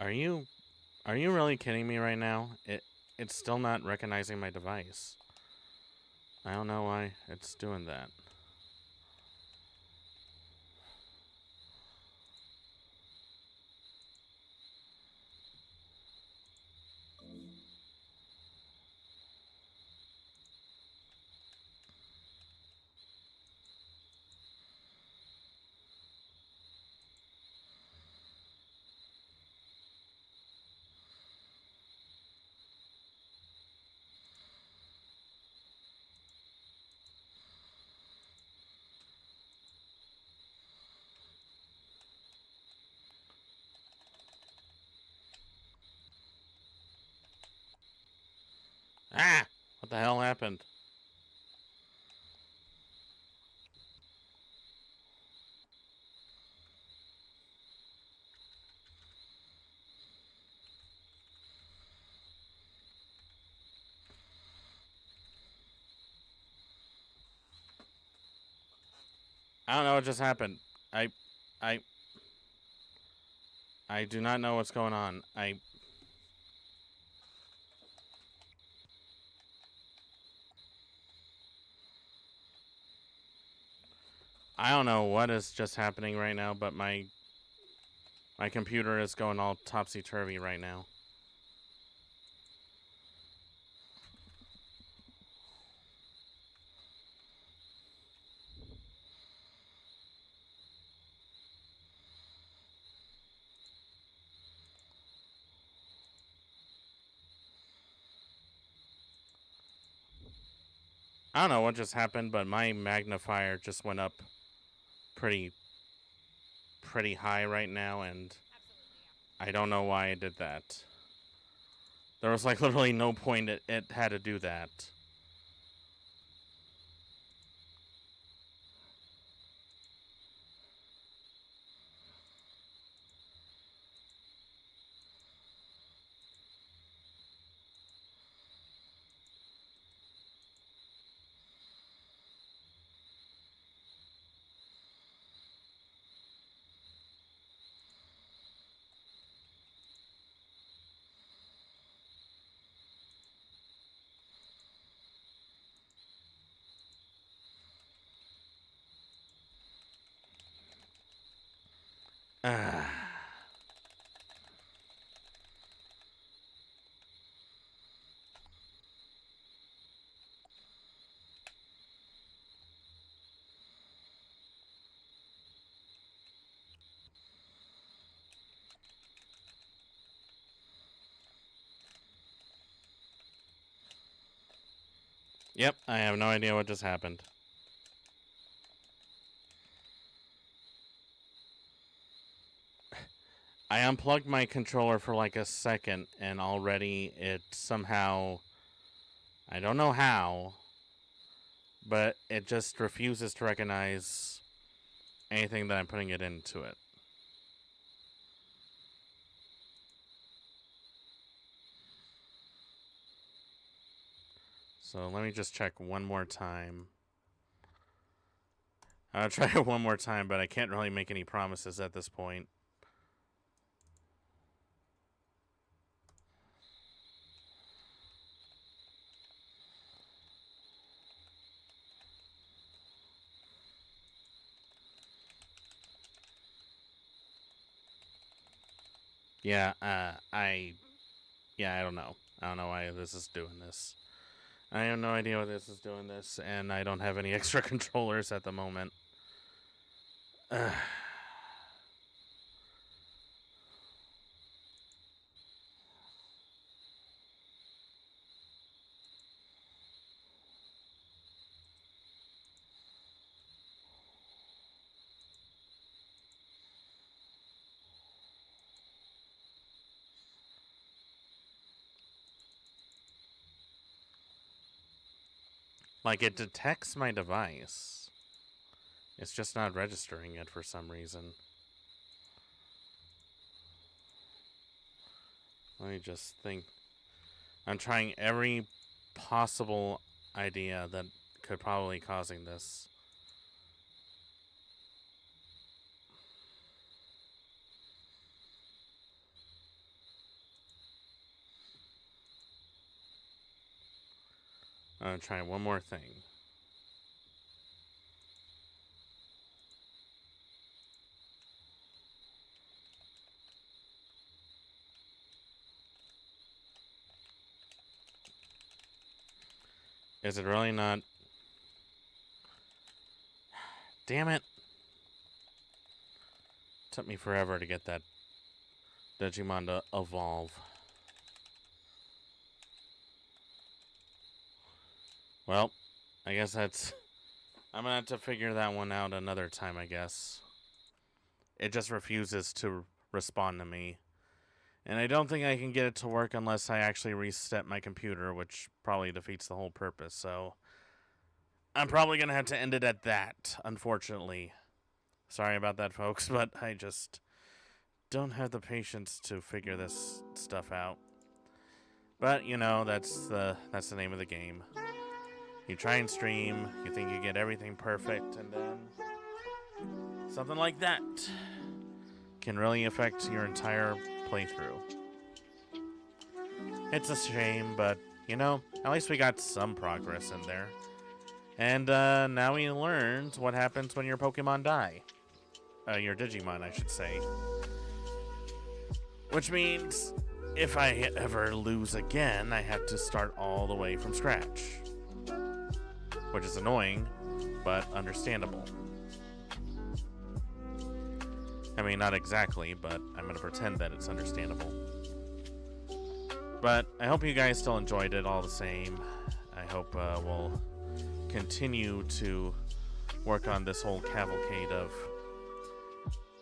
Are you really kidding me right now? It's still not recognizing my device. I don't know why it's doing that. Ah! What the hell happened? I don't know what just happened. I do not know what's going on. I don't know what is just happening right now, but my computer is going all topsy-turvy right now. I don't know what just happened, but my magnifier just went up pretty high right now, and I don't know why it did that. There was like literally no point it had to do that. Yep, I have no idea what just happened. I unplugged my controller for like a second, and already it somehow, I don't know how, but it just refuses to recognize anything that I'm putting it into it. So let me just check one more time. I'll try it one more time, but I can't really make any promises at this point. Yeah, I don't know. I don't know why this is doing this. I have no idea why this is doing this, and I don't have any extra controllers at the moment. Like, it detects my device. It's just not registering it for some reason. Let me just think. I'm trying every possible idea that could probably causing this. I'm gonna try one more thing. Is it really not? Damn it. Took me forever to get that Digimon to evolve. Well, I guess that's... I'm gonna have to figure that one out another time, I guess. It just refuses to respond to me. And I don't think I can get it to work unless I actually reset my computer, which probably defeats the whole purpose, so... I'm probably gonna have to end it at that, unfortunately. Sorry about that, folks, but I just don't have the patience to figure this stuff out. But, you know, that's the name of the game. You try and stream, you think you get everything perfect, and then something like that can really affect your entire playthrough. It's a shame, but, you know, at least we got some progress in there. And now we learned what happens when your Pokemon die. Your Digimon, I should say. Which means if I ever lose again, I have to start all the way from scratch. Which is annoying, but understandable. I mean, not exactly, but I'm going to pretend that it's understandable. But I hope you guys still enjoyed it all the same. I hope we'll continue to work on this whole cavalcade of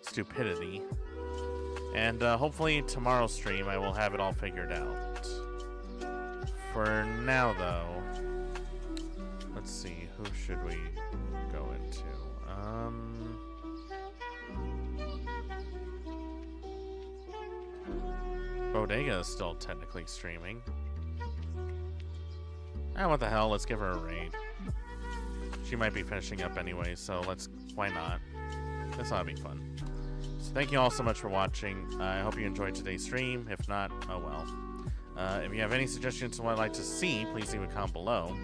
stupidity. And hopefully tomorrow's stream I will have it all figured out. For now, though, let's see, who should we go into? Bodega is still technically streaming. Ah, what the hell, let's give her a raid. She might be finishing up anyway, so why not? This ought to be fun. So thank you all so much for watching. I hope you enjoyed today's stream. If not, oh well. If you have any suggestions on what I'd like to see, please leave a comment below.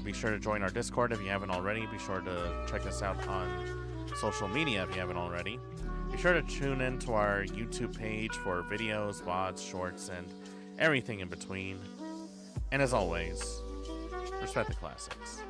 Be sure to join our Discord if you haven't already. Be sure to check us out on social media if you haven't already. Be sure to tune in to our YouTube page for videos, VODs, shorts, and everything in between. And as always, respect the classics.